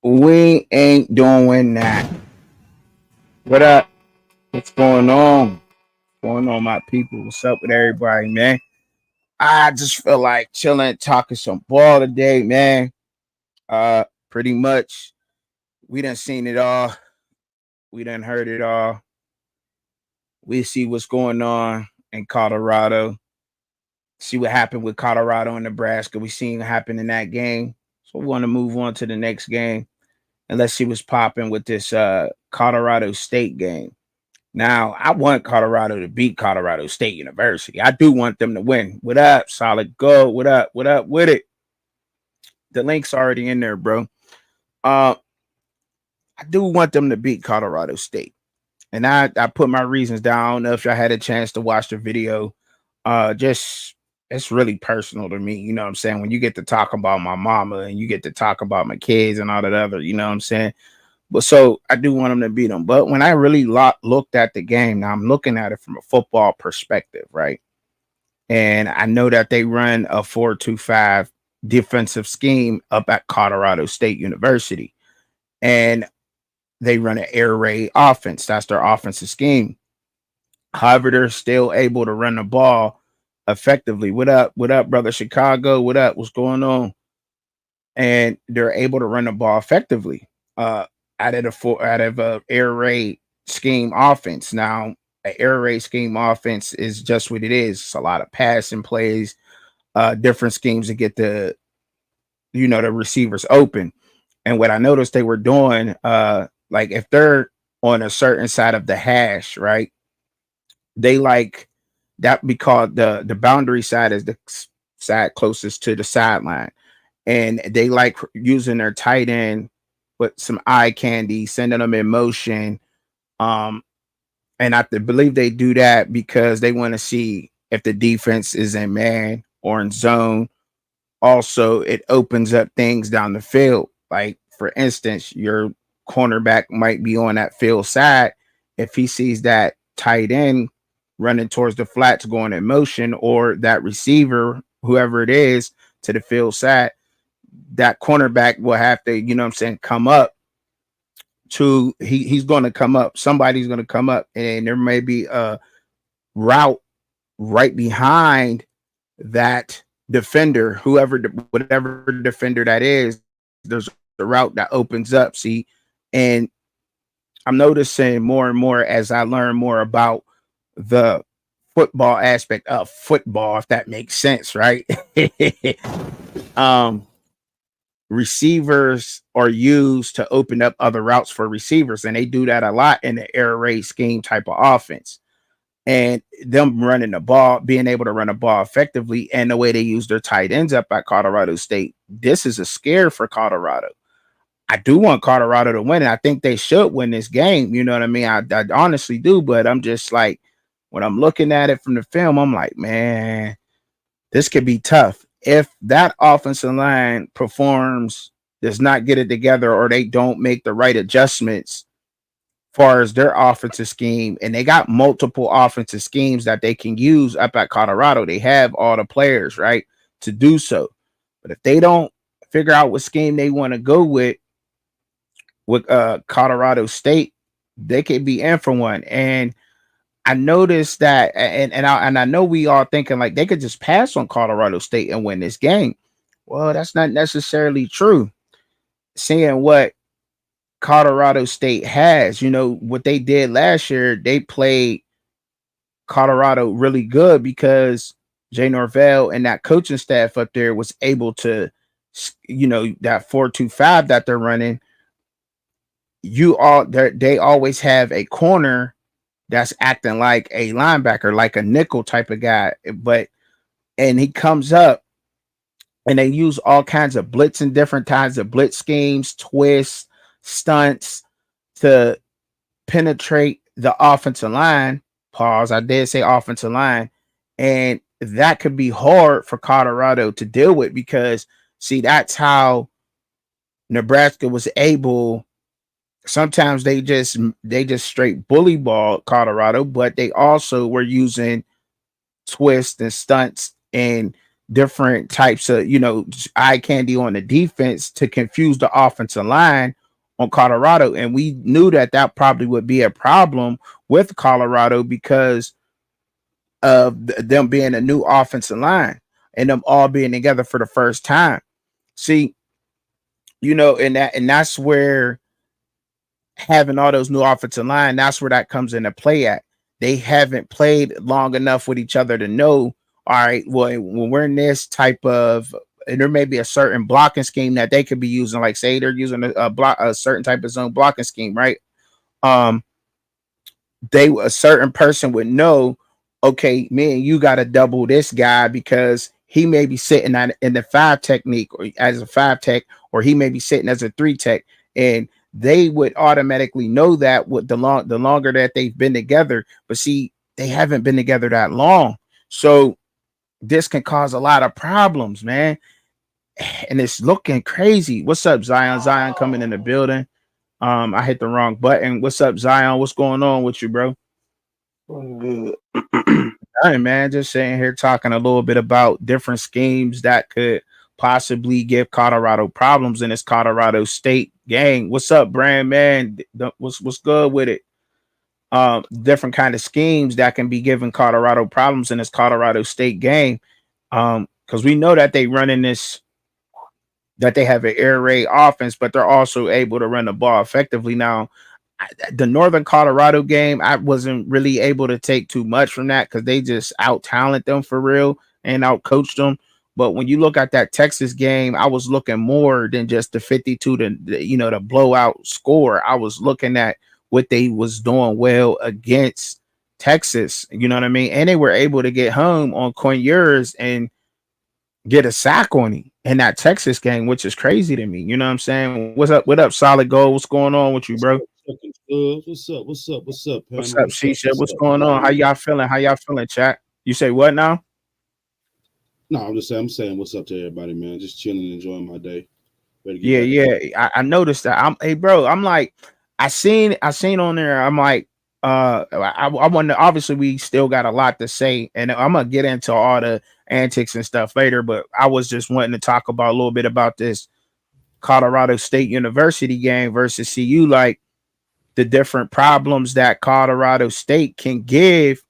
We ain't doing that. What up? What's going on? What's going on, my people? What's up with everybody, man? I just feel like chilling, talking some ball today, man. Pretty much. We done seen it all. We done heard it all. We see what's going on in Colorado. See what happened with Colorado and Nebraska. We seen what happened in that game. So we want to move on to the next game. And let's see what's popping with this Colorado State game. Now, I want Colorado to beat Colorado State University. I do want them to win. What up, Solid Gold? What up? What up with it? The link's already in there, bro. Uh, I do want them to beat Colorado State. And I put my reasons down. I don't know if y'all had a chance to watch the video. Just it's really personal to me. You know what I'm saying? When you get to talk about my mama and you get to talk about my kids and all that other, you know what I'm saying? But so I do want them to beat them. But when I really looked at the game, now I'm looking at it from a football perspective, right? And I know that they run a 4-2-5 defensive scheme up at Colorado State University. And they run an air raid offense. That's their offensive scheme. However, they're still able to run the ball effectively. What up? What up, brother Chicago? What up? What's going on? And they're able to run the ball effectively. Out of a air raid scheme offense. Now, an air raid scheme offense is just what it is. It's a lot of passing plays, different schemes to get the receivers open. And what I noticed they were doing, like if they're on a certain side of the hash, right? They like that because the boundary side is the side closest to the sideline, and they like using their tight end with some eye candy, sending them in motion. Um, and I believe they do that because they want to see if the defense is in man or in zone. Also, it opens up things down the field. Like, for instance, your cornerback might be on that field side. If he sees that tight end running towards the flats going in motion, or that receiver, whoever it is, to the field side, that cornerback will have to, you know what I'm saying, come up to he's going to come up. Somebody's going to come up, and there may be a route right behind that defender, whatever defender that is. There's a route that opens up. See, and I'm noticing more and more as I learn more about the football aspect of football, if that makes sense, right? um Receivers are used to open up other routes for receivers, and they do that a lot in the air raid scheme type of offense. And them running the ball, being able to run the ball effectively, and the way they use their tight ends up at Colorado State, this is a scare for Colorado. I do want Colorado to win, and I think they should win this game. You know what I mean? I honestly do, but I'm just like, when I'm looking at it from the film, I'm like, man, this could be tough. If that offensive line performs, does not get it together, or they don't make the right adjustments far as their offensive scheme, and they got multiple offensive schemes that they can use up at Colorado. They have all the players, right, to do so. But if they don't figure out what scheme they want to go with Colorado State, they could be in for one. And I noticed that, and I know we are thinking like they could just pass on Colorado State and win this game. Well, that's not necessarily true. Seeing what Colorado State has, what they did last year, they played Colorado really good because Jay Norvell and that coaching staff up there was able to, that 4-2-5 that they're running. They always have a corner that's acting like a linebacker, like a nickel type of guy, and he comes up, and they use all kinds of blitz and different kinds of blitz schemes, twists, stunts to penetrate the offensive line. Pause. I did say offensive line, and that could be hard for Colorado to deal with because, see, that's how Nebraska was able. Sometimes they just straight bully ball Colorado, but they also were using twists and stunts and different types of, eye candy on the defense to confuse the offensive line on Colorado. And we knew that that probably would be a problem with Colorado because of them being a new offensive line and them all being together for the first time. See, and that's where having all those new offensive line, that's where that comes into play at. They haven't played long enough with each other to know, all right, well, when we're in this type of, and there may be a certain blocking scheme that they could be using, like say they're using a certain type of zone blocking scheme, right? Um, a certain person would know, okay, man, you got to double this guy because he may be sitting in the five technique or as a five tech, or he may be sitting as a three tech, and they would automatically know that with the longer that they've been together. But see, they haven't been together that long, so this can cause a lot of problems, man. And it's looking crazy. What's up, Zion? Zion coming in the building. I hit the wrong button. What's up, Zion? What's going on with you, bro? Good. Hey, man, just sitting here talking a little bit about different schemes that could possibly give Colorado problems in this Colorado State game. What's up, Brand man? What's good with it? Different kind of schemes that can be giving Colorado problems in this Colorado State game. Because we know that they run in this, that they have an air raid offense, but they're also able to run the ball effectively. Now, the Northern Colorado game, I wasn't really able to take too much from that because they just out talent them for real and out coached them. But when you look at that Texas game, I was looking more than just the 52 to the blowout score. I was looking at what they was doing well against Texas. You know what I mean? And they were able to get home on Conyers and get a sack on him in that Texas game, which is crazy to me. You know what I'm saying? What's up? What up, Solid Gold? What's going on with you, What's bro? up, Chucky Stubbs? What's up? What's up? What's up, What's panel? up, What's up? Shisha? What's What's up? going on? How y'all feeling? How y'all feeling, chat? You say what now? No, I'm saying what's up to everybody, man. Just chilling, enjoying my day. Ready to get Yeah, back to yeah. it. I noticed that. Hey, bro. I'm like, I seen on there. I'm like, I wonder. Obviously, we still got a lot to say, and I'm gonna get into all the antics and stuff later. But I was just wanting to talk about a little bit about this Colorado State University game versus CU, like the different problems that Colorado State can give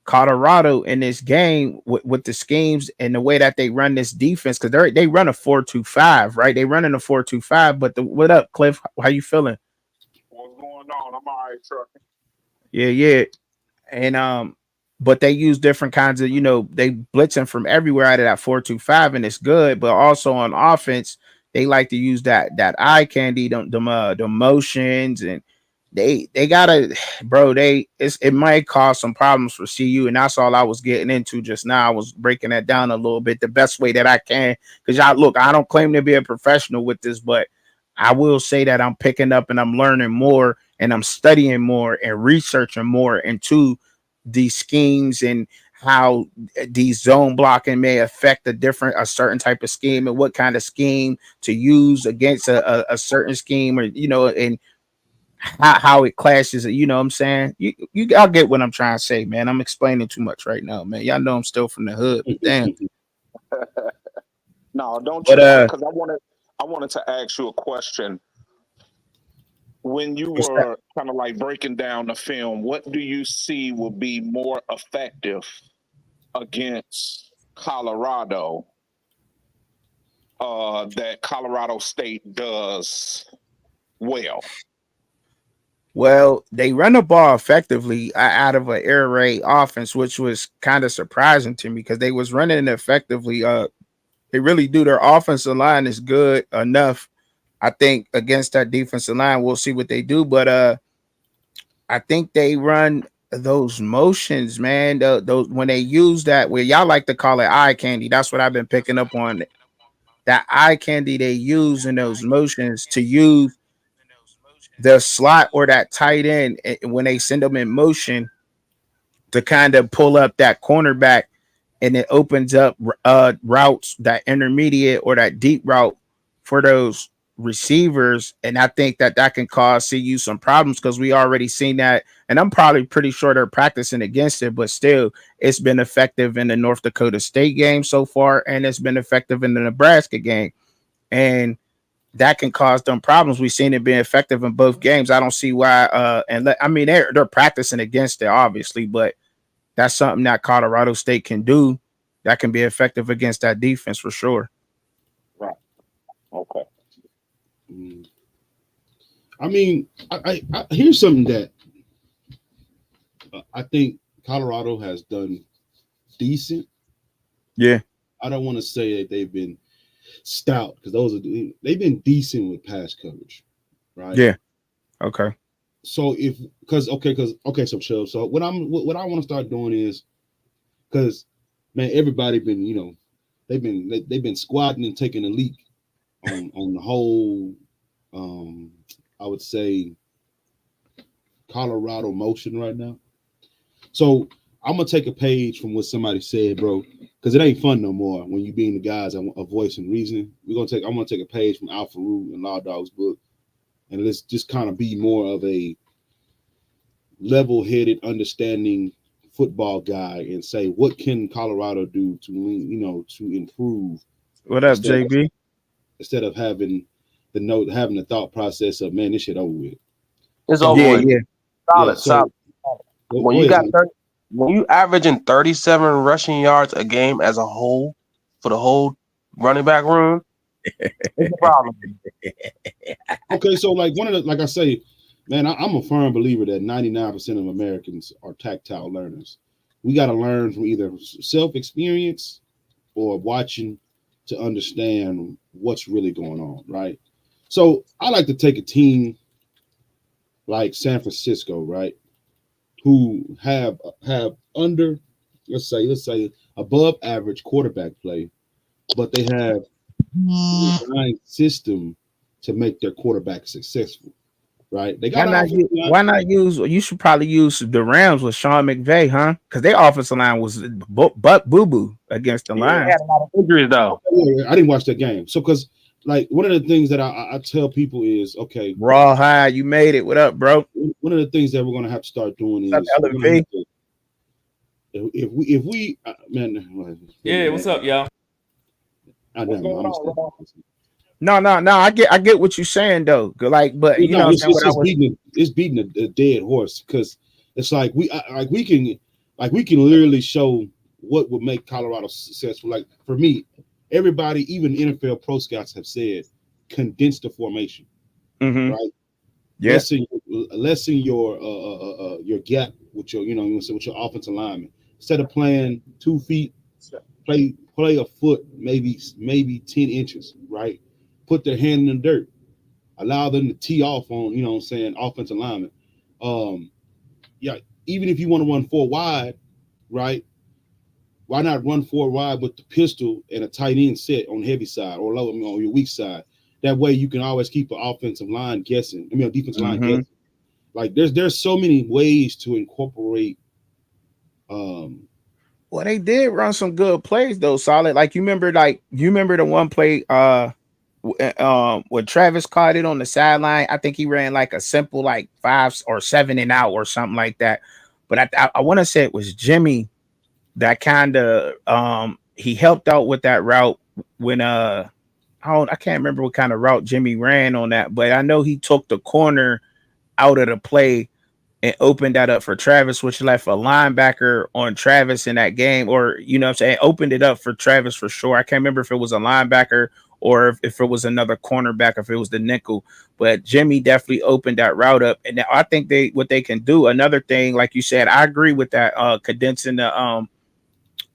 Colorado in this game with the schemes and the way that they run this defense, because they run a 4-2-5, right? They run in a 4-2-5. But what up, Cliff? How you feeling? What's going on? I'm all right, trucking. Yeah, yeah. And but they use different kinds of, they blitzing from everywhere out of that 4-2-5, and it's good. But also on offense, they like to use that eye candy, the motions, and they gotta, bro. It might cause some problems for CU, and that's all I was getting into just now. I was breaking that down a little bit the best way that I can, because y'all look, I don't claim to be a professional with this, but I will say that I'm picking up and I'm learning more and I'm studying more and researching more into these schemes and how these zone blocking may affect a certain type of scheme and what kind of scheme to use against a certain scheme, or and how it clashes. You know what I'm saying? I'll get what I'm trying to say, man. I'm explaining too much right now, man. Y'all know I'm still from the hood, but damn. No, don't But trip out because I wanted to ask you a question. When you what's that? were kind of like breaking down the film, what do you see will be more effective against Colorado that Colorado State does well? Well, they run the ball effectively out of an air raid offense, which was kind of surprising to me because they was running it effectively. They really do. Their offensive line is good enough. I think against that defensive line, we'll see what they do. But I think they run those motions, man. Those when they use that, where y'all like to call it eye candy. That's what I've been picking up on. That eye candy they use in those motions to use the slot or that tight end when they send them in motion to kind of pull up that cornerback, and it opens up routes, that intermediate or that deep route for those receivers, and I think that can cause CU some problems because we already seen that, and I'm probably pretty sure they're practicing against it, but still, it's been effective in the North Dakota State game so far, and it's been effective in the Nebraska game, and that can cause them problems. We've seen it being effective in both games. I don't see why. I mean, they're practicing against it, obviously, but that's something that Colorado State can do that can be effective against that defense for sure. Right. Okay. I mean, I here's something that I think Colorado has done decent. Yeah. I don't want to say that they've been stout because they've been decent with pass coverage, right? Yeah. Okay. So so Chubb. So what I want to start doing is because man, everybody been they've been squatting and taking a leak on the whole I would say Colorado motion right now. So I'm gonna take a page from what somebody said, bro, because it ain't fun no more when you being the guys a voice and reasoning. I'm gonna take a page from Alpha Root and Law Dog's book, and let's just kind of be more of a level-headed, understanding football guy and say what can Colorado do to improve. What up, JB? Instead of having the thought process of man, this shit over with. It's over with. Yeah. Solid. When you averaging 37 rushing yards a game as a whole for the whole running back room, it's a problem. Okay, so like I say, man, I'm a firm believer that 99% of Americans are tactile learners. We got to learn from either self-experience or watching to understand what's really going on, right? So I like to take a team like San Francisco, right, who have under, let's say above average quarterback play, but they have a designed system to make their quarterback successful. Right? They got why not use? You should probably use the Rams with Sean McVay, huh? Because their offensive line was but boo boo against the Lions. They had a lot of injuries though. I didn't watch that game, so because like one of the things that I tell people is okay, Rawhide, you made it. What up, bro? One of the things that we're gonna have to start doing is if we man. Yeah, what's up, y'all? What's going on? No. I get what you're saying though. Like, but you know, it's beating a dead horse because it's like we can literally show what would make Colorado successful. Like for me, everybody, even NFL pro scouts have said, condense the formation, right? Yeah, lessen your gap with your offensive lineman. Instead of playing 2 feet, play a foot, maybe 10 inches, right? Put their hand in the dirt, allow them to tee off on, offensive linemen. Even if you want to run 4 wide, right? Why not run 4 wide with the pistol and a tight end set on the heavy side or low on your weak side? That way you can always keep an offensive line guessing. Defensive line guessing. Like there's so many ways to incorporate. Well, they did run some good plays though, solid. Like you remember the one play when Travis caught it on the sideline. I think he ran like a simple like 5 or 7 and out or something like that. But I want to say it was Jimmy that kind of he helped out with that route when I can't remember what kind of route Jimmy ran on that, but I know he took the corner out of the play and opened that up for Travis, which left a linebacker on Travis in that game, or opened it up for Travis for sure. I can't remember if it was a linebacker or if it was another cornerback, if it was the nickel, but Jimmy definitely opened that route up. And I think what they can do, another thing, like you said, I agree with that, condensing the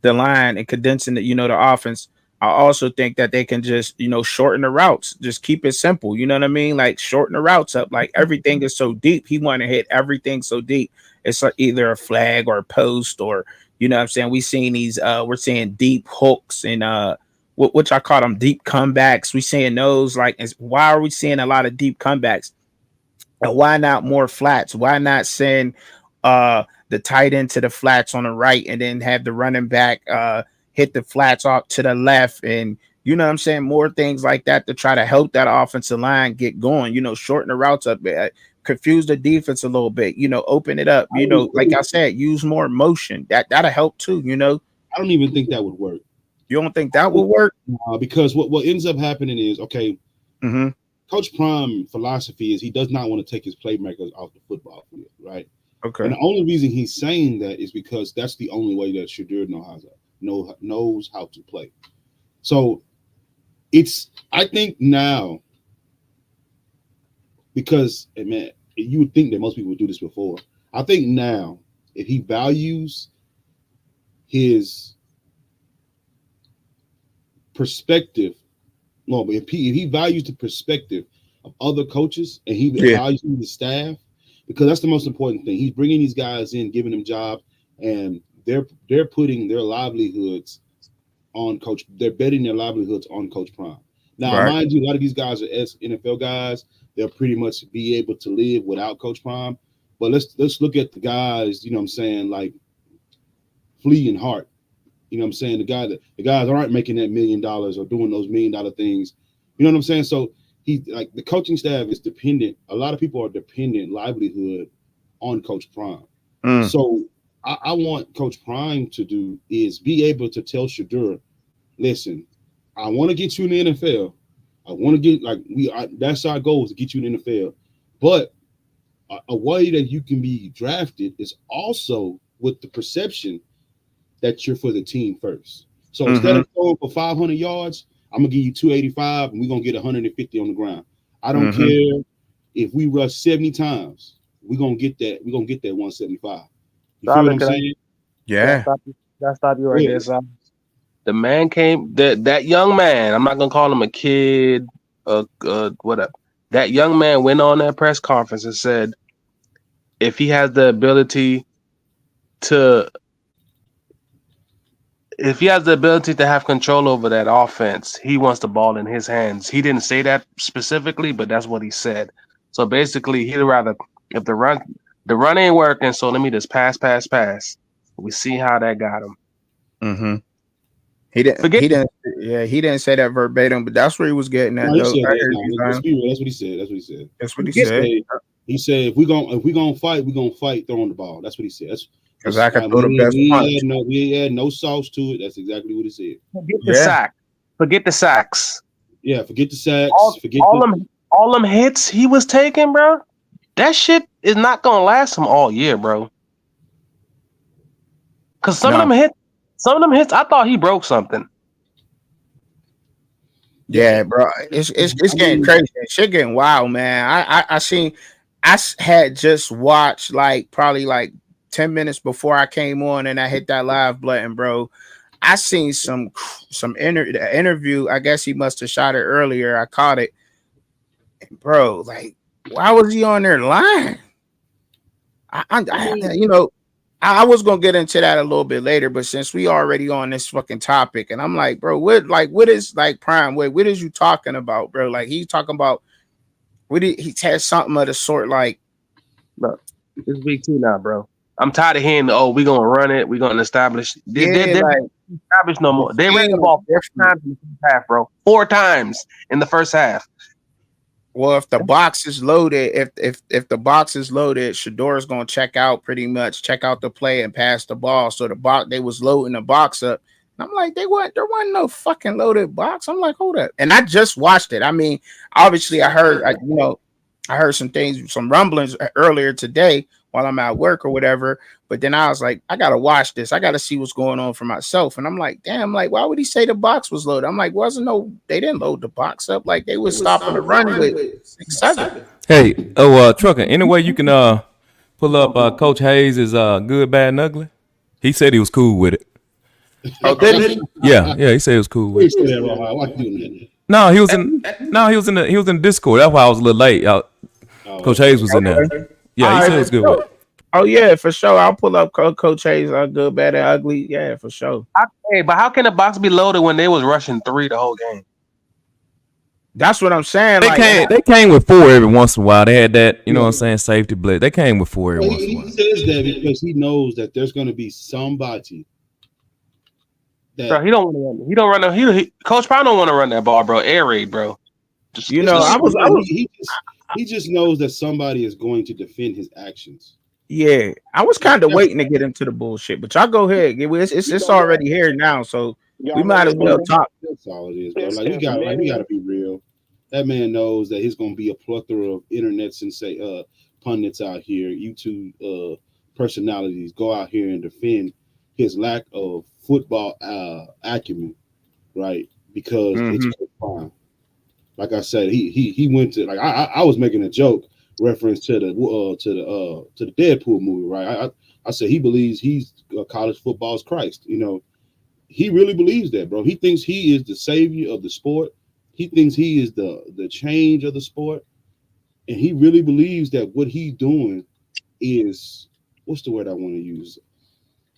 line and condensing the offense. I also think that they can just, shorten the routes, just keep it simple. You know what I mean? Like shorten the routes up. Like everything is so deep. He want to hit everything so deep. It's like either a flag or a post or, you know what I'm saying? We're seeing deep hooks and, which I call them deep comebacks. We seeing those why are we seeing a lot of deep comebacks? And why not more flats? Why not send, the tight end to the flats on the right and then have the running back, hit the flats off to the left and You know what I'm saying? More things like that to try to help that offensive line get going. Shorten the routes up, confuse the defense a little bit. Open it up. Like I said, use more motion. That'll help too. I don't even think that would work. You don't think that would work? Because what ends up happening is, okay, Coach Prime philosophy is he does not want to take his playmakers off the football field, right? Okay. And the only reason he's saying that is because that's the only way that Shadur knows how to play. So I think now, because, man, you would think that most people would do this before. I think now, if he values his perspective, but if he values the perspective of other coaches and he values the staff, because that's the most important thing. He's bringing these guys in, giving them jobs, and they're putting their livelihoods on Coach. They're betting their livelihoods on Coach Prime. Now, mind you, a lot of these guys are NFL guys. They'll pretty much be able to live without Coach Prime. But let's look at the guys, you know what I'm saying, like Flea and Hart. You know what I'm saying? The guys aren't making that $1 million or doing those $1 million things. You know what I'm saying? So the coaching staff is dependent. A lot of people are dependent livelihood on Coach Prime. So I want Coach Prime to do is be able to tell Shadur, listen, I want to get you in the NFL. I want to get that's our goal, is to get you in the NFL. But a way that you can be drafted is also with the perception that you're for the team first. So instead of throwing for 500 yards, I'm gonna give you 285, and we're gonna get 150 on the ground. I don't care if we rush 70 times. We're gonna get that. We're gonna get that 175. You feel what I'm saying? Yeah. That's stop you right there, son. The man came. That young man. I'm not gonna call him a kid. Whatever. That young man went on that press conference and said, if he has the ability to have control over that offense, he wants the ball in his hands. He didn't say that specifically, but that's what he said. So basically, he'd rather, if the run ain't working, so let me just pass. We see how that got him. He didn't say that verbatim, but that's where he was getting at. That's what he said. That's what he said. He said, if we're gonna fight, we're gonna fight throwing the ball. That's what he said. Because I can throw the best punch. We had no sauce to it. That's exactly what he said. Forget the sacks. Yeah, forget the sacks. All them hits he was taking, bro. That shit is not gonna last him all year, bro. Because some of them hits, I thought he broke something. Yeah, bro, it's getting crazy. Shit getting wild, man. I had just watched probably 10 minutes before I came on and I hit that live button, bro. I seen some interview. I guess he must have shot it earlier. I caught it, bro. Why was he on there lying? I was gonna get into that a little bit later, but since we already on this fucking topic, and I'm like, bro, what is Prime? What is you talking about, bro? He's talking about he had something of the sort bro. It's week 2 now, bro. I'm tired of hearing we're gonna run it, we're gonna establish. They establish no more. They ran the ball 4 times in the first half, bro. 4 times in the first half. Well, if the box is loaded, if the box is loaded, Shador's gonna check out the play and pass the ball. So they was loading the box up. And I'm like, there wasn't no fucking loaded box. I'm like, hold up. And I just watched it. I mean, obviously I heard some rumblings earlier today while I'm at work or whatever. But then I was like, I gotta watch this. I gotta see what's going on for myself. And I'm like, damn, why would he say the box was loaded? I'm like, they didn't load the box up. They was stopping the run with 6-7. Hey, Trucker, any way you can pull up Coach Hayes is good, bad, and ugly? He said he was cool with it. Oh, did he? Yeah, he said he was cool with it. No, he was in the Discord. That's why I was a little late. Coach Hayes was in there. Yeah, he said it was good with it. Oh yeah, for sure. I'll pull up Coach Hayes, good, bad, and ugly. Yeah, for sure. But how can the box be loaded when they was rushing 3 the whole game? That's what I'm saying. They came with 4 every once in a while. They had that, you know what I'm saying, safety blitz. They came with 4 every once in a while. He says that because he knows that there's going to be somebody Bro, he don't want to run. He don't run. Coach probably don't want to run that ball, bro. Air raid, bro. Just, I was. He just knows that somebody is going to defend his actions. Yeah, I was kind of waiting to get into the bullshit, but y'all go ahead. It's already here now, so we might as well talk. That's all it is, bro. We gotta be real. That man knows that he's gonna be a plethora of internet pundits out here, YouTube personalities go out here and defend his lack of football acumen, right? Because it's fine. Like I said, he went to I was making a joke reference to the Deadpool movie, right? I said he believes he's college football's Christ. He really believes that, bro. He thinks he is the savior of the sport. He thinks he is the change of the sport, and he really believes that what he's doing is, what's the word I want to use?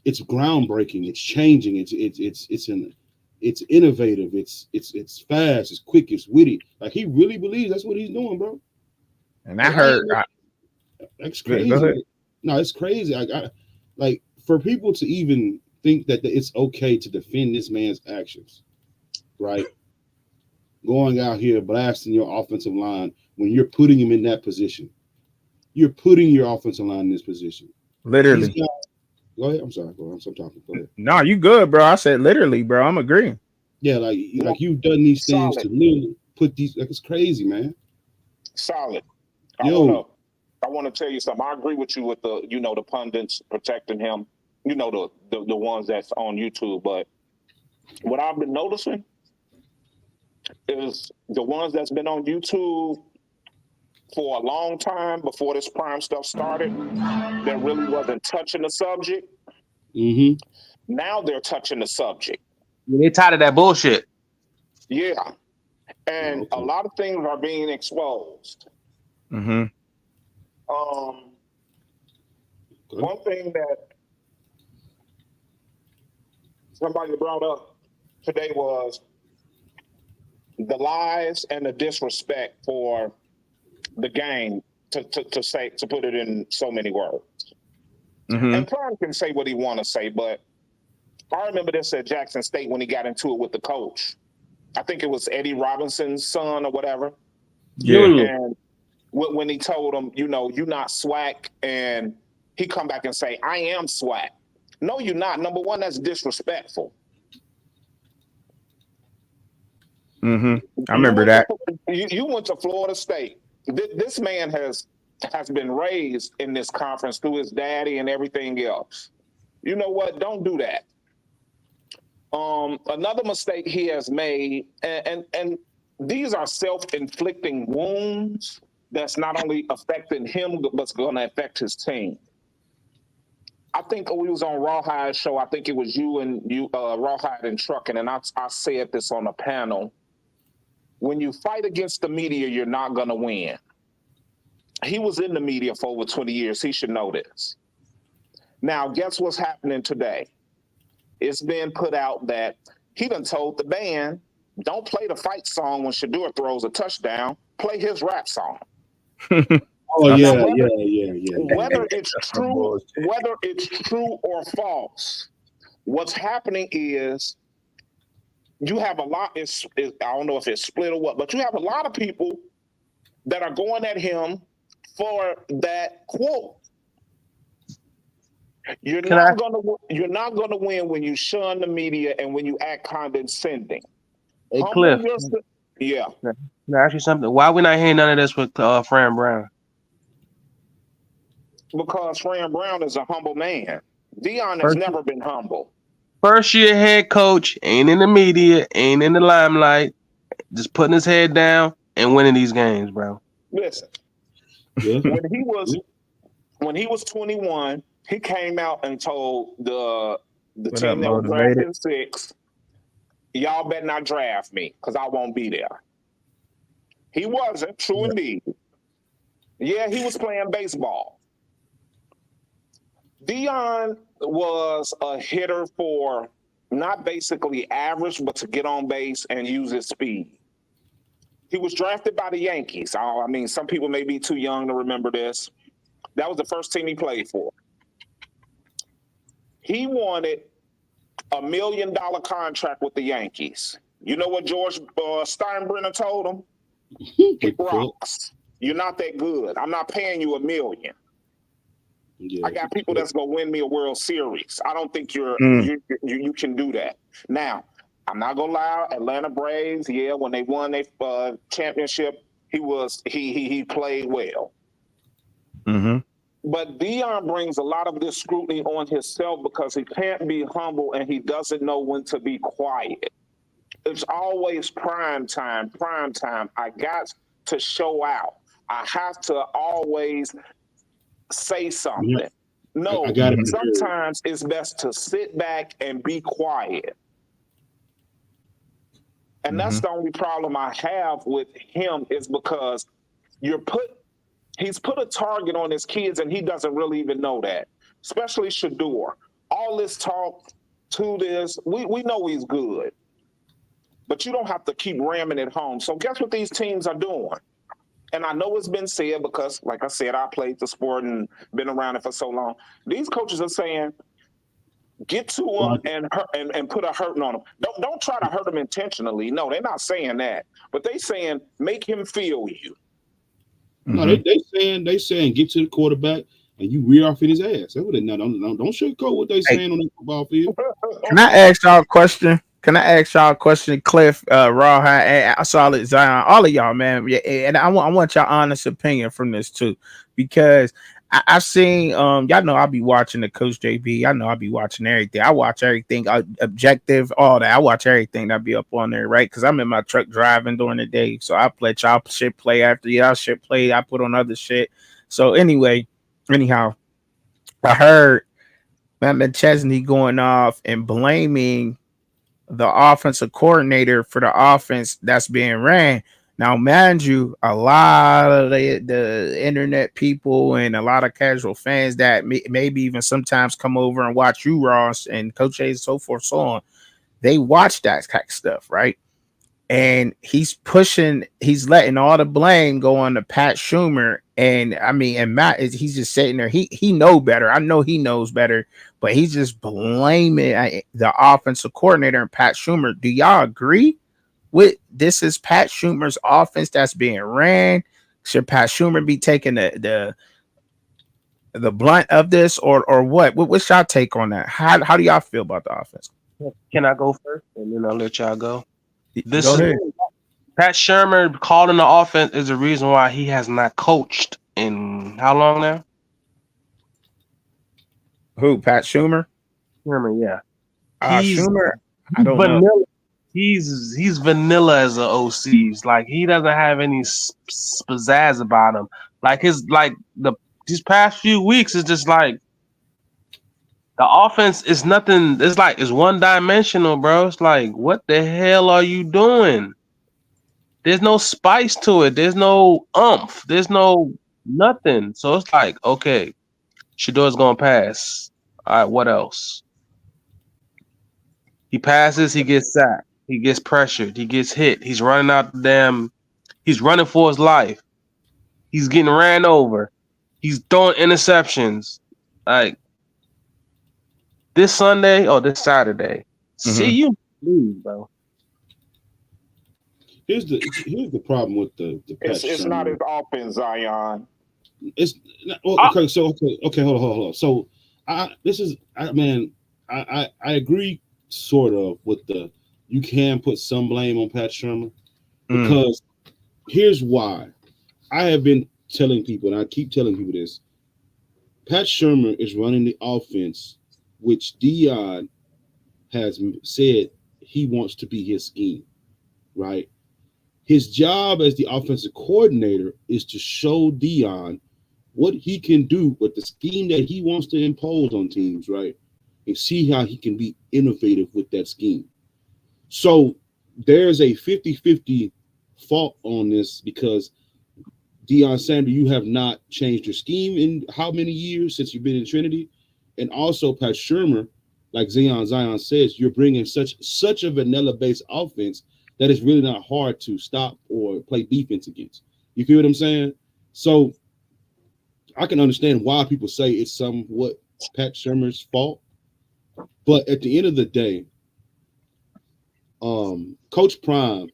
It's groundbreaking. It's changing. It's innovative. It's fast. It's quick. It's witty. Like, he really believes that's what he's doing, bro. And I heard that's crazy. No, it's crazy. Like, for people to even think that it's okay to defend this man's actions, right? Going out here blasting your offensive line when you're putting him in that position. You're putting your offensive line in this position. Literally. Go ahead. I'm sorry, bro. I'm talking. Go ahead. No, you good, bro. I said literally, bro. I'm agreeing. Yeah, like you've done these things to literally put these. Like, it's crazy, man. Solid. I want to tell you something. I agree with you with the pundits protecting him. The ones that's on YouTube. But what I've been noticing is the ones that's been on YouTube for a long time before this prime stuff started, that really wasn't touching the subject. Mm-hmm. Now they're touching the subject. They tired of that bullshit. Yeah. And a lot of things are being exposed. Mm-hmm. One thing that somebody brought up today was the lies and the disrespect for the game, to put it in so many words. Mm-hmm. And Prime can say what he want to say, but I remember this at Jackson State when he got into it with the coach. I think it was Eddie Robinson's son or whatever. Yeah. And when he told him, you're not SWAC, and he come back and say, I am SWAC. No, you're not. Number one, that's disrespectful. Mm-hmm. I remember that. You went to Florida State. This man has been raised in this conference through his daddy and everything else. You know what? Don't do that. Another mistake he has made, and these are self-inflicting wounds that's not only affecting him, but it's going to affect his team. I think we was on Rawhide's show. I think it was you, Rawhide and Trucking, and I said this on a panel. When you fight against the media, you're not going to win. He was in the media for over 20 years. He should know this. Now, guess what's happening today? It's been put out that he done told the band, don't play the fight song when Shadur throws a touchdown. Play his rap song. Yeah. Whether it's true or false, what's happening is you have a lot. I don't know if it's split or what, but you have a lot of people that are going at him for that quote. You're not gonna win when you shun the media and when you act condescending. Hey, Cliff. Yeah. Can I ask you something? Why we not hearing none of this with Fran Brown? Because Fran Brown is a humble man. Dion has never been humble. First year head coach, ain't in the media, ain't in the limelight, just putting his head down and winning these games, bro. Listen, when he was 21, he came out and told the team that was drafting 6, y'all better not draft me because I won't be there. He wasn't, true indeed. Yeah, he was playing baseball. Dion was a hitter for not basically average, but to get on base and use his speed. He was drafted by the Yankees. I mean, some people may be too young to remember this. That was the first team he played for. He wanted $1 million contract with the Yankees. You know what George Steinbrenner told him? Kick rocks. You're not that good. I'm not paying you $1 million. Yeah, I got people that's gonna win me a World Series. I don't think you can do that. Now, I'm not gonna lie. Atlanta Braves, yeah, when they won their championship, he played well. Mm-hmm. But Deion brings a lot of this scrutiny on himself because he can't be humble and he doesn't know when to be quiet. It's always prime time. I got to show out. I have to always say something. Yeah. No, sometimes it's best to sit back and be quiet. And that's the only problem I have with him is because he's put a target on his kids and he doesn't really even know that. Especially Shadur. All this talk to this, we know he's good. But you don't have to keep ramming it home. So guess what these teams are doing? And I know it's been said because, like I said, I played the sport and been around it for so long. These coaches are saying, get to them and put a hurting on them. Don't try to hurt them intentionally. No, they're not saying that. But they saying, make him feel you. No, they saying get to the quarterback and you rear off in his ass. That's what they don't sugarcoat what they saying on the football field. Can I ask y'all a question? Cliff, Rawhide, Solid Zion, all of y'all, man. Yeah, and I want y'all honest opinion from this too, because I've seen y'all know I'll be watching the Coach JB. I know I'll be watching everything. I watch everything, objective, all that. I watch everything that be up on there, right? Because I'm in my truck driving during the day, so I let y'all shit play after y'all shit play. I put on other shit. So anyhow, I heard Matt McChesney going off and blaming the offensive coordinator for the offense that's being ran. Now, mind you, a lot of the internet people and a lot of casual fans that maybe even sometimes come over and watch you, Ross, and Coach A, and so forth, so on, they watch that kind of stuff, right? And he's letting all the blame go on to Pat Schumer. And Matt he's just sitting there. He know better. I know he knows better, but he's just blaming the offensive coordinator and Pat Schumer. Do y'all agree with this is Pat Schumer's offense that's being ran? Should Pat Schumer be taking the blunt of this or what? What's y'all take on that? How do y'all feel about the offense? Can I go first and then I'll let y'all go? Go ahead. Pat Shermer calling the offense is the reason why he has not coached in how long now? Who? Pat Schumer? Shermer, yeah. Schumer. I don't vanilla. know. He's vanilla as an OC. Like he doesn't have any pizzazz about him. These past few weeks is just like the offense is nothing. It's one dimensional, bro. It's like, what the hell are you doing? There's no spice to it. There's no umph. There's no nothing. So it's like, okay, Shador's gonna pass. All right, what else? He passes, he gets sacked, he gets pressured, he gets hit, he's running out he's running for his life. He's getting ran over. He's throwing interceptions. Like this Sunday or this Saturday. See you lose, bro. Here's the problem with the it's not his offense, Zion. It's okay. So okay, hold on. So I agree sort of with you can put some blame on Pat Shermer because here's why. I have been telling people, and I keep telling people this. Pat Shermer is running the offense, which Deion has said he wants to be his scheme, right? His job as the offensive coordinator is to show Deion what he can do with the scheme that he wants to impose on teams, right? And see how he can be innovative with that scheme. So there's a 50-50 fault on this because Deion Sanders, you have not changed your scheme in how many years since you've been in Trinity? And also Pat Shermer, like Zion says, you're bringing such a vanilla-based offense that is really not hard to stop or play defense against. You feel what I'm saying? So I can understand why people say it's somewhat Pat Shermer's fault, But at the end of the day, Coach Prime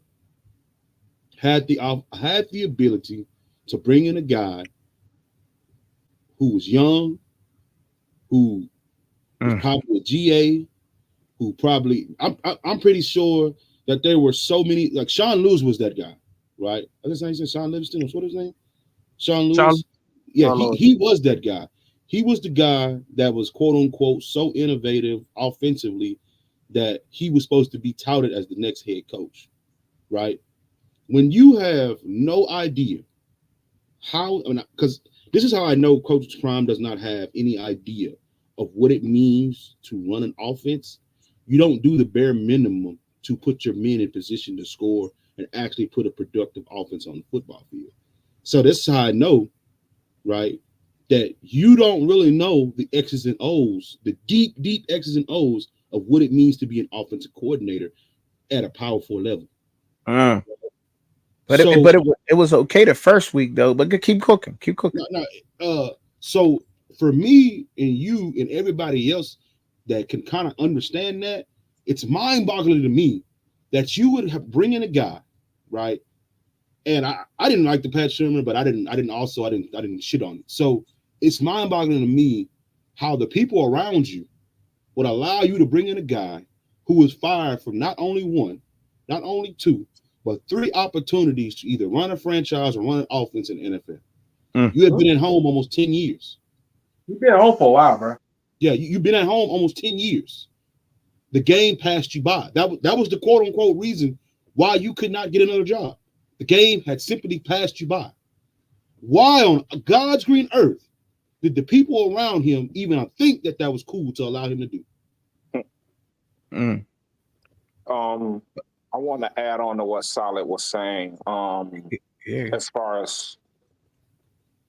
had the ability to bring in a guy who was young, who was probably a GA, who probably I'm pretty sure that there were so many, like Sean Lewis was that guy, right? I guess I said Sean Livingston. What's his name? Sean Lewis. Yeah, he was that guy. He was the guy that was quote unquote so innovative offensively that he was supposed to be touted as the next head coach, right? When you have no idea how, because this is how I know Coach Prime does not have any idea of what it means to run an offense. You don't do the bare minimum to put your men in position to score and actually put a productive offense on the football field. So this is how I know, right, that you don't really know the X's and O's, the deep, deep X's and O's of what it means to be an offensive coordinator at a powerful level. But it was okay the first week though. But keep cooking. So for me and you and everybody else that can kind of understand that, it's mind-boggling to me that you would have bring in a guy, right? And I didn't like the Pat Shermer, but I didn't shit on it. So it's mind-boggling to me how the people around you would allow you to bring in a guy who was fired from not only one, not only two, but 3 opportunities to either run a franchise or run an offense in the NFL. You have been at home almost 10 years. You've been at home for a while, bro. Yeah, you've been at home almost 10 years. The game passed you by. That was the quote unquote reason why you could not get another job. The game had simply passed you by. Why on God's green earth did the people around him even think that was cool to allow him to do? I want to add on to what Solid was saying. As far as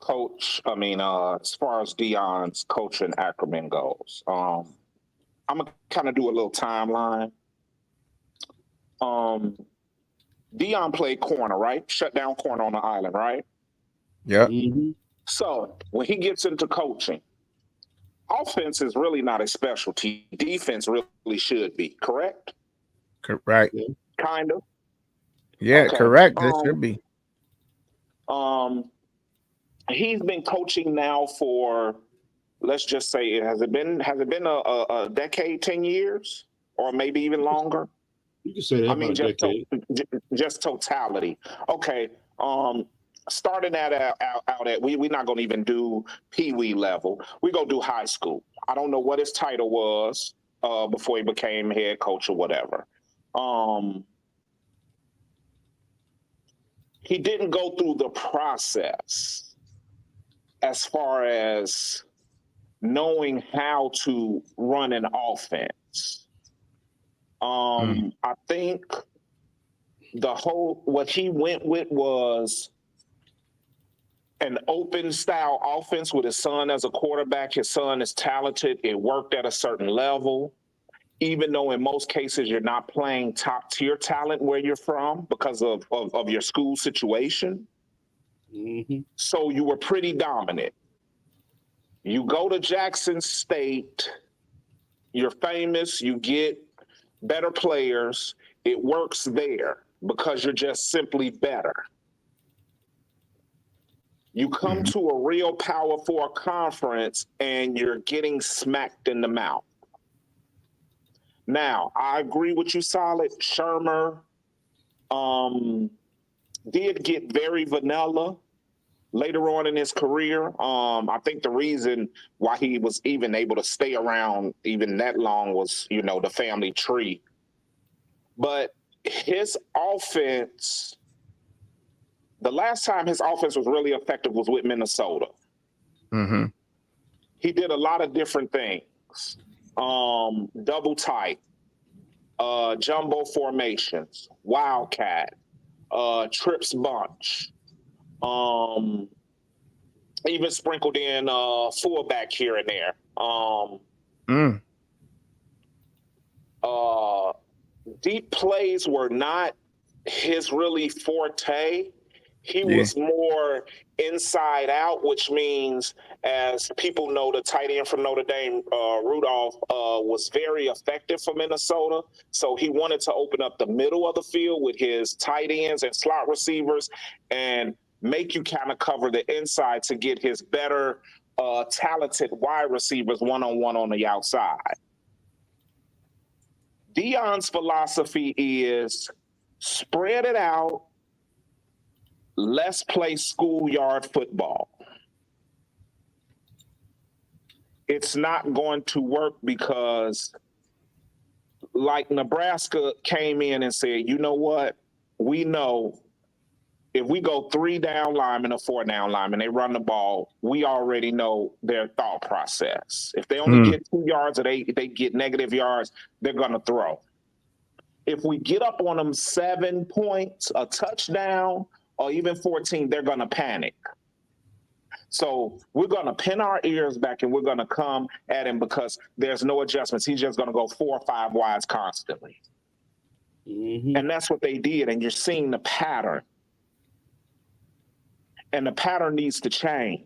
as far as Deion's coaching acumen goes, I'm gonna kind of do a little timeline. Deion played corner, right? Shut down corner on the island, right? Yeah. Mm-hmm. So when he gets into coaching, offense is really not a specialty. Defense really should be, correct? Correct. Kind of. Yeah, okay. Correct. That should be. He's been coaching now for, let's just say, has it been a decade, 10 years, or maybe even longer? You can say that. I mean, just totality. Okay. Starting out at we're not going to even do pee-wee level. We're going to do high school. I don't know what his title was before he became head coach or whatever. He didn't go through the process as far as knowing how to run an offense. I think what he went with was an open style offense with his son as a quarterback. His son is talented. It worked at a certain level, even though in most cases you're not playing top tier talent where you're from because of your school situation. Mm-hmm. So you were pretty dominant. You go to Jackson State, you're famous, you get better players. It works there because you're just simply better. You come to a real Power 4 conference and you're getting smacked in the mouth. Now, I agree with you, Solid. Shermer did get very vanilla later on in his career. I think the reason why he was even able to stay around even that long was, the family tree. But his offense, the last time his offense was really effective was with Minnesota. Mm-hmm. He did a lot of different things. Double tight, jumbo formations, wildcat, trips bunch, even sprinkled in fullback here and there. Deep plays were not his really forte. He was more inside out, which means, as people know, the tight end from Notre Dame, Rudolph, was very effective for Minnesota. So he wanted to open up the middle of the field with his tight ends and slot receivers and make you kind of cover the inside to get his better talented wide receivers one-on-one on the outside. Deion's philosophy is spread it out. Let's play schoolyard football. It's not going to work because, like, Nebraska came in and said, you know what? We know if we go 3 down linemen or 4 down linemen, they run the ball, we already know their thought process. If they only get 2 yards or they get negative yards, they're going to throw. If we get up on them 7 points, a touchdown, or even 14, they're going to panic. So we're going to pin our ears back and we're going to come at him because there's no adjustments. He's just going to go 4 or 5 wides constantly. Mm-hmm. And that's what they did. And you're seeing the pattern. And the pattern needs to change.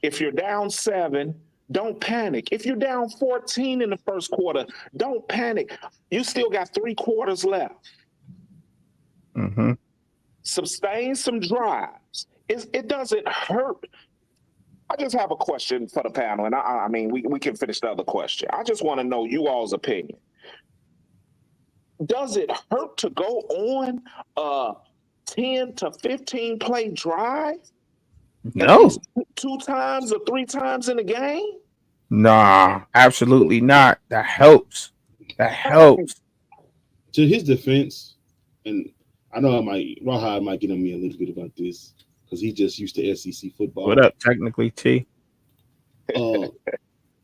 If you're down 7, don't panic. If you're down 14 in the first quarter, don't panic. You still got 3 quarters left. Mm-hmm. Sustain some drives. It doesn't hurt. I just have a question for the panel, and I mean, we can finish the other question. I just want to know you all's opinion. Does it hurt to go on a 10 to 15 play drive? No. 2 times or 3 times in a game? Nah, absolutely not. That helps. That helps. To his defense, and I know Rawhide might get on me a little bit about this because he just used to SEC football. What up, technically, T? A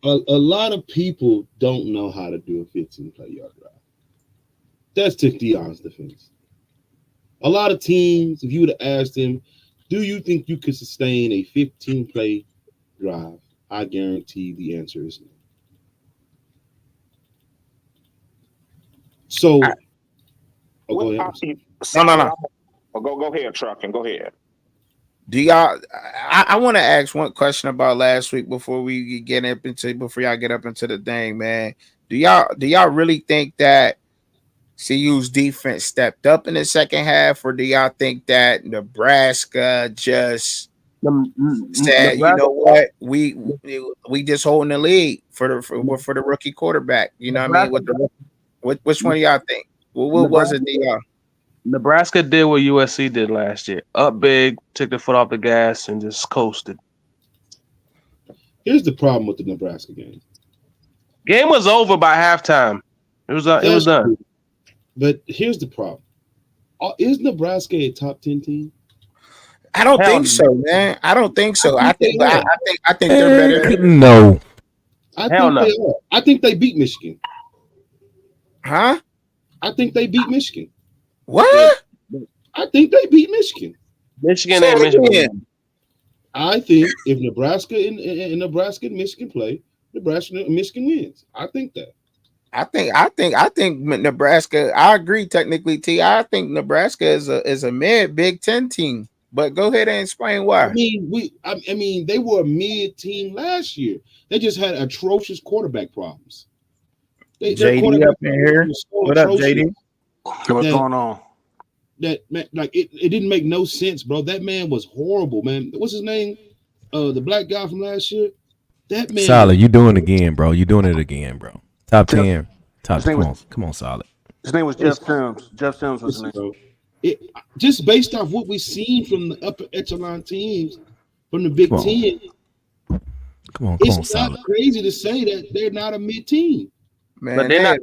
lot of people don't know how to do a 15-play yard drive. That's to Deion's defense. A lot of teams, if you would have asked them, do you think you could sustain a 15-play drive? I guarantee the answer is no. So, go ahead. No. Go ahead, Truck, and go ahead. Do y'all? I want to ask one question about last week before y'all get up into the thing, man. Do y'all really think that CU's defense stepped up in the second half, or do y'all think that Nebraska just said, you know what, we just holding the lead for the rookie quarterback? You know what I mean? Which one do y'all think? What was it, y'all? Nebraska did what USC did last year. Up big, took the foot off the gas, and just coasted. Here's the problem with the Nebraska game. Game was over by halftime. It was done. But here's the problem. Is Nebraska a top 10 team? I don't think so, man. I don't think so. I think they're better. No. I think they are. I think they beat Michigan. Huh? I think they beat Michigan. What? I think they beat Michigan. Michigan and Michigan. I think if Nebraska and Nebraska and Michigan play, Nebraska and Michigan wins. I think that. I think Nebraska. I agree technically, T. I think Nebraska is a mid Big Ten team. But go ahead and explain why. I mean, they were a mid team last year. They just had atrocious quarterback problems. JD up in here. What up, JD? What's going on? That man, like it didn't make no sense, bro. That man was horrible, man. What's his name? The black guy from last year. That man. Solid, you doing it again, bro. You doing it again, bro. Top 10. Come on, Solid. His name was Jeff Sims. Jeff Sims was his name. Just based off what we've seen from the upper echelon teams from the Big Ten. Come on, it's not Solid. crazy to say that they're not a mid team. Man, but they are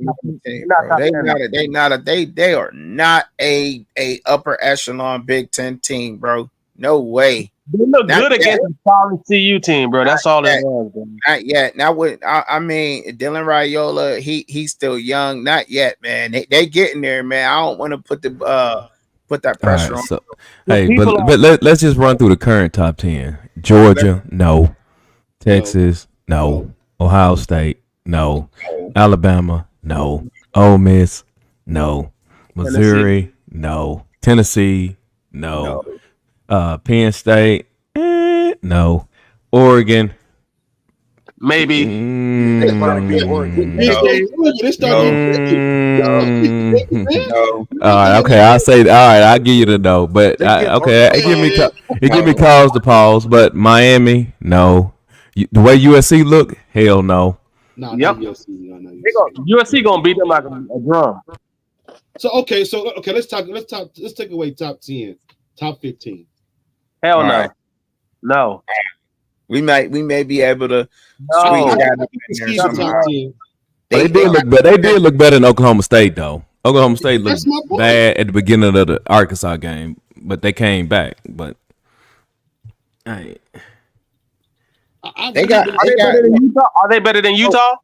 not a upper echelon Big Ten team, bro. No way. They look good against a solid CU team, bro. That's all it was. Bro. Not yet. Now, I mean, Dylan Raiola, he's still young. Not yet, man. They getting there, man. I don't want to put that pressure on. So, but let's just run through the current top 10. Georgia, no. Texas, no. Ohio State, no. Alabama, no. Ole Miss, no. Missouri, no. Tennessee, no. Penn State, no. Oregon, Maybe. All right, okay, I'll say. All right, I'll give you the no, but okay, it give me cause to pause. But Miami, no. The way USC look, hell no. No, Yep. USC gonna beat them like a drum. So okay, let's take away top 10, top 15. Hell All no. right. No. We may be able to No. squeeze that up in there somehow. They did look better than Oklahoma State though. Oklahoma State looked bad at the beginning of the Arkansas game, but they came back. But They Are they better than Utah?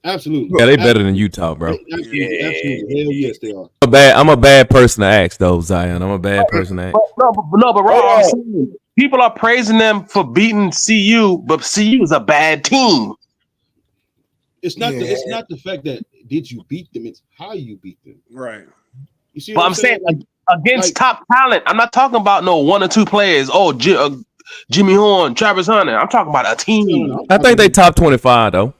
Absolutely. Yeah, they better than Utah, bro. Absolutely. Hell yes, they are. I'm a bad person to ask though, Zion. I'm a bad person to ask. But Rob, I'm saying, people are praising them for beating CU, but CU is a bad team. It's not the fact that did you beat them, it's how you beat them. Right. You see But I'm saying against top talent. I'm not talking about no one or two players. Oh, Jimmy Horn, Travis Hunter. I'm talking about a team. I think they top 25 though.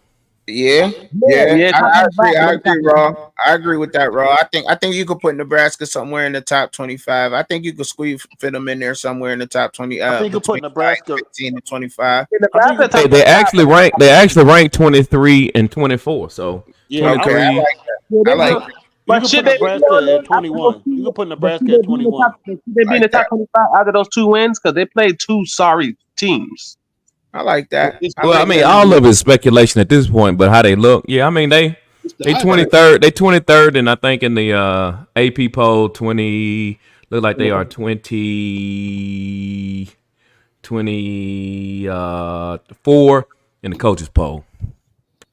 Yeah. I agree, Raw. I agree with that, Raw. I think you could put Nebraska somewhere in the top 25. I think you could fit them in there somewhere in the top 20. I think you put Nebraska 15 to 25. They actually rank 23 and 24. So yeah, 23. I like that. I like that. But should they Nebraska at 21? You can put Nebraska at 21. Should they be in the top 25 out of those two wins? Because they played two sorry teams. I like that. Well, I mean, all of it's speculation at this point, but how they look, yeah. I mean, they 23rd, they 23rd, and I think in the AP poll 20 look like they are 24 in the coaches poll.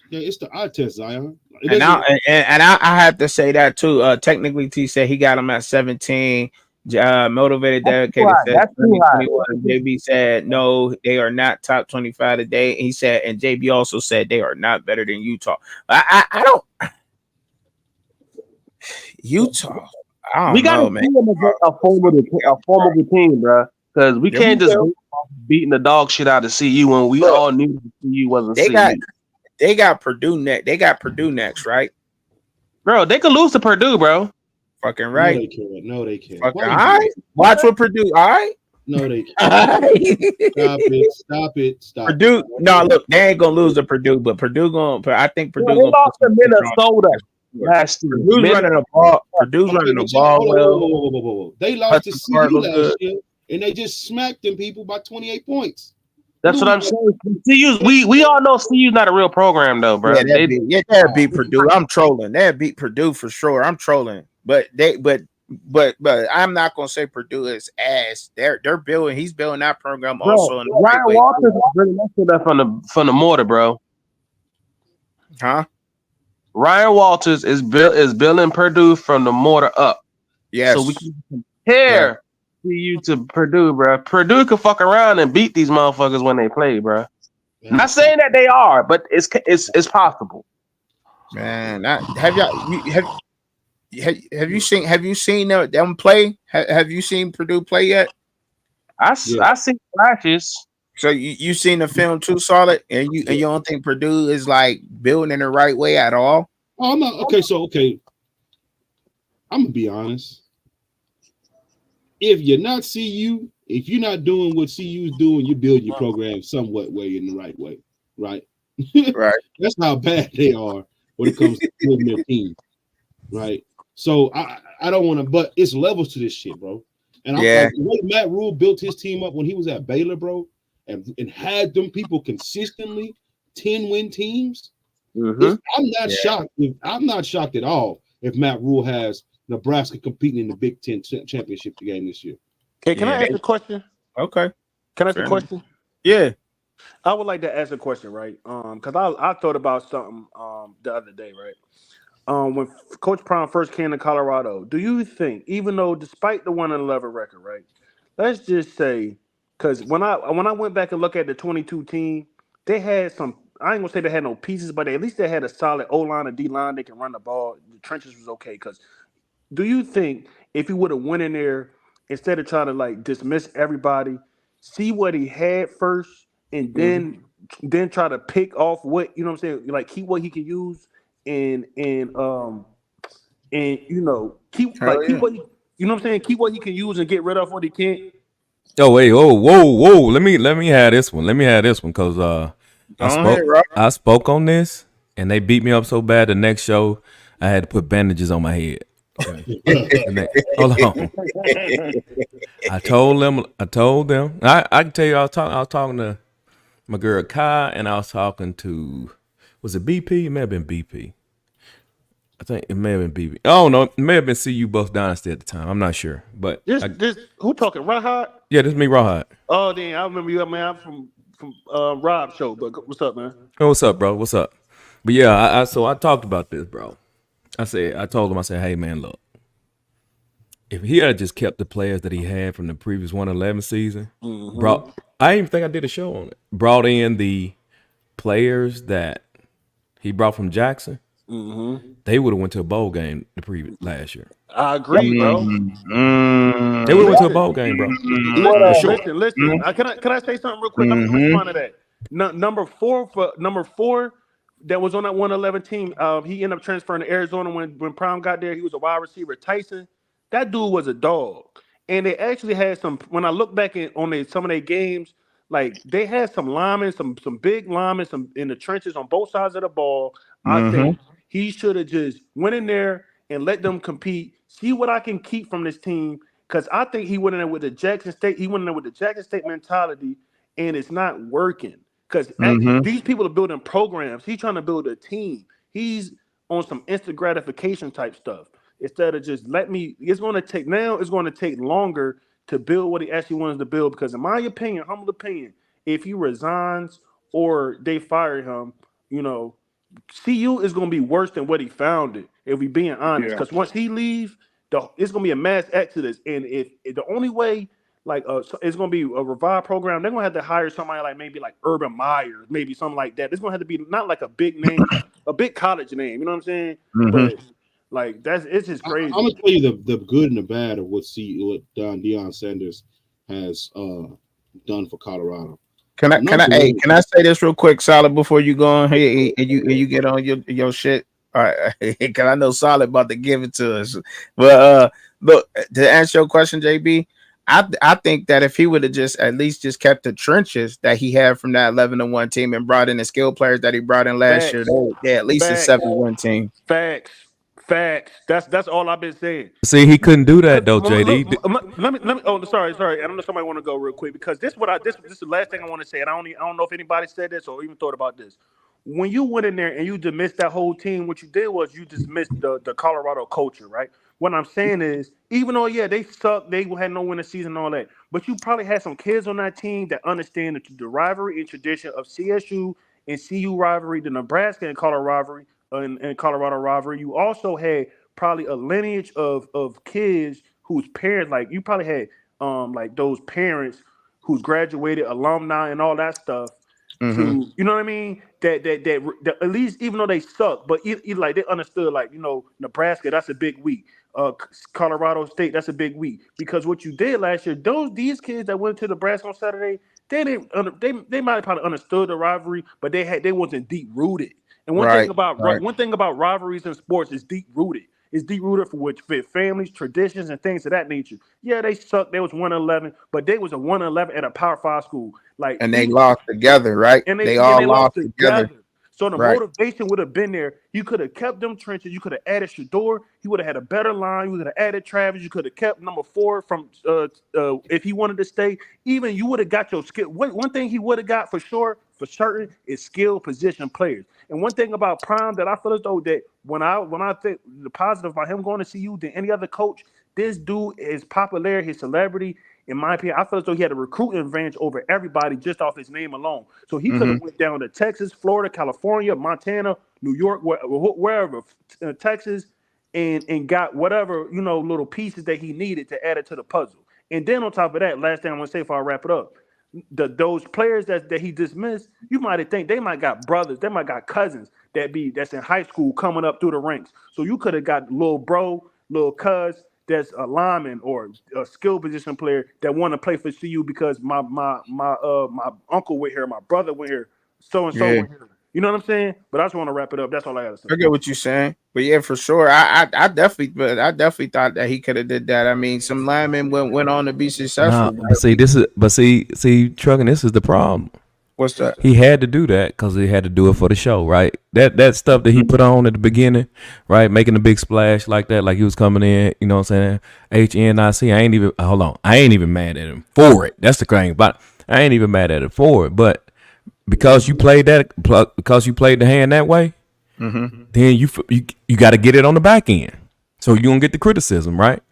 Yeah, it's the eye test, Zion. And I have to say that too. Technically, T said he got him at 17. Motivated, dedicated. That's too high. JB said no, they are not top 25 today. He said, and JB also said they are not better than Utah. I don't. Utah. We got to see them as a formidable team, bro. Because we can't just beating the dog shit out of CU when we all knew CU wasn't. They got Purdue next. They got Purdue next, right? Bro, they could lose to Purdue, bro. Fucking right. No, they can't. Fucking all right. Watch what Purdue. All right. No, they can't. Stop it. Purdue. No, look, they ain't gonna lose to Purdue, but Purdue gonna. I think Purdue. They lost to Minnesota last year. Purdue's running the ball. Purdue's running the ball well. Whoa. They lost to CU last year, and they just smacked them people by 28 points. That's what I'm saying. CU, we all know CU's not a real program though, bro. They'll beat Purdue. I'm trolling. They'll beat Purdue for sure. I'm trolling. But I'm not gonna say Purdue is ass. They're building. He's building that program also. Ryan Walters is bringing that shit up from the mortar, bro. Huh? Ryan Walters is building Purdue from the mortar up. Yes. So we can compare CU to Purdue, bro. Purdue could fuck around and beat these motherfuckers when they play, bro. Yeah. Not saying that they are, but it's possible. Man, have you seen them play? Have you seen Purdue play yet? I seen flashes. So you seen the film too, Solid, and you don't think Purdue is like building in the right way at all? Oh, I'm not okay. I'm gonna be honest. If you're not CU, if you're not doing what CU's doing, you build your program somewhat way in the right way, right? Right. That's how bad they are when it comes to building their team, right? So I don't want to, but it's levels to this shit, bro. And the way Matt Rule built his team up when he was at Baylor, bro, and had them people consistently 10-win teams. Mm-hmm. I'm not shocked at all if Matt Rule has Nebraska competing in the Big Ten championship game this year. Okay, can I ask a question? Okay. Can I ask a question? Yeah. I would like to ask a question, right? Because I thought about something the other day, right? When Coach Prime first came to Colorado, do you think, even though despite the 1-11 record, right? Let's just say, because when I went back and looked at the 22 team, they had some. I ain't gonna say they had no pieces, but at least they had a solid O line and D line. They can run the ball. The trenches was okay. Because do you think if he would have went in there instead of trying to like dismiss everybody, see what he had first, and then try to pick off what you know what I'm saying, like keep what he can use and keep Hell what he you know what I'm saying, keep what he can use and get rid of what he can't. Oh wait, whoa. Let me have this one. Let me have this one because Go ahead, Rob. I spoke on this and they beat me up so bad. The next show I had to put bandages on my head. Okay. Hold on. I told them. I can tell you, I was talking to my girl Kai, and I was talking to, was it BP? It may have been BP. I think it may have been BP. I don't know. It may have been CU Bucks Dynasty at the time. I'm not sure, but This who talking? Rahad? yeah, this is me, Rawhide. Oh, damn, I remember you, man. I'm from Rob's show. But what's up, man? Hey, what's up, bro? What's up? But yeah, so I talked about this, bro. I told him, I said, hey man, look, if he had just kept the players that he had from the previous 111 season, I didn't even think I did a show on it. Brought in the players that he brought from Jackson, they would have went to a bowl game last year. I agree, bro. They would have went to a bowl game, bro. Listen. Can I say something real quick? Let me respond to that. Number four that was on that 111 team. He ended up transferring to Arizona when Prime got there. He was a wide receiver. Tyson, that dude was a dog. And they actually had some. When I look back on some of their games, like they had some linemen, some big linemen, some in the trenches on both sides of the ball. I think he should have just went in there and let them compete. See what I can keep from this team. Because I think he went in there with the Jackson State. He went in there with the Jackson State mentality, and it's not working. Because these people are building programs. He's trying to build a team. He's on some instant gratification type stuff. Instead of just it's going to take longer to build what he actually wants to build. Because in my opinion, humble opinion, if he resigns or they fire him, you know, CU is going to be worse than what he found it. If we being honest, because once he leaves, it's going to be a mass exodus. And if the only way, it's going to be a revived program, they're going to have to hire somebody like maybe like Urban Meyer, maybe something like that. It's going to have to be not like a big name, a big college name. You know what I'm saying? But like it's just crazy. I'm gonna tell you the good and the bad of what Deion Sanders has done for Colorado. Can I say this real quick, Solid, before you go on here and you get on your shit? All right, because I know Solid about to give it to us. But look, to answer your question, JB, I think that if he would have just at least just kept the trenches that he had from that 11-1 team and brought in the skill players that he brought in last year, they at least a 7-1 team. Facts. That's all I've been saying. See, he couldn't do that though, JD. Let me. Oh, sorry. I don't know. Somebody want to go real quick because this is the last thing I want to say, and I don't know if anybody said this or even thought about this. When you went in there and you dismissed that whole team, what you did was you dismissed the Colorado culture, right? What I'm saying is, even though they sucked, they had no winning season and all that, but you probably had some kids on that team that understand the rivalry and tradition of CSU and CU rivalry, the Nebraska and Colorado rivalry, and Colorado rivalry. You also had probably a lineage of kids whose parents, like you probably had like those parents who's graduated, alumni, and all that stuff. To you know what I mean? That at least even though they suck, but like they understood, like Nebraska, that's a big week. Colorado State, that's a big week because what you did last year, these kids that went to Nebraska on Saturday, they might have probably understood the rivalry, but they wasn't deep rooted. And one thing about rivalries in sports is deep rooted. It's deep rooted for which fit families, traditions, and things of that nature. Yeah, they sucked. They was 111, but they was a 111 at a Power 5 school. And they lost together, right? And they all lost together. So the motivation would have been there. You could have kept them trenches. You could have added Shadur. He would have had a better line. You could have added Travis. You could have kept number 4 from if he wanted to stay. Even you would have got your skill. One thing he would have got for certain, is skilled position players. And one thing about Prime that I feel as though that when I think the positive about him going to CU than any other coach, this dude is popular, his celebrity. In my opinion, I feel as though he had a recruiting advantage over everybody just off his name alone. So he could have went down to Texas, Florida, California, Montana, New York, wherever, Texas, and got whatever little pieces that he needed to add it to the puzzle. And then on top of that, last thing I want to say before I wrap it up, those players that he dismissed, you might think they might got brothers, they might got cousins that's in high school coming up through the ranks. So you could have got little bro, little cuz that's a lineman or a skill position player that want to play for CU because my uncle went here, my brother went here, so and so Yeah, went here. You know what I'm saying? But I just want to wrap it up. That's all I gotta say. I get what you're saying, but yeah, for sure, I definitely thought that he could have did that. I mean, some linemen went on to be Nah, successful. but see, trucking. This is the problem. What's that? He had to do that because he had to do it for the show, right? That stuff that he put on at the beginning, right? Making a big splash like that, like he was coming in, you know what I'm saying? HNIC. I ain't even hold on. I ain't even mad at him for it. That's the thing. But I ain't even mad at him for it. But because you played the hand that way, then you got to get it on the back end, so you don't get the criticism, right?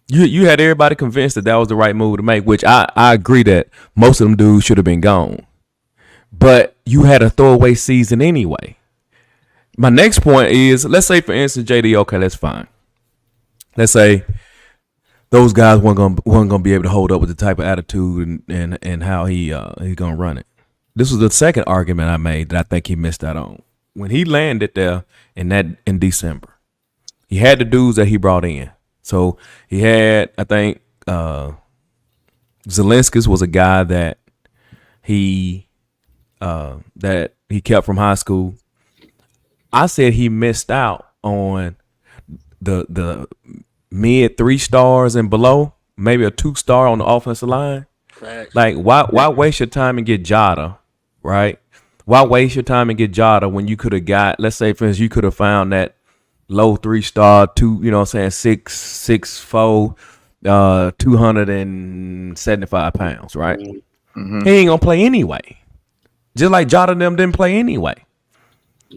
You had everybody convinced that was the right move to make, which I agree that most of them dudes should have been gone. But you had a throwaway season anyway. My next point is, let's say for instance, JD, okay, that's fine. Let's say those guys weren't gonna be able to hold up with the type of attitude and how he's gonna run it. This was the second argument I made that I think he missed out on. When he landed there in December, he had the dudes that he brought in. So he had, I think, Zelinskis was a guy that he kept from high school. I said he missed out on the mid 3 stars and below, maybe a 2-star on the offensive line. Facts. Like why waste your time and get Jada, right? Why waste your time and get Jada when you could have got, let's say for instance, you could have found that low 3-star, 6'4", 275 pounds, right? Mm-hmm. He ain't gonna play anyway. Just like Jada and them didn't play anyway.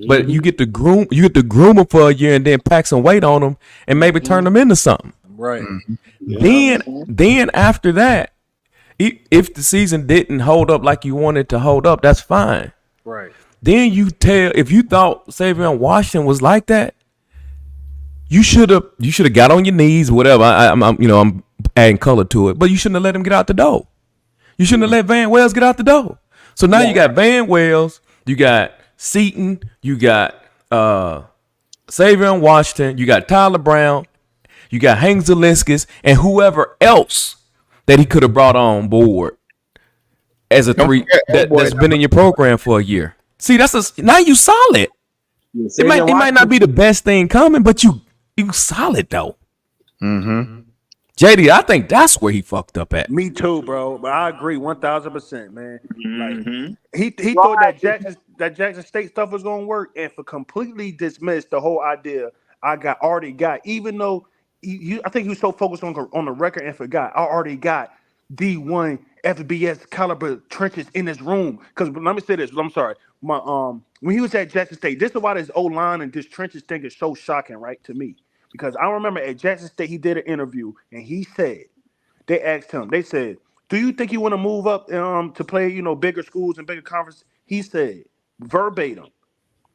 But you get to groom him for a year and then pack some weight on him and maybe turn him into something. Right. Then after that, if the season didn't hold up like you wanted to hold up, that's fine. Right. Then if you thought Savion Washington was like that, you should have got on your knees, whatever. I'm adding color to it, but you shouldn't have let him get out the door. You shouldn't have let Van Wells get out the door. So now you got Van Wells, you got Seaton, you got Savion Washington, you got Tyler Brown, you got Hank Zelinskis, and whoever else that he could have brought on board as a three that's been in your program for a year. See, now you solid. It might not be the best thing coming, but you solid though. Mm-hmm. JD, I think that's where he fucked up at. Me too, bro. But I agree 1,000%, man. Like he thought that Jackson State stuff was gonna work, and for completely dismissed the whole idea. I already got, even though I think he was so focused on the record and forgot. I already got D1 FBS caliber trenches in this room. Because let me say this. I'm sorry. When he was at Jackson State, this is why this O-line and this trenches thing is so shocking, right, to me. Because I remember at Jackson State, he did an interview, and he said, they asked him, they said, do you think you want to move up to play, bigger schools and bigger conferences? He said, verbatim,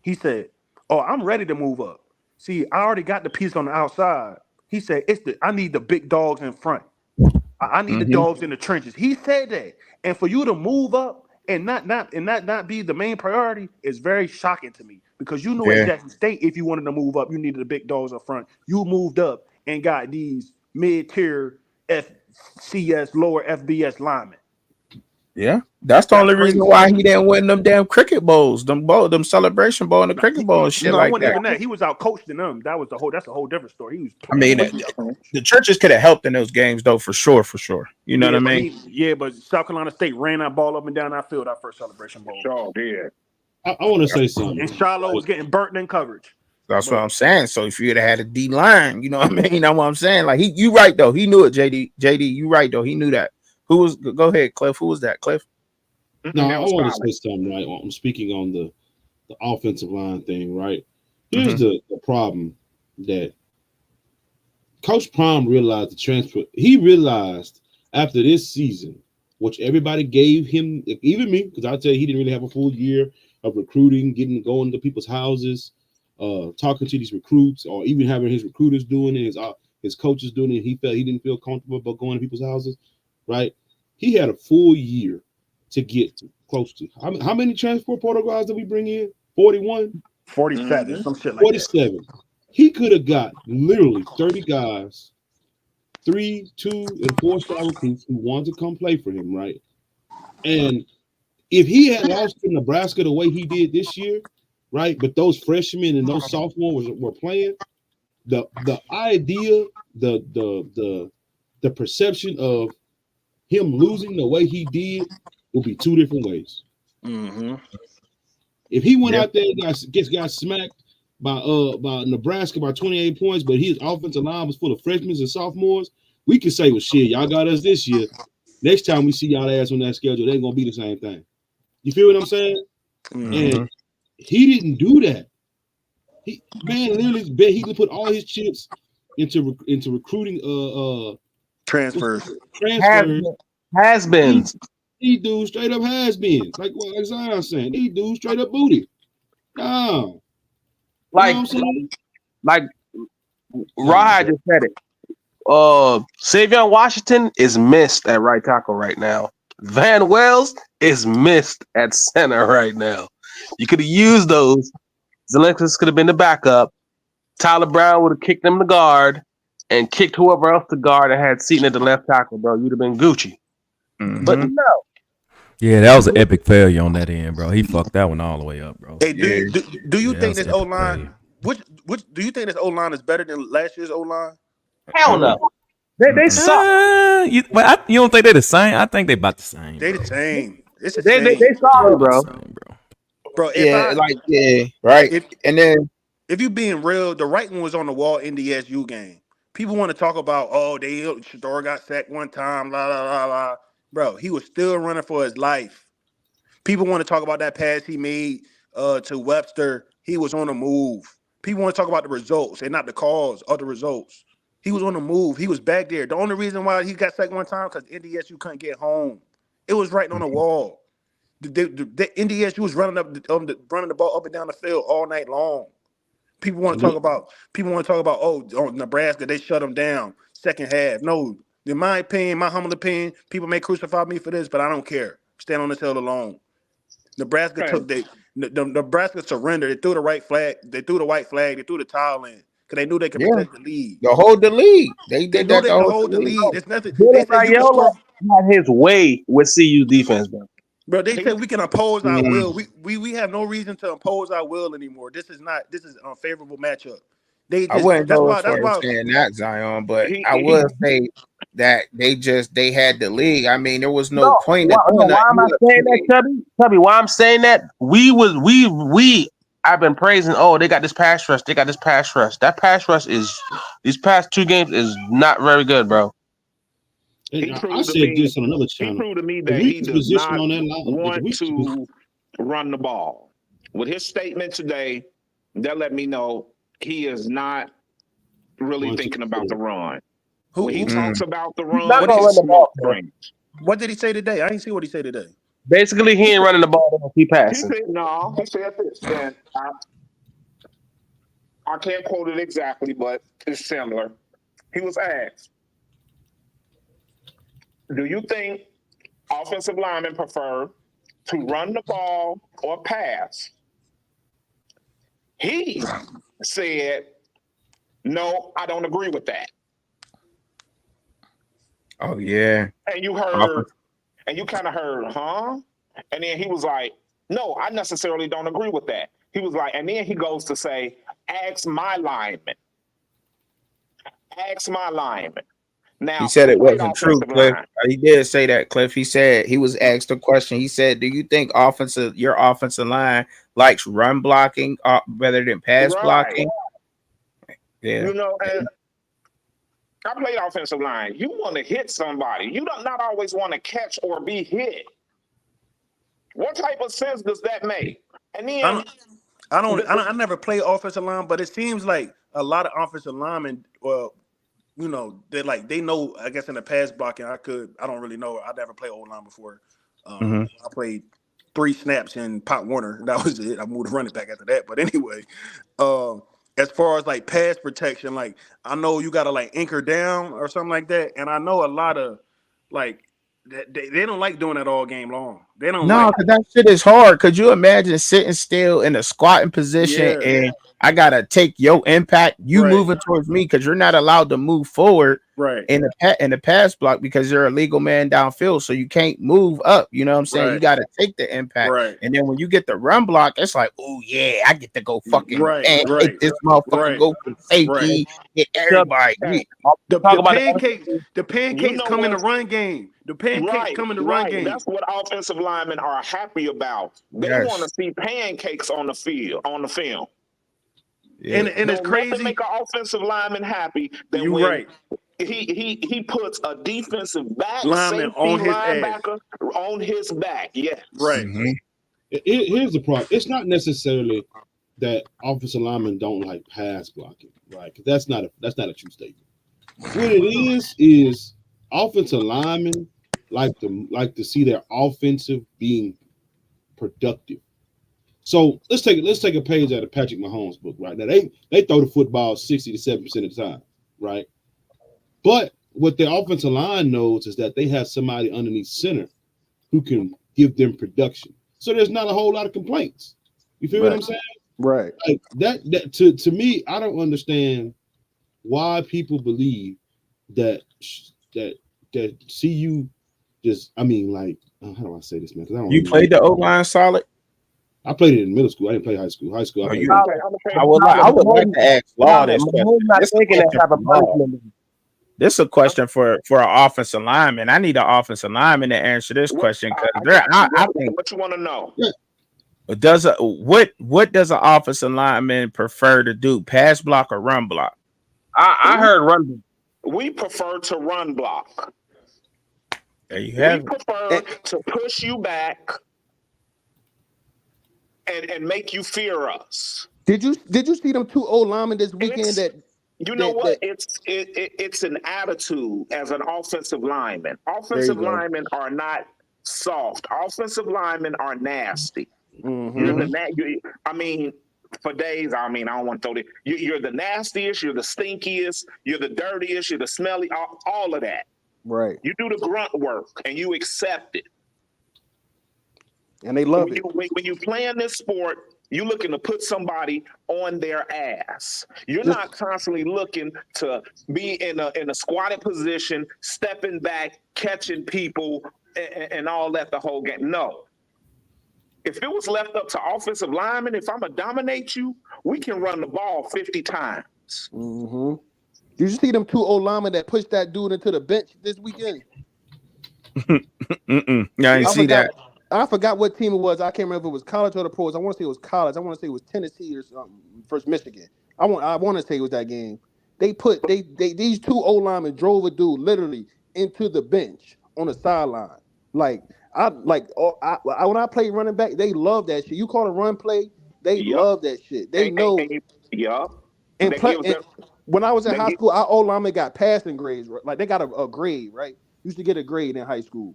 he said, oh, I'm ready to move up. See, I already got the piece on the outside. He said, I need the big dogs in front. I need the dogs in the trenches. He said that. And for you to move up and not be the main priority is very shocking to me. Because you knew at Jackson State, if you wanted to move up, you needed the big dogs up front. You moved up and got these mid-tier FCS, lower FBS linemen. Yeah, that's the only reason why he didn't win them damn cricket bowls, them celebration bowl and the cricket bowl and shit like that. Even that. He was out coaching them. That's a whole different story. He was. I mean, the churches could have helped in those games though, for sure. You know what I mean? But South Carolina State ran that ball up and down that field, our first celebration bowl. Sure did. I want to say something. And Shiloh was getting burnt in coverage. That's what I'm saying. So if you had had a D line, you know what I mean? That's what I'm saying. Like you right though. He knew it, JD. You right though. He knew that. Go ahead, Cliff. Who was that, Cliff? No, I want to say something, right? I'm speaking on the offensive line thing, right? Here's the problem that Coach Prime realized the transfer. He realized after this season, which everybody gave him, even me, because I'll tell you, he didn't really have a full year of recruiting, going to people's houses, talking to these recruits, or even having his recruiters doing it, his coaches doing it. He didn't feel comfortable about going to people's houses, right? He had a full year to get close to. How many transport portal guys did we bring in? 41? 47, some shit like 47. That. He could have got literally 30 guys 3, 2, and 4-star recruits who wanted to come play for him, right? And if he had lost to Nebraska the way he did this year, right? But those freshmen and those sophomores were playing, the idea, the perception of him losing the way he did will be two different ways. Mm-hmm. If he went out there and got smacked by Nebraska by 28 points, but his offensive line was full of freshmen and sophomores, we could say, well, shit, y'all got us this year. Next time we see y'all ass on that schedule, they ain't gonna be the same thing. You feel what I'm saying? Mm-hmm. And he didn't do that. He literally he put all his chips into recruiting Transfers. Has been. These dudes straight up has been. Like what Zion saying. These dudes straight up booty. No. Like Rod just said it. Savion Washington is missed at right tackle right now. Van Wells is missed at center right now. You could have used those. Zelensky could have been the backup. Tyler Brown would have kicked him to guard and kicked whoever else to guard and had Seaton at the left tackle, bro. You'd have been Gucci. Mm-hmm. But no. Yeah, that was an epic failure on that end, bro. He fucked that one all the way up, bro. Hey, do you think this O line? failure. Which do you think this O line is better than last year's O line? Hell no. They suck. You don't think they're the same? I think they about the same. They the same. It's the They same. sorry, bro. Bro, right. And then if you being real, the right one was on the wall in the SU game. People want to talk about, Shadur got sacked one time, la la la la. Bro, he was still running for his life. People want to talk about that pass he made to Webster. He was on the move. People want to talk about the results and not the cause of the results. He was on the move. He was back there. The only reason why he got sacked one time because NDSU couldn't get home. It was right on the wall. The NDSU was running the ball up and down the field all night long. People want to talk about. Nebraska. They shut them down second half. No, in my opinion, my humble opinion, people may crucify me for this, but I don't care. Stand on this hill alone. Nebraska Nebraska surrendered. They threw the right flag. They threw the white flag. They threw the towel in because they knew they could protect the lead. The league. They did that to hold the lead. There's nothing. They said you had his way with CU defense, bro. Bro, they said we can oppose our will. We have no reason to impose our will anymore. This is an unfavorable matchup. I wouldn't go as far as saying that, Zion, but I would say that they had the league. I mean, there was no point. Why am I saying that, Chubby? Chubby, why I'm saying that? I've been praising. Oh, they got this pass rush. They got this pass rush. That pass rush these past 2 games is not very good, bro. I said this on another channel. He proved to me that he does not want to run the ball. With his statement today, that let me know he is not really thinking about the run. When he talks about the run, what did he say today? I didn't see what he said today. Basically, he ain't running the ball. He passing. He said this. And I can't quote it exactly, but it's similar. He was asked, do you think offensive linemen prefer to run the ball or pass? He said, no, I don't agree with that. Oh, yeah. And you heard, and you kind of heard, huh? And then he was like, no, I necessarily don't agree with that. He was like, and then he goes to say, ask my lineman. Ask my lineman. Now, he said it wasn't true, Cliff. He did say that, Cliff. He said he was asked a question. He said, do you think your offensive line likes run blocking rather than pass blocking? Yeah. You know, and I played offensive line. You want to hit somebody. You don't not always want to catch or be hit. What type of sense does that make? And then I never played offensive line, but it seems like a lot of offensive linemen, you know, they know, I guess in the pass blocking, I don't really know. I never played O-line before. I played 3 snaps in Pop Warner. That was it. I moved to running back after that. But anyway, as far as like pass protection, like I know you got to like anchor down or something like that. And I know a lot of like, they don't like doing that all game long. They don't. No, because that shit is hard. Could you imagine sitting still in a squatting position and I gotta take your impact. You Right. moving towards me because you're not allowed to move forward Right. in the pass block because you're a legal man downfield, so you can't move up. You know what I'm saying? Right. You got to take the impact, Right. and then when you get the run block, it's like, oh yeah, I get to go fucking Right. pancake Right. this motherfucker, Right. go for safety, get everybody. The Talk about pancakes, the pancakes You know come in the what? run game. The pancakes Right, come in the run right. game. That's what offensive linemen are happy about. They Yes. want to see pancakes on the field, on the film. Yeah. And it's Don't nothing crazy. make an offensive lineman happy than You when right. he puts a defensive back, Lineman safety on his linebacker on his back. Yes. Right. Mhm. Here's the problem. It's not necessarily that offensive linemen don't like pass blocking, right? 'Cause that's not a true statement. What it is offensive linemen like to see their offensive being productive. So let's take a page out of Patrick Mahomes' book, right? Now they throw the football 60 to 70% of the time, right? But what their offensive line knows is that they have somebody underneath center who can give them production. So there's not a whole lot of complaints. You feel what I'm saying? Right. Like that to me, I don't understand why people believe that CU just, I mean, like, how do I say this, man? Because I don't You really played the O line solid. I played it in middle school. I didn't play high school. High school, I played. I would like to ask Law this question. not This taking that type of punishment. This is a question for an offensive lineman. I need an offensive lineman to answer this question because I think what you want to know. what does an offensive lineman prefer to do? Pass block or run block? I heard run. We prefer to run block. There you We have it. prefer to push you back and make you fear us. Did you see them two old linemen this weekend You know what? It's an attitude as an offensive lineman. Offensive linemen are not soft. Offensive linemen are nasty. Mm-hmm. I mean, for days, I don't want to throw it. You're the nastiest, you're the stinkiest, you're the dirtiest, you're the smelly, all of that. Right. You do the grunt work and you accept it. And they love it. When you play in this sport, you're looking to put somebody on their ass. You're not constantly looking to be in a squatted position, stepping back, catching people, and all that the whole game. No. If it was left up to offensive linemen, if I'm going to dominate you, we can run the ball 50 times. Mm-hmm. Did you see them two old linemen that pushed that dude into the bench this weekend? Yeah, I see that. I forgot what team it was. I can't remember if it was college or the pros. I want to say it was college. I want to say it was Tennessee or something. First Michigan. I want to say it was that game. These two old linemen drove a dude literally into the bench on the sideline. When I play running back, they love that shit. You call a run play, they love that shit. They know. When I was in high school, our old linemen got passing grades. Right? Like they got a grade, right? Used to get a grade in high school.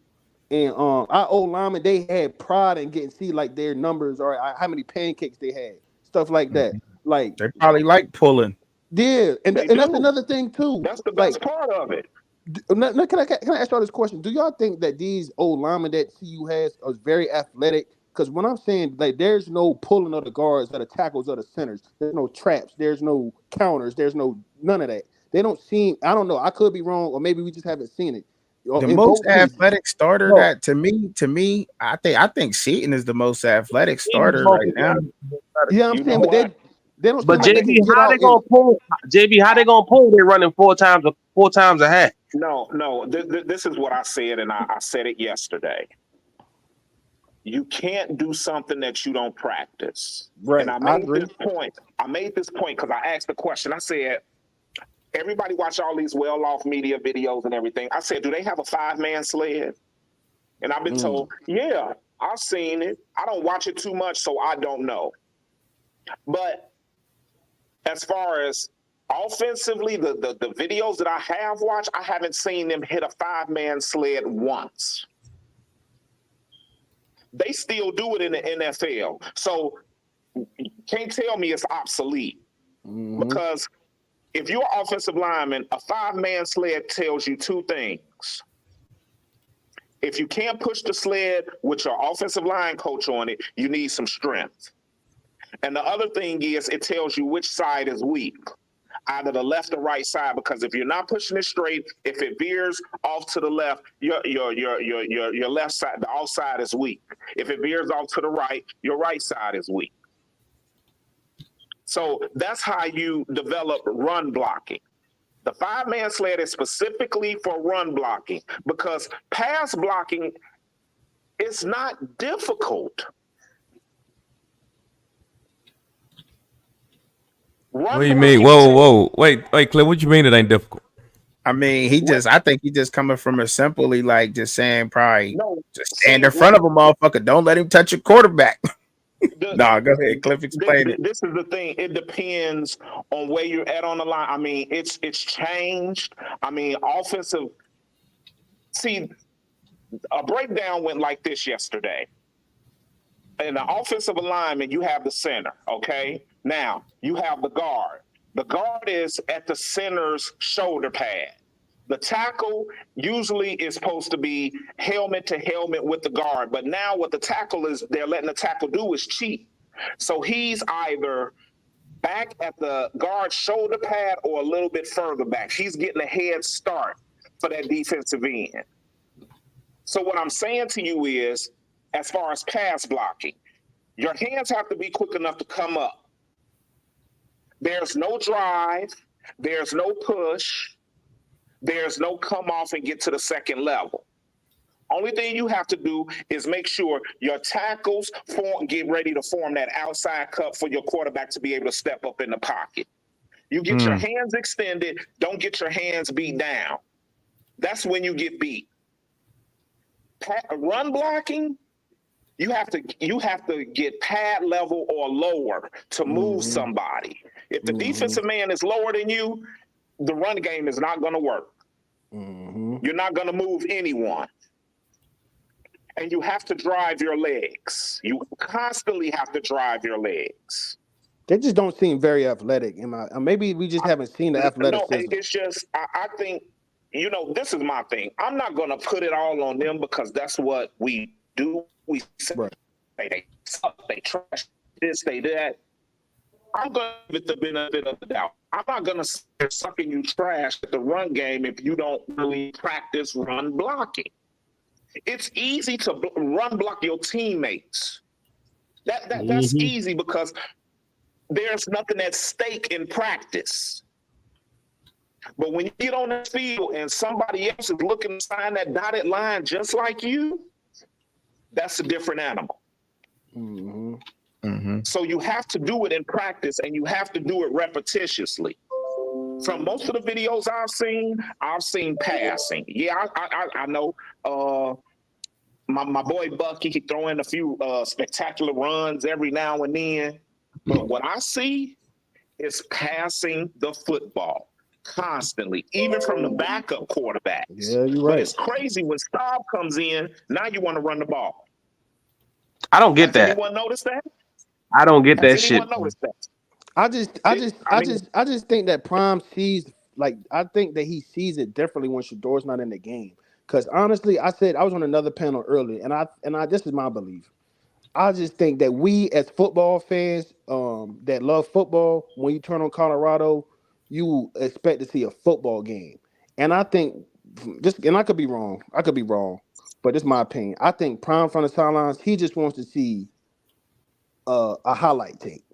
And our old linemen, they had pride in getting see like their numbers or how many pancakes they had, stuff like that. Like they probably like pulling. Yeah, and that's another thing too. That's the best part of it. Can I ask y'all this question? Do y'all think that these old linemen that CU has are very athletic? Because when I'm saying like there's no pulling of the guards or the tackles or the centers, there's no traps, there's no counters, there's none of that. They don't seem. I don't know. I could be wrong, or maybe we just haven't seen it. The most athletic starter that to me, I think Seaton is the most athletic starter right now. Yeah, I'm saying, but they don't. But seem JB, like how they gonna pull? JB, how they gonna pull? They're running four times a half. No. This is what I said, and I said it yesterday. You can't do something that you don't practice. Right. And I made this point because I asked the question. I said, everybody watch all these well-off media videos and everything. I said, do they have a 5-man sled? And I've been told, yeah, I've seen it. I don't watch it too much, so I don't know. But as far as offensively, the videos that I have watched, I haven't seen them hit a 5-man sled once. They still do it in the NFL. So you can't tell me it's obsolete. Because if you're an offensive lineman, a 5-man sled tells you two things. If you can't push the sled with your offensive line coach on it, you need some strength. And the other thing is it tells you which side is weak, either the left or right side, because if you're not pushing it straight, if it veers off to the left, your left side, the outside is weak. If it veers off to the right, your right side is weak. So that's how you develop run blocking. The 5-man sled is specifically for run blocking, because pass blocking is not difficult. What do you mean? Whoa. Wait, Cliff, what you mean it ain't difficult? I mean, I think he just coming from a simply like just saying probably just stand in front of a motherfucker. Don't let him touch your quarterback. Go ahead, Cliff, explain it. This is the thing. It depends on where you're at on the line. I mean, it's changed. I mean, offensive. See, a breakdown went like this yesterday. In the offensive alignment, you have the center, okay? Now, you have the guard. The guard is at the center's shoulder pad. The tackle usually is supposed to be helmet to helmet with the guard, but now what the tackle is, they're letting the tackle do is cheat. So he's either back at the guard's shoulder pad or a little bit further back. He's getting a head start for that defensive end. So what I'm saying to you is, as far as pass blocking, your hands have to be quick enough to come up. There's no drive. There's no push. There's no come off and get to the second level. Only thing you have to do is make sure your tackles get ready to form that outside cut for your quarterback to be able to step up in the pocket. You get your hands extended. Don't get your hands beat down. That's when you get beat. Run blocking, you have to get pad level or lower to move somebody. If the defensive man is lower than you, the run game is not going to work. You're not going to move anyone. And you have to drive your legs. You constantly have to drive your legs. They just don't seem very athletic. Maybe we just haven't seen the athleticism. No, it's just, I think, this is my thing. I'm not going to put it all on them because that's what we do. We say they suck, they trash this, they that. I'm going to give it the benefit of the doubt. I'm not going to say sucking you trash at the run game if you don't really practice run blocking. It's easy to run block your teammates. That's easy because there's nothing at stake in practice. But when you get on the field and somebody else is looking to sign that dotted line just like you, that's a different animal. So you have to do it in practice and you have to do it repetitiously. From most of the videos I've seen passing. Yeah, I know my boy Bucky, he throw in a few spectacular runs every now and then. But what I see is passing the football constantly, even from the backup quarterbacks. Yeah, you're right. But it's crazy when Staub comes in, now you want to run the ball. I don't get that. Anyone notice that? I don't get that Has shit. anyone noticed that? I just think that Prime sees, I think that he sees it differently when Shador's not in the game. Because honestly, I was on another panel earlier, and I this is my belief. I just think that we as football fans that love football, when you turn on Colorado, you expect to see a football game. And I think and I could be wrong, but it's my opinion. I think Prime from the sidelines, he just wants to see a highlight tape.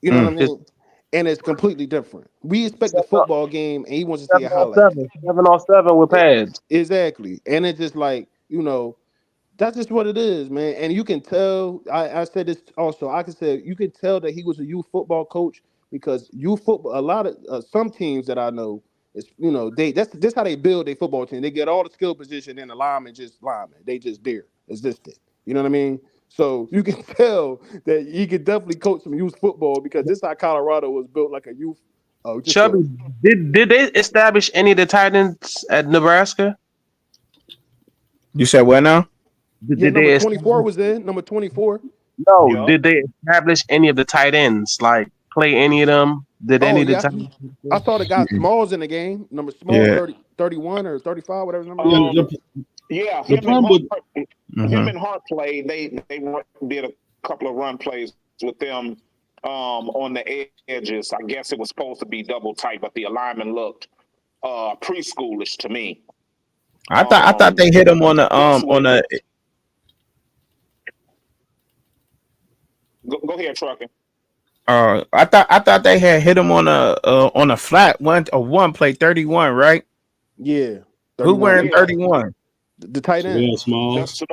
You know what I mean? And it's completely different. We expect a football game, and he wants to see a highlight. 7-on-7 with pads. Exactly. And it's just like, that's just what it is, man. And you can tell, I said this also, you can tell that he was a youth football coach because youth football, a lot of, some teams that I know, is that's how they build their football team. They get all the skill position and the linemen. They just there. It's just it. You know what I mean? So you can tell that he could definitely coach some youth football because this is how Colorado was built, like a youth. Chubby, did they establish any of the tight ends at Nebraska? You said what now? Number 24 was in. Number 24. No, yeah. Did they establish any of the tight ends? Like play any of them? Did any of the tight ends? I saw the guy Smalls in the game. Number Smalls, 31 or 35, whatever number. Yeah, him and Hart played. They did a couple of run plays with them on the edges. I guess it was supposed to be double tight, but the alignment looked preschoolish to me. I thought they hit him on the Go ahead, trucking. I thought they had hit him on a flat one play 31, right? Yeah. Who wearing 31? The tight end. Real Smalls.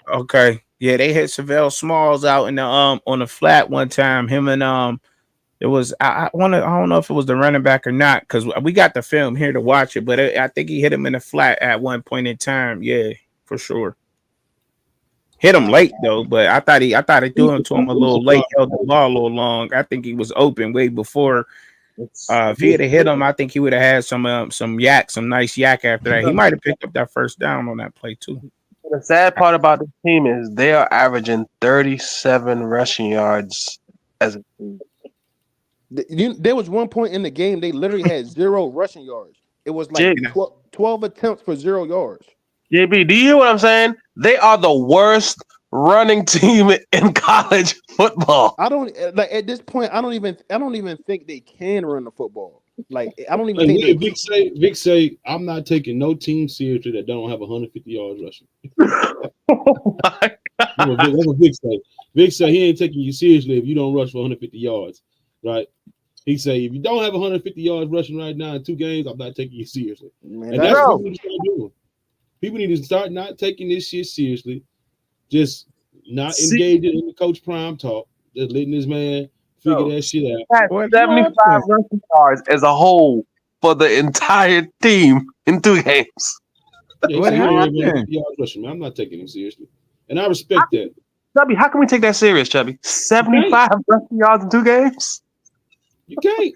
Okay. Yeah, they hit Savell Smalls out in the on the flat one time. Him and it was I don't know if it was the running back or not, because we got the film here to watch it, but I think he hit him in the flat at one point in time. Yeah, for sure. Hit him late though, but I thought he threw him to him a little late, held the ball a little long. I think he was open way before. If he had hit him, I think he would have had some nice yak after that. He might have picked up that first down on that play too. The sad part about this team is they are averaging 37 rushing yards as a team. There was one point in the game they literally had 0 rushing yards. It was like 12 attempts for 0 yards. JB, do you hear what I'm saying? They are the worst running team in college football. I don't like at this point. I don't even think they can run the football. Like I don't even think Vic say I'm not taking no team seriously that don't have 150 yards rushing. Oh my God. That's what Vic say. Vic say he ain't taking you seriously if you don't rush for 150 yards, right? He say if you don't have 150 yards rushing right now in 2 games, I'm not taking you seriously. Man, and that's what we need to start doing. People need to start not taking this shit seriously, just not engaging in the Coach Prime talk, just letting this man figure that shit out. 75 rushing yards as a whole for the entire team in 2 games. Yeah, what happened? Yards rushing, man. I'm not taking him seriously, and I respect that. Chubby, how can we take that serious, Chubby? 75 rushing yards in 2 games? You can't.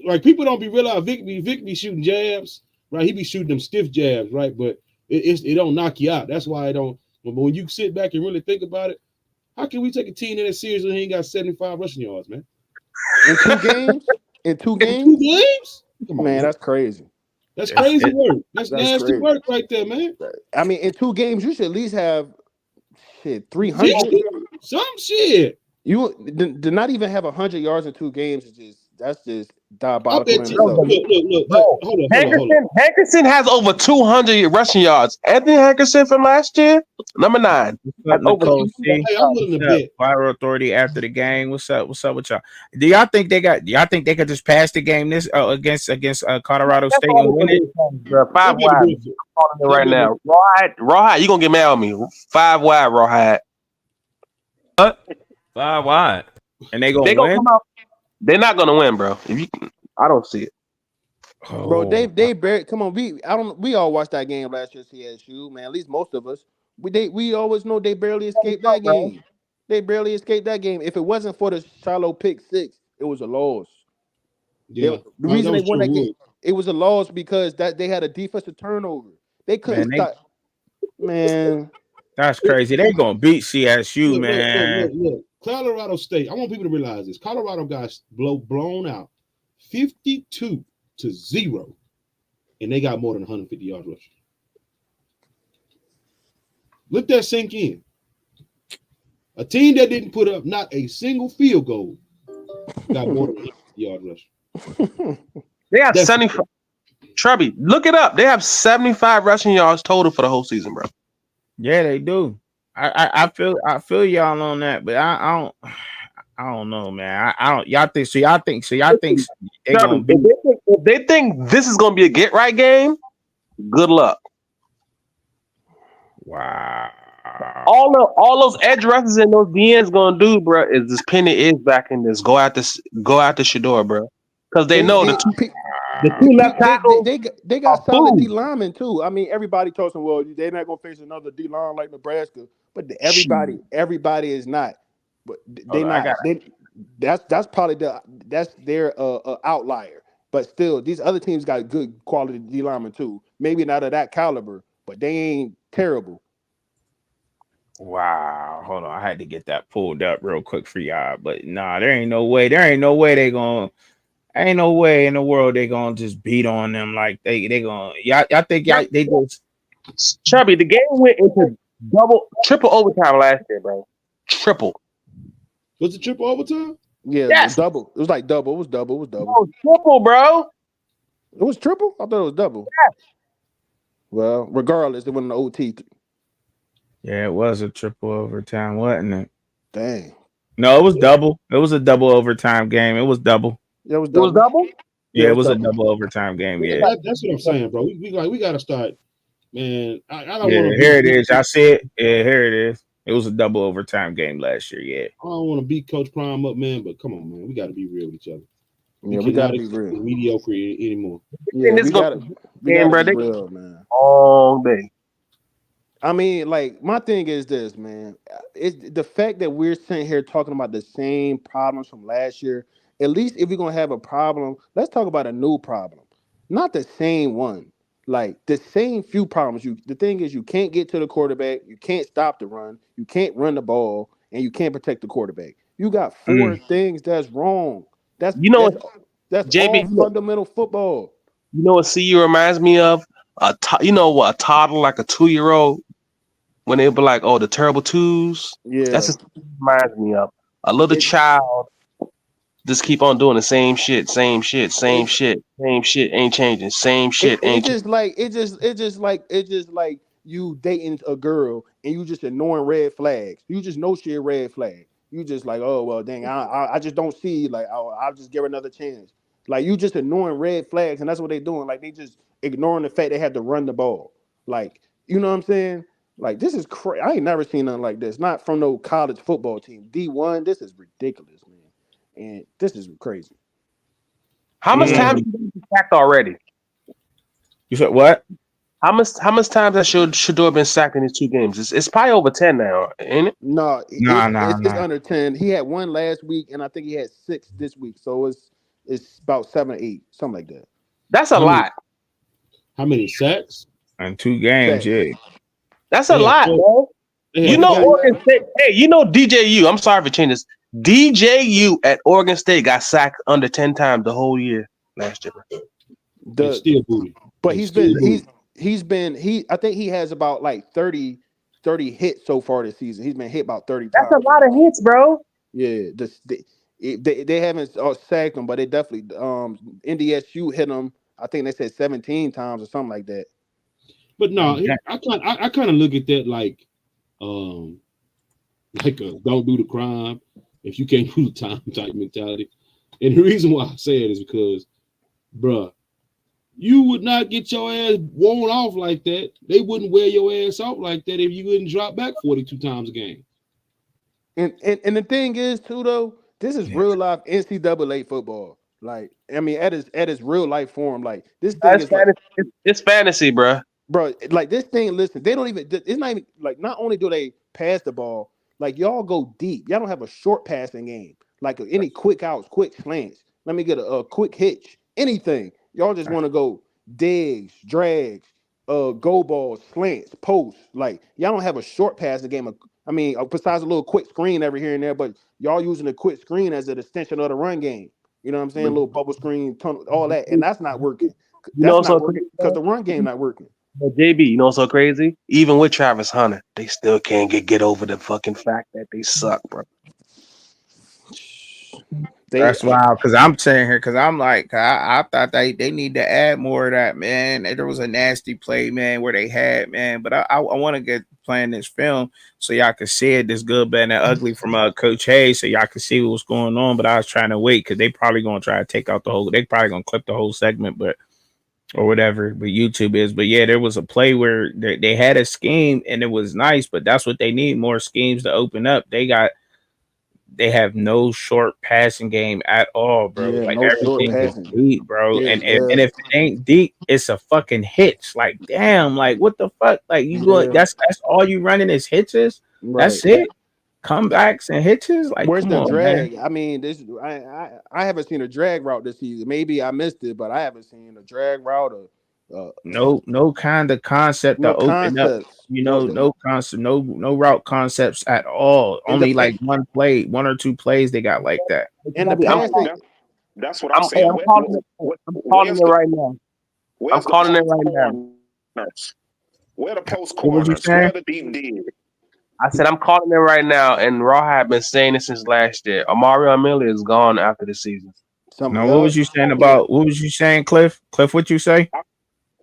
Like people don't be realizing Vic be shooting jabs. Right, he be shooting them stiff jabs, right? But it don't knock you out. That's why I don't. But when you sit back and really think about it, how can we take a team that serious when he ain't got 75 rushing yards, man? In 2 games? In 2 games? 2 games? Come on, man, that's crazy. That's crazy work. That's nasty crazy work right there, man. I mean, in 2 games, you should at least have 300. Some shit. You did not even have 100 yards in 2 games. That's just diabolical. Look. Hold on. Hankerson has over 200 rushing yards. Anthony Hankerson from last year, number 9. Hey, I'm willing to bet. Viral Authority after the game. What's up with y'all? Do y'all think they could just pass the game this against Colorado State and win it? 5 wide right now. Rawhide, you gonna get mad at me? 5 wide, Rawhide. What? 5 wide, and they gonna win. Come out. They're not gonna win, bro. I don't see it. Bro, they barely come on. We all watched that game last year, CSU, man. At least most of us. We always know they barely escaped that game. They barely escaped that game. If it wasn't for the Shiloh pick 6, it was a loss. Yeah. The reason they won that game, it was a loss because they had a defensive turnover. They couldn't stop. Man, that's crazy. They gonna beat CSU, man. Look. Colorado State. I want people to realize this. Colorado got blown out 52-0, and they got more than 150 yards rushing. Let that sink in. A team that didn't put up not a single field goal got more than 150 yards rushing. They have 75. Trubby, look it up. They have 75 rushing yards total for the whole season, bro. Yeah, they do. I feel y'all on that, but I don't know, man. I don't. Y'all think they gonna be, if they think this is gonna be a get right game, good luck. Wow. All those edge rushers and those DNs gonna do, bro, is just pin the ears back in this. Go after Shadur, bro, because they know the two left tackles. They got solid D linemen too. I mean, everybody talking. Well, they're not gonna face another D line like Nebraska, but everybody is not. But they not. That's probably their outlier. But still, these other teams got good quality D linemen too. Maybe not of that caliber, but they ain't terrible. Wow. Hold on. I had to get that pulled up real quick for y'all. But nah, there ain't no way they gonna. Ain't no way in the world they gonna just beat on them like they gonna. Y'all think they just. Chubby, the game went into triple overtime last year, bro. Triple. Was it triple overtime? Yeah, Yes. double. It was like double. It was double. It was double. Oh, triple, bro. It was triple. I thought it was double. Well, regardless, it went in the OT. Yeah, it was a triple overtime, wasn't it? Dang. No, it was double. It was a double overtime game. It was double. Yeah, it was It was double. double. Yeah, Yeah, it was a double. double overtime game. Yeah. That's what I'm saying, bro. We gotta start, man. I don't Yeah, want to here it beat. is. I see it. Yeah, here it is. It was a double overtime game last year. Yeah. I don't want to beat Coach Prime up, man. But come on, man. We got to be real with each other. Yeah, we gotta be accept real. mediocre anymore. Yeah, this we gotta game, be brother. real, man. All day. I mean, like, my thing is this, man. It's the fact that we're sitting here talking about the same problems from last year. At least if we're gonna have a problem, let's talk about a new problem, not the same one. Like the same few problems. The thing is, you can't get to the quarterback, you can't stop the run, you can't run the ball, and you can't protect the quarterback. You got four things that's wrong. That's You know that's what, that's JB? all fundamental football. You know what CU reminds me of? You know what? A toddler, like a 2-year-old, when they be like, "Oh, the terrible twos." Yeah. That's what it reminds me of. A little It, child just keep on doing the same shit, same shit, same it, shit, same shit, ain't changing, same shit, it ain't. just like it just like you dating a girl and you just ignoring red flags. You just know she a red flag. You just like, oh well, dang, I just don't see, like, I'll just give her another chance. Like, you just ignoring red flags, and that's what they doing. Like, they just ignoring the fact they had to run the ball. Like, you know what I'm saying? Like, this is crazy. I ain't never seen nothing like this. Not from no college football team. D1, this is ridiculous, man. And this is crazy. How much time have you been sacked already? You said what? How much times has Shadur been sacked in these 2 games? It's probably over 10 now, ain't it? No, Nah. it's under 10. He had one last week, and I think he had 6 this week. So it's about 7 or 8, something like that. That's a lot. How many sacks? In 2 games, Sacks. yeah. That's a lot, bro. You know Oregon State. Hey, you know DJU. I'm sorry for changing this. DJU at Oregon State got sacked under 10 times the whole year last year. It's still booty. But I think he has about like 30 hits so far this season. He's been hit about 30 times. That's a lot of hits, bro. Yeah, they haven't sacked him, but they definitely NDSU hit him. I think they said 17 times or something like that. But no, I kind of look at that like a don't do the crime if you can't do the time type mentality. And the reason why I say it is because, bruh, you would not get your ass worn off like that. They wouldn't wear your ass out like that if you wouldn't drop back 42 times a game. And the thing is too, though, this is real life NCAA football. Like, I mean, at its real life form, like this thing is fantasy. Like, it's fantasy, bro. Bro, like this thing. Listen, they don't even. It's not even like. Not only do they pass the ball, like y'all go deep. Y'all don't have a short passing game. Like any quick outs, quick slants. Let me get a quick hitch. Anything. Y'all just want to go digs, drags, go balls, slants, posts. Like y'all don't have a short passing game. I mean, besides a little quick screen every here and there, but y'all using the quick screen as an extension of the run game. You know what I'm saying? A little bubble screen, tunnel, all that, and that's not working. That's not working because the run game not working. But JB, you know what's so crazy? Even with Travis Hunter, they still can't get over the fucking fact that they suck, bro. That's wild, because I'm saying here, because I'm like, I thought they need to add more of that, man. There was a nasty play, man, where they had, man, but I want to get playing this film so y'all can see it, this good, bad, and ugly from Coach Hayes, so y'all can see what's going on. But I was trying to wait because they probably gonna try to take out the whole. They probably gonna clip the whole segment, but or whatever. But YouTube is. But yeah, there was a play where they had a scheme and it was nice, but that's what they need, more schemes to open up. They have no short passing game at all, bro. Yeah, like no short everything is passing. deep, bro. Yeah, and if it ain't deep, it's a fucking hitch. Like, damn, like what the fuck? Like you going that's all you running is hitches? Right. That's it? Comebacks and hitches? Like, Where's come the on, drag? man. I mean, I haven't seen a drag route this season. Maybe I missed it, but I haven't seen a drag route or No kind of concept to no open up. concepts. No concept, no route concepts at all. Only like one or two plays they got like that. In the passing, That's what I'm saying. I'm calling it right now. I'm calling it right now. Where the post What was you corners? saying? Where the deep dig? I said I'm calling it right now, and Raw have been saying it since last year. Amario Amelia is gone after the season. Now, what was you saying about what was you saying, Cliff? Cliff, what you say?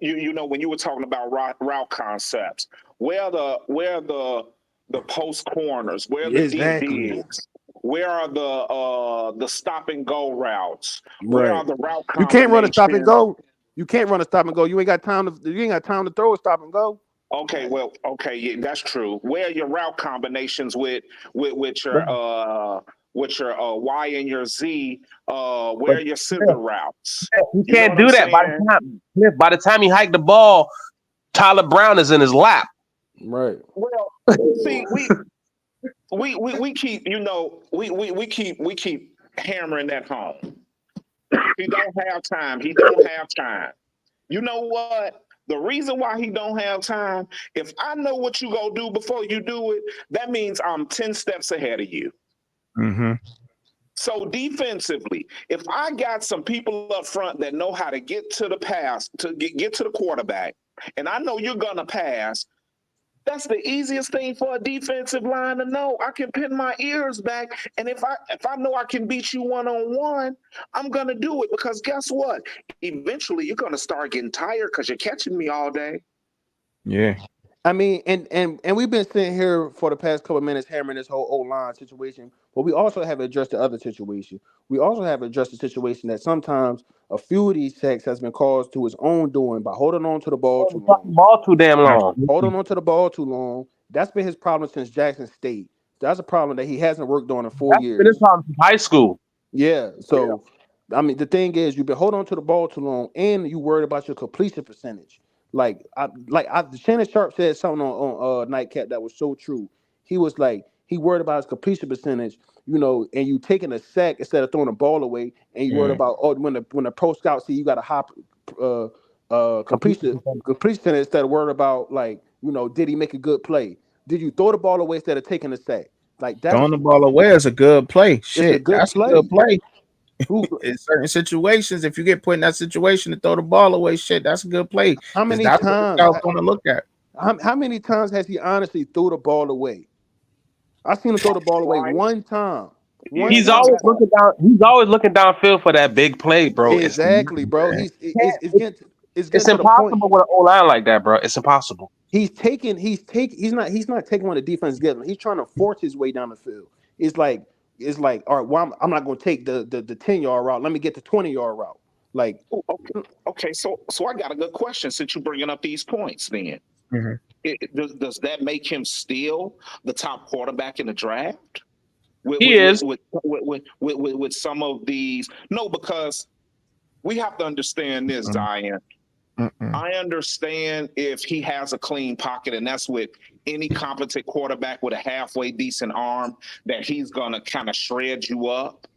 You know, when you were talking about route concepts, where the post corners, where the deep digs, where are the stop and go routes, where are the route You can't run a stop and combinations? go. You can't run a stop and go. You ain't got time to. You ain't got time to throw a stop and go. Okay, well, okay, yeah, that's true. Where are your route combinations with your Y and your Z? Where But are your scissor routes? he You know can't what I'm do that. saying? By the time he hiked the ball, Tyler Brown is in his lap. Right. Well, see, we keep, you know, we keep hammering that home. He don't have time. He don't have time. You know what? The reason why he don't have time, if I know what you gonna do before you do it, that means I'm 10 steps ahead of you. Mm-hmm. So defensively, if I got some people up front that know how to get to the pass, to get to the quarterback, and I know you're gonna pass, that's the easiest thing for a defensive line to know. I can pin my ears back, and if I know I can beat you one-on-one, I'm gonna do it, because guess what? Eventually, you're gonna start getting tired because you're catching me all day. Yeah. I mean, and we've been sitting here for the past couple of minutes hammering this whole O-line situation, but we also have addressed the other situation. We also have addressed the situation that sometimes a few of these sacks has been caused to his own doing by holding on to the ball too long. Ball too damn long. Holding on to the ball too long. That's been his problem since Jackson State. That's a problem that he hasn't worked on in 4 That's been his years. problem since high school. Yeah. So, I mean, the thing is, you've been holding on to the ball too long, and you worried about your completion percentage. Shannon Sharp said something on Nightcap that was so true. He was like, he worried about his completion percentage, you know, and you taking a sack instead of throwing the ball away, and you worried about when the pro scout see you got a hop completion percentage instead of worried about, like, you know, did he make a good play? Did you throw the ball away instead of taking a sack? Like, Throwing that's the ball away is a good play. it's a Shit, good that's a good play. play. Who? In certain situations, if you get put in that situation to throw the ball away, shit, that's a good play. How Because many that's what the times? scout's going to look at. How many times has he honestly threw the ball away? I seen him throw the ball away one time. One Yeah, He's one time. always time. looking down. He's always looking downfield for that big play, bro. Exactly, bro. It's It's getting to the point. impossible with an O line like that, bro. It's impossible. He's not taking what the defense is giving him. He's trying to force his way down the field. It's like all right, well, I'm not going to take the 10-yard route. Let me get the 20-yard route. Like, Ooh, okay. So I got a good question since you're bringing up these points. Then, does that make him still the top quarterback in the draft? With He with with is. with with, with some of these? No, because we have to understand this, Diane. I understand if he has a clean pocket, and that's with any competent quarterback with a halfway decent arm, that he's gonna kind of shred you up.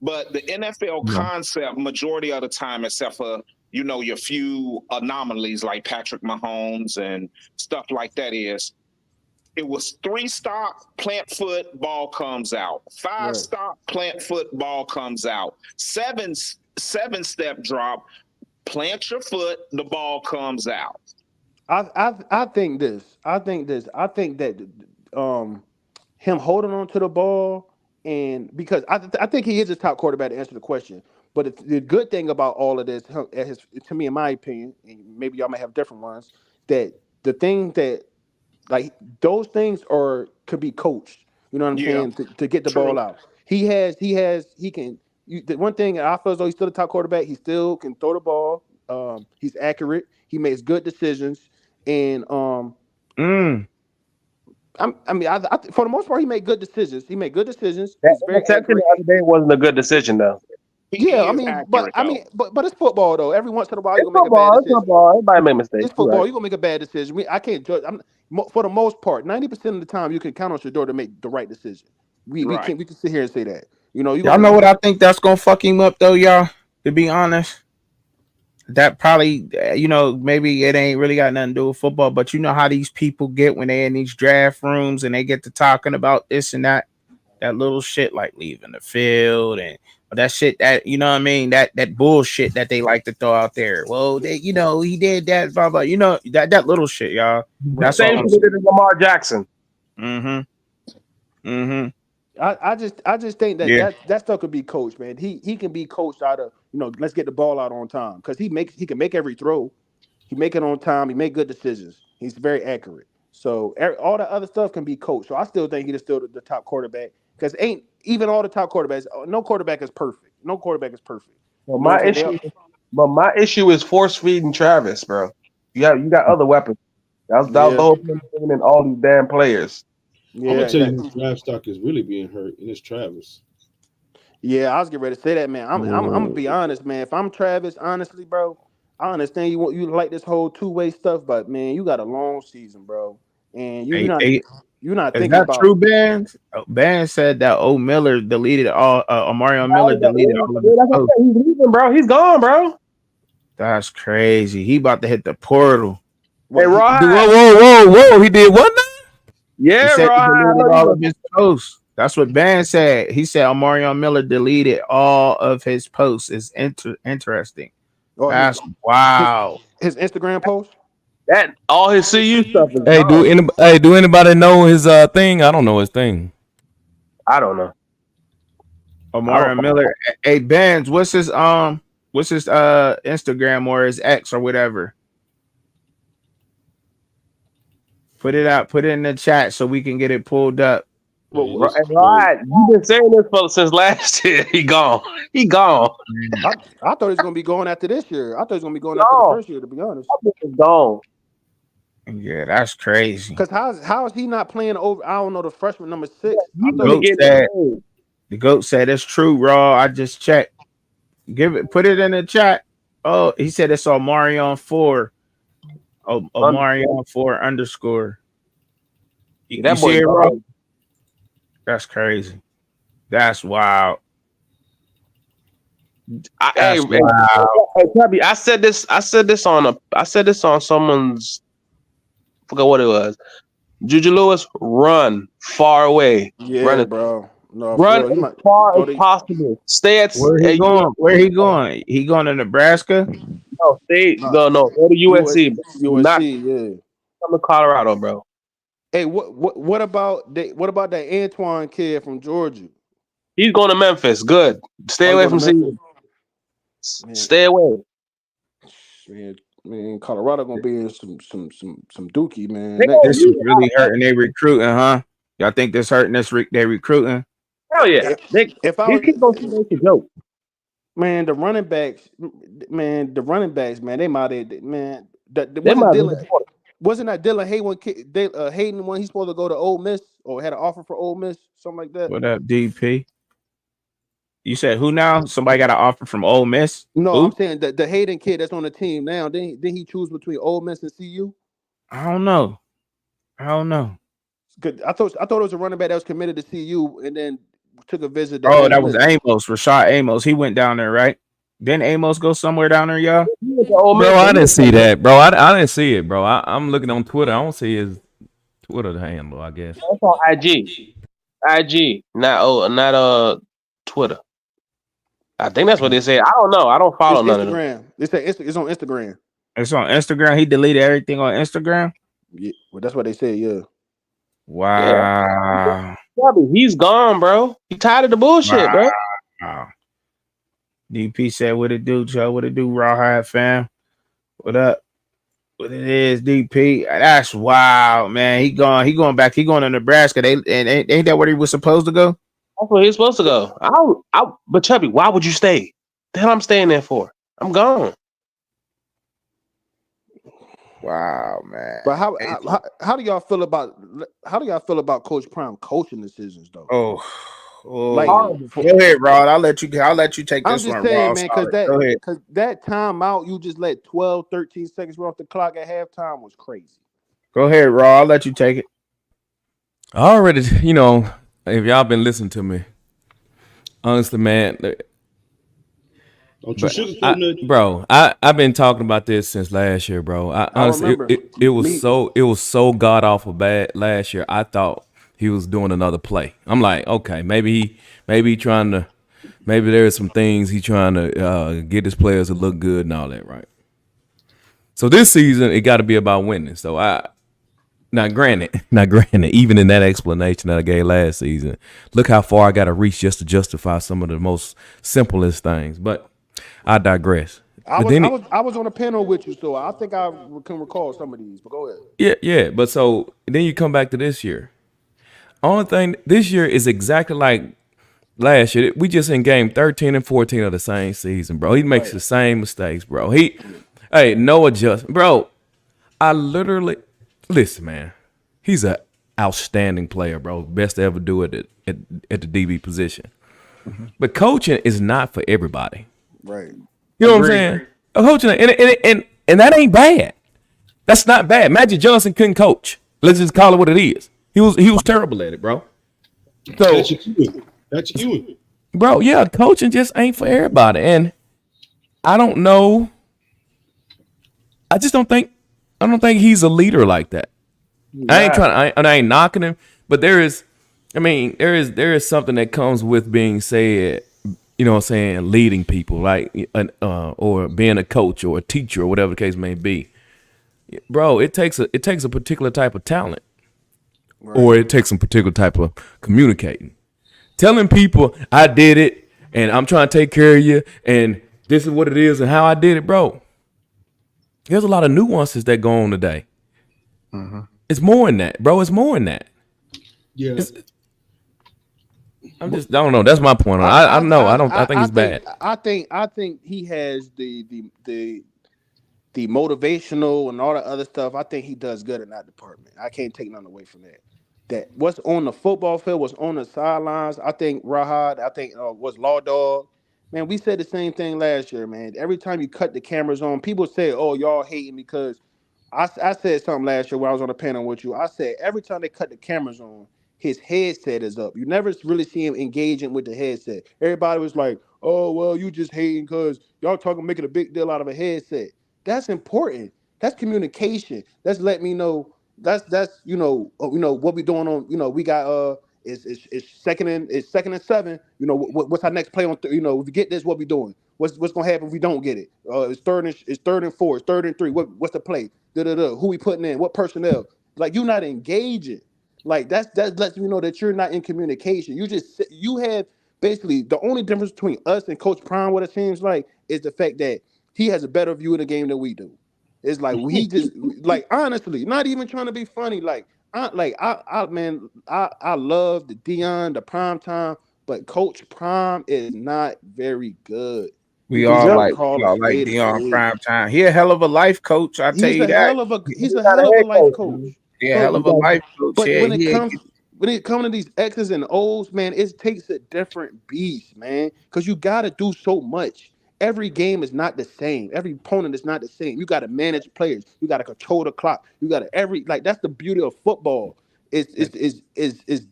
But the NFL concept, majority of the time, except for, you know, your few anomalies like Patrick Mahomes and stuff like that, is it was 3 stop, plant foot, ball comes out. 5 stop, plant foot, ball comes out. 7 step drop, plant your foot, the ball comes out. I think this. I think that him holding on to the ball, and because I think he is a top quarterback to answer the question. But the good thing about all of this, to me, in my opinion, and maybe y'all may have different ones, that the thing that, like, those things could be coached. You know what I'm Yeah, saying? To get the ball true. out. He can. The one thing I feel as though he's still a top quarterback. He still can throw the ball. He's accurate. He makes good decisions, and for the most part, he made good decisions. That He's very interception accurate. the other day wasn't a good decision, though. Yeah, He is accurate though. but it's football though. Every once in a while, you're It's gonna make a bad football. It's decision. football. Everybody make mistakes. It's You're football. right. You're gonna make a bad decision. I can't judge. For the most part, 90% of the time, you can count on Shador to make the right decision. Right. We can sit here and say that. You know, you're Y'all gonna know make what I think that's going to fuck him up, though, y'all? To be honest, that probably, you know, maybe it ain't really got nothing to do with football, but you know how these people get when they in these draft rooms and they get to talking about this and that little shit like leaving the field and that shit, that, you know what I mean, that bullshit that they like to throw out there. Well, they, you know, he did that, blah blah, you know, that little shit, y'all. right. That's Same all I'm shit saying. as Lamar Jackson. Mm-hmm. Mm-hmm. I just think that, Yeah. that stuff could be coached, man. He can be coached out of, let's get the ball out on time, because he can make every throw. He make it on time. He make good decisions. He's very accurate. So all the other stuff can be coached. So I still think he's still the top quarterback, because ain't even all the top quarterbacks. No quarterback is perfect. No quarterback is perfect. Well, You know what my I'm saying? issue, but my issue is force feeding Travis, bro. You got other weapons. That was the Yeah, whole thing, bringing in all these damn players. I'm gonna yeah, tell you who draft stock is really being hurt, and it's Travis. yeah. I was getting ready to say that, man. I'm gonna Oh, be honest, man. If I'm Travis, honestly, bro, I understand you like this whole two-way stuff, but man, you got a long season, bro, and Hey, hey, you're not is thinking that about true, Ben? Ben said that Miller deleted all. Mario Yeah, Miller deleted all of his that's what posts. I said. He's leaving, bro. He's gone, bro. That's crazy. He about to hit the portal. Hey, what he. Rawhide. whoa! He did what now? He Yeah, said he Rawhide. I deleted know you all gonna of his posts. That's what Ben said. He said Mario Miller deleted all of his posts. It's interesting. Or That's his wow. his Instagram post. that all his CU stuff is Hey, gone. do anybody know his thing? I don't know his thing. I don't know. I don't. Mario Miller. Hey, Benz, what's his Instagram or his X or whatever? Put it out, put it in the chat so we can get it pulled up. Man, Well, it's And crazy. Rawhide, you've been saying this for since last year. He gone. He gone. I thought he was gonna be going after this year. I thought he was gonna be going after the Gone. first year, to be honest. That bitch is gone. Yeah, that's crazy. Because how is he not playing over? I don't know, the freshman number 6. I He's thought gonna Goat get said paid. the goat said it's true, Raw. I just checked. Put it in the chat. Oh, he said it's on Marion 4. Oh, Marion 4 underscore. You That see boy it, Raw? gone. That's crazy. That's wild. Hey, That's wild. Tabby, I said this. I said this on someone's. Forgot what it was. Juju Lewis, run far away. yeah, bro. No, for Run real. He as might far go as to possible. Stay at Where he going? Where he going? He going to Nebraska? no, stay nah, no, go to USC. Bro. Do not USC, yeah. come to Colorado, bro. Hey, what about that Antoine kid from Georgia? He's going to Memphis. Good. Stay Oh, he away going to from Memphis? CU. Man, Stay away. man, Colorado gonna be in some dookie, man. They gonna This is use really hurting their recruiting, huh? Y'all think this hurting their recruiting? hell yeah. If I These was kids gonna see this a joke. man, the running backs, man, they might have, man. That They wasn't might Dylan. be Wasn't that Dylan Hayden when he's supposed to go to Ole Miss or had an offer for Ole Miss, something like that? What up, DP? You said who now? Somebody got an offer from Ole Miss? No, I'm Who? saying the Hayden kid that's on the team now. Then he choose between Ole Miss and CU. I don't know. I don't know. I thought it was a running back that was committed to CU and then took a visit to Oh, Ole that was Miss. Amos, Rashad Amos. He went down there, right? Didn't Amos go somewhere down there, y'all? Bro, I didn't see that, bro. I didn't see it, bro. I'm looking on Twitter. I don't see his Twitter handle, I guess. That's on IG. Not Twitter. I think that's what they say. I don't know. I don't follow It's none of them. Instagram. It's on Instagram. It's on Instagram. He deleted everything on Instagram. Yeah, well, that's what they say. Yeah. Wow. He's gone, bro. He tired of the bullshit, bro. Wow. DP said, "What it do, Joe? What it do, Rawhide fam? What up? What it is, DP? That's wild, man. He gone. He going back. He going to Nebraska. Ain't that where he was supposed to go? That's where he's supposed to go. But Chubby, why would you stay? The hell I'm staying there for? I'm gone. Wow, man. But how do y'all feel about Coach Prime coaching decisions though? Oh, Like, go ahead, Rod. I'll let you take I'm this just one, saying, Rod. man, Go ahead. because that timeout you just let 12, 13 seconds run off the clock at halftime was crazy. Go ahead, Rod. I'll let you take it. I already, if y'all been listening to me, honestly, man, Don't you sugarcoat nothing. bro, I've been talking about this since last year, bro. Honestly, remember. it was so god awful bad last year. I thought he was doing another play. I'm like, okay, maybe there's some things he trying to get his players to look good and all that, right? So this season it got to be about winning. So Now, granted, even in that explanation that I gave last season, look how far I got to reach just to justify some of the most simplest things. But I digress. I But was then, I was I was on a panel with you, so I think I can recall some of these. But go ahead. yeah. But so then you come back to this year. Only thing this year is exactly like last year. We just in game 13 and 14 of the same season, bro. He makes the same mistakes, bro. Hey, no adjustment, bro. I literally listen, man. He's an outstanding player, bro. Best to ever do it at the DB position. But coaching is not for everybody. Right. You know what I'm saying? Coaching and that ain't bad. That's not bad. Magic Johnson couldn't coach. Let's just call it what it is. He was terrible at it, bro. So That's you. bro, yeah, coaching just ain't for everybody. And I don't know. I don't think he's a leader like that. I ain't knocking him, but there is something that comes with being said, you know what I'm saying, leading people, like or being a coach or a teacher or whatever the case may be. Bro, it takes a particular type of talent. Right. Or it takes some particular type of communicating. Telling people I did it and I'm trying to take care of you and this is what it is and how I did it, bro. There's a lot of nuances that go on today. Mm-hmm. It's more than that, bro. It's more than that. Yeah. I don't know. That's my point. I think it's bad. I think he has the motivational and all the other stuff. I think he does good in that department. I can't take nothing away from that. That what's on the football field, what's on the sidelines. I think Rahad. I think was Law Dog. Man, we said the same thing last year, man. Every time you cut the cameras on, people say, "Oh, y'all hating because." I said something last year when I was on a panel with you. I said every time they cut the cameras on, his headset is up. You never really see him engaging with the headset. Everybody was like, "Oh, well, you just hating because y'all making a big deal out of a headset." That's important. That's communication. That's let me know. That's what we doing on. We got it's second and 7. What's our next play on? If we get this, what we doing? What's gonna happen if we don't get it? It's third and 4. It's 3rd. What's the play? Who we putting in? What personnel? Like you're not engaging. Like that lets me know that you're not in communication. You have basically the only difference between us and Coach Prime. What it seems like is the fact that he has a better view of the game than we do. It's like he just like honestly, not even trying to be funny. Like I love the Dion, the Prime Time, but Coach Prime is not very good. We all like Dion Prime Time. He a hell of a life coach. I tell you that. He's a hell of a life coach. Yeah, hell of a life coach. But when it comes to these X's and O's, man, it takes a different beast, man. Because you got to do so much. Every game is not the same. Every opponent is not the same. You got to manage players. You got to control the clock. You got to that's the beauty of football. It's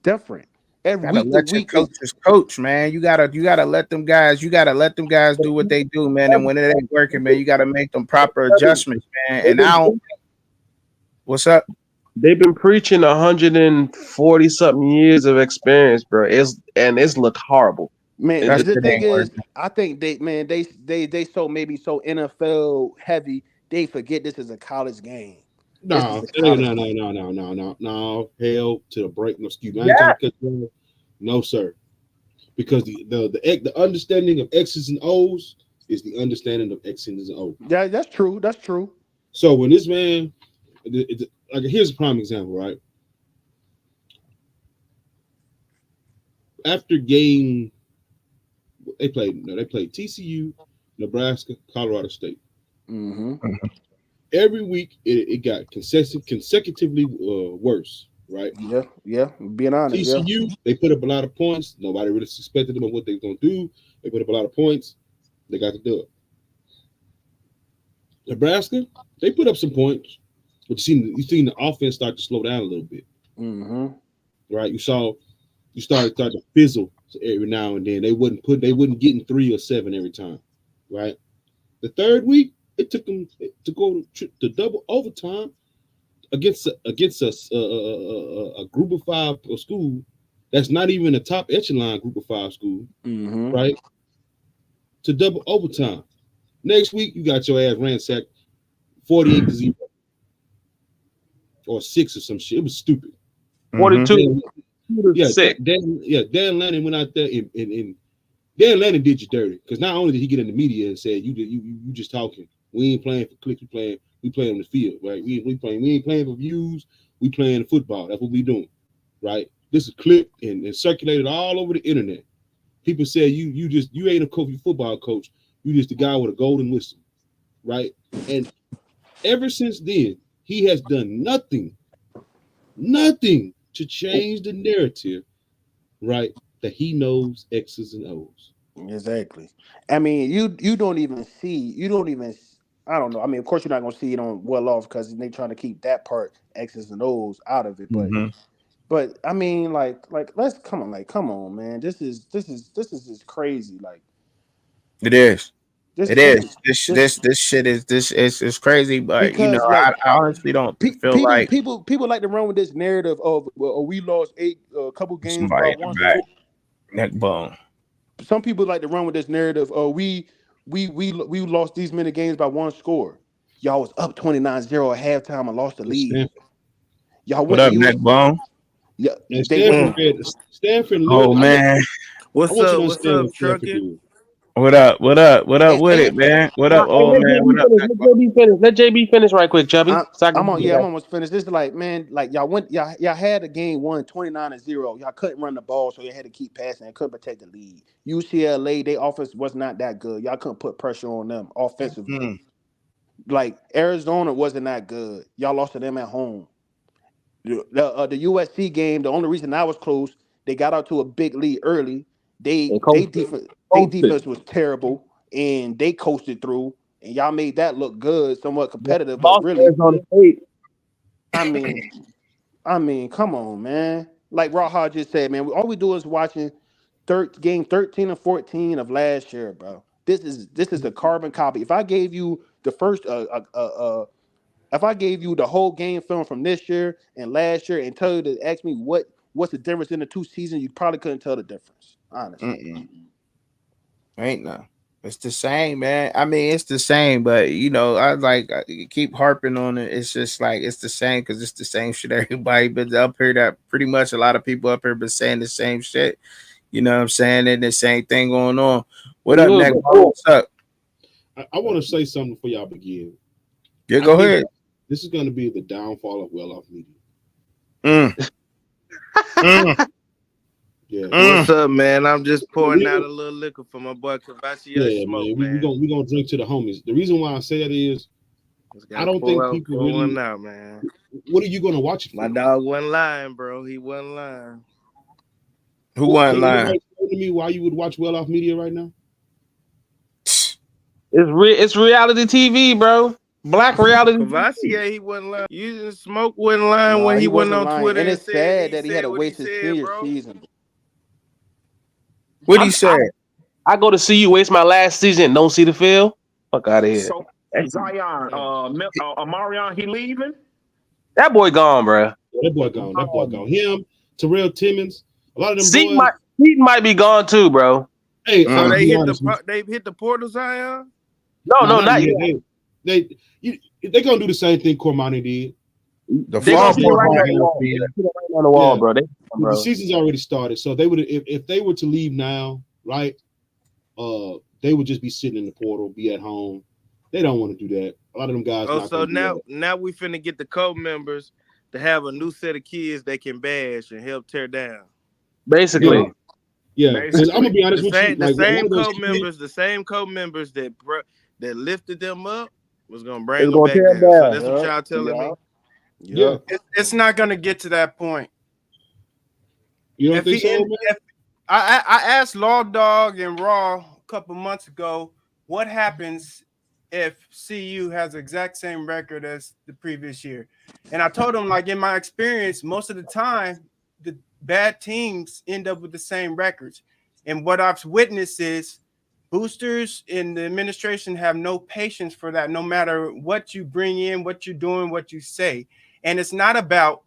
different. Every week to week, coach, man. You gotta let them guys. You gotta let them guys do what they do, man. And when it ain't working, man, you gotta make them proper adjustments, man. And I don't. What's up? They've been preaching 140 something years of experience, bro. It's looked horrible. Man, the thing is, I think they so NFL heavy, they forget this is a college game. No. Hell to the break. No, excuse me. No, sir. Because the understanding of X's and O's is the understanding of X's and O's. Yeah, that's true. That's true. So when this man, here's a prime example, right? After game, they played TCU, Nebraska, Colorado State. Mm-hmm. Every week it got consecutively worse, right? Yeah. Being honest, TCU, they put up a lot of points. Nobody really suspected them of what they were going to do. They put up a lot of points. They got to do it. Nebraska, they put up some points, but you seen the offense start to slow down a little bit. Mm-hmm. Right? You started to fizzle every now and then. They wouldn't get in 3 or 7 every time, right? The third week, it took them to go to double overtime against a group of 5 school that's not even a top echelon group of 5 school, right? To double overtime. Next week, you got your ass ransacked 48-0. or 6 or some shit. It was stupid. 42 Yeah, 6. Dan Lanning went out there and Dan Lanning did you dirty because not only did he get in the media and said you just talking. We ain't playing for clicks. We playing on the field, right? We ain't playing for views. We playing football. That's what we doing, right? This is clipped and circulated all over the internet. People say you ain't a football coach. You just a guy with a golden whistle, right? And ever since then, he has done nothing to change the narrative, right? That he knows X's and O's. Exactly. I mean, you don't even see. You don't even. I don't know. I mean, of course, you're not gonna see it on well off because they trying to keep that part X's and O's out of it. But I mean, let's come on, man. This is just crazy. Like It is. this It this is. is This shit is this is crazy. But because I honestly don't feel like people like to run with this narrative of well, we lost a couple games by somebody in one the back score. neck bone. Some people like to run with this narrative. Oh, we lost these many games by one score. Y'all was up 29-0 at halftime and lost the lead. Stanford. Y'all What went to up, US. neck bone? Yeah, And they went. Stanford Oh literally. man. I want you to understand what Stanford did. What up? What up? What up And, with it, and man? What Nah, up, hey, old let man? What JB up, finish. neck Let bone? JB finish. Let JB finish right quick, Chubby. So I can get I'm back. almost finished. This is like, man, like y'all had a game won 29-0. Y'all couldn't run the ball, so you had to keep passing and couldn't protect the lead. UCLA, their offense was not that good. Y'all couldn't put pressure on them offensively. Like Arizona wasn't that good. Y'all lost to them at home. The USC game, the only reason that was close, they got out to a big lead early. They They coasted. defense they defense was terrible, and they coasted through, and y'all made that look good, somewhat competitive. But Lost to really, Arizona State. I mean, come on, man. Like Raha just said, man, all we do is watching game 13 and 14 of last year, bro. This is a carbon copy. If I gave you the first if I gave you the whole game film from this year and last year and tell you to ask me what's the difference in the two seasons, you probably couldn't tell the difference, honestly. Ain't no. It's the same, man. I mean, it's the same, but I keep harping on it. It's just like it's the same because it's the same shit. Everybody been up here that pretty much a lot of people up here been saying the same shit. You know what I'm saying? And the same thing going on. What up, Yeah, neck? but What's up? I want to say something before y'all begin. Yeah, I go think ahead. this is going to be the downfall of well-off media. Mm. Mm. Yeah. What's up, man? I'm just pouring out a little liquor for my boy Cavassier Yeah, Smoke, man. man. We gonna drink to the homies. The reason why I say that is Just I gotta don't think pour people really. one out, man. What are you gonna watch it for? My dog wasn't lying, bro. He wasn't lying. Who wasn't Can lying? anybody explain to me why you would watch well-off media right now? it's reality TV, bro. Black reality. Cavassier, he wasn't lying. Using Smoke wasn't lying No, when he he went wasn't on lying, Twitter and and it's sad he that he had said to what he waste his said, senior bro. season. What he said? I go to see you waste my last season and don't see the field. Fuck out of here. So Zion, Amarion, he leaving? That boy gone, bro. That boy gone. That boy gone. Him, Terrell Timmons, a lot of them Seat boys. might be gone too, bro. Hey, So I'll they be hit honest. the portal, Zion. No, Not not yet. yet. They gonna do the same thing Cormani did. The They gonna fall put it right part there on the wall. They gonna put it right on the wall, bro. The season's already started, so they would if they were to leave now, right? They would just be sitting in the portal, be at home. They don't want to do that. A lot of them guys. Oh, not so gonna do now we finna get the co-members to have a new set of kids they can bash and help tear down. Basically. Yeah, because I'm gonna be honest with you. The Like same one of those co-members that lifted them up was gonna bring It's them gonna back tear down. So down. that's what y'all telling me. Yeah. It's not going to get to that point. You don't think so, man? I asked Law Dog and Raw a couple months ago, what happens if CU has the exact same record as the previous year? And I told him, like, in my experience, most of the time, the bad teams end up with the same records. And what I've witnessed is boosters in the administration have no patience for that, no matter what you bring in, what you're doing, what you say. And it's not about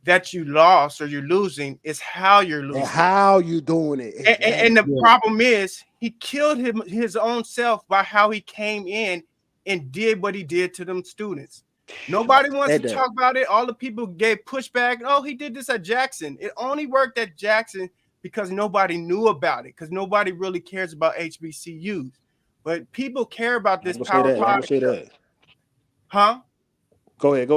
that you lost or you're losing, it's how you're losing. And how you doing it. Exactly. And the problem is he killed his own self by how he came in and did what he did to them students. Nobody wants Said to that. talk about it. All the people gave pushback. Oh, he did this at Jackson. It only worked at Jackson because nobody knew about it, because nobody really cares about HBCUs. But people care about this Power I ain't gonna Five. say that. Huh? Go ahead.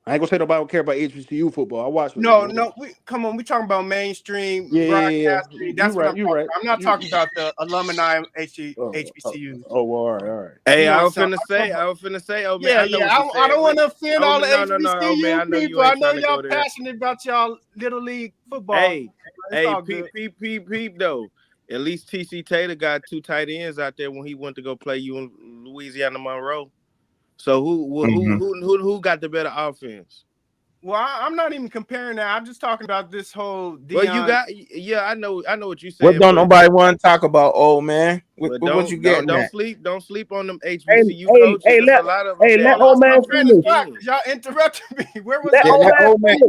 I ain't gonna say nobody don't care about HBCU football. I watch it. No. Come on. We talking about mainstream broadcasting. That's what I'm talking about. I'm not talking about the alumni HBCUs. All right. Hey, You know I what was I'm finna say, oh man, Yeah, I know what you I said. don't want to offend all the No, oh man, I HBCU know you people. I ain't know trying to go y'all there. passionate about y'all little league football. It's all good. Peep though. At least TC Taylor got 2 tight ends out there when he went to go play you in Louisiana Monroe. So who got the better offense? Well, I'm not even comparing that. I'm just talking about this whole Deion. Well, you got I know what you saying. What don't nobody want to talk about, old man? What you getting don't at? sleep on them HBCU coaches. Hey, There's a lot of them. let old man finish. Y'all interrupted me. Where was Let I?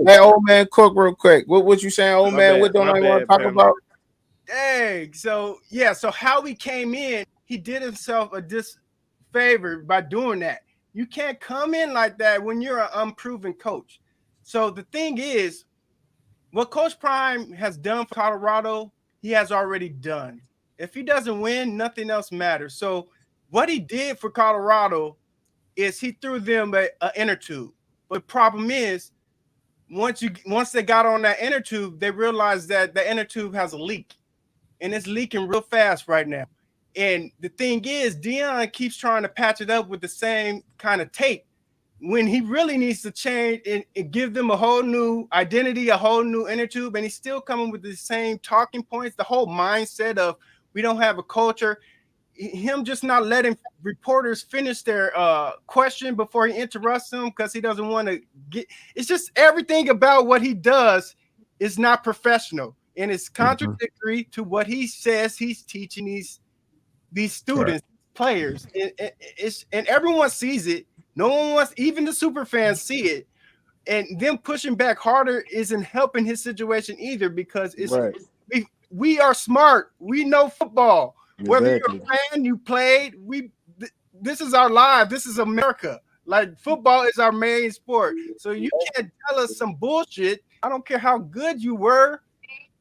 Let old man cook real quick. What you saying, old My man? bad, What don't my I want to bad, talk Pam. about? Dang. So how he came in, he did himself a disfavor by doing that. You can't come in like that when you're an unproven coach. So the thing is, what Coach Prime has done for Colorado, he has already done. If he doesn't win, nothing else matters. So what he did for Colorado is he threw them an inner tube. But the problem is, once they got on that inner tube, they realized that the inner tube has a leak, and it's leaking real fast right now. And the thing is, Deion keeps trying to patch it up with the same kind of tape, when he really needs to change and give them a whole new identity, a whole new inner tube, and he's still coming with the same talking points, the whole mindset of we don't have a culture, him just not letting reporters finish their question before he interrupts them because he doesn't want to get, it's just everything about what he does is not professional, and it's contradictory to what he says he's teaching these students, players, and everyone sees it. No one wants, even the super fans see it, and them pushing back harder isn't helping his situation either, because it's we are smart. We know football. Whether you're a fan, you played. This is our life. This is America. Like, football is our main sport. So you can't tell us some bullshit. I don't care how good you were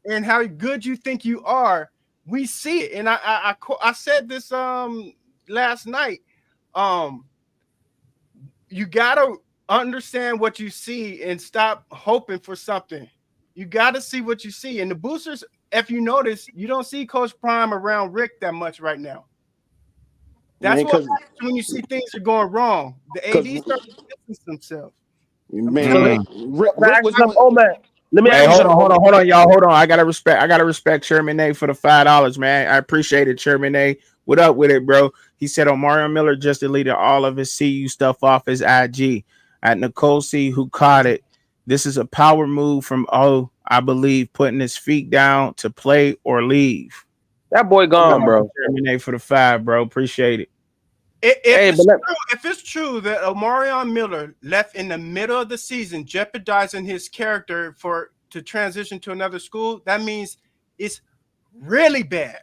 and how good you think you are. We see it, and I said this last night. You gotta understand what you see and stop hoping for something. You gotta see what you see. And the boosters, if you notice, you don't see Coach Prime around Rick that much right now. That's what happens when you see things are going wrong. The AD starts to distance themselves. Man, Rick was old man. Let me Hey, ask you hold something. on, y'all. Hold on. I gotta respect Sherman A for the $5, man. I appreciate it, Sherman A. What up with it, bro? He said Omarion Miller just deleted all of his CU stuff off his IG. At Nicole C, who caught it. This is a power move from I believe, putting his feet down to play or leave. That boy gone, bro. Sherman A for the $5, bro. Appreciate it. If it's true that Omarion Miller left in the middle of the season, jeopardizing his character to transition to another school, that means it's really bad.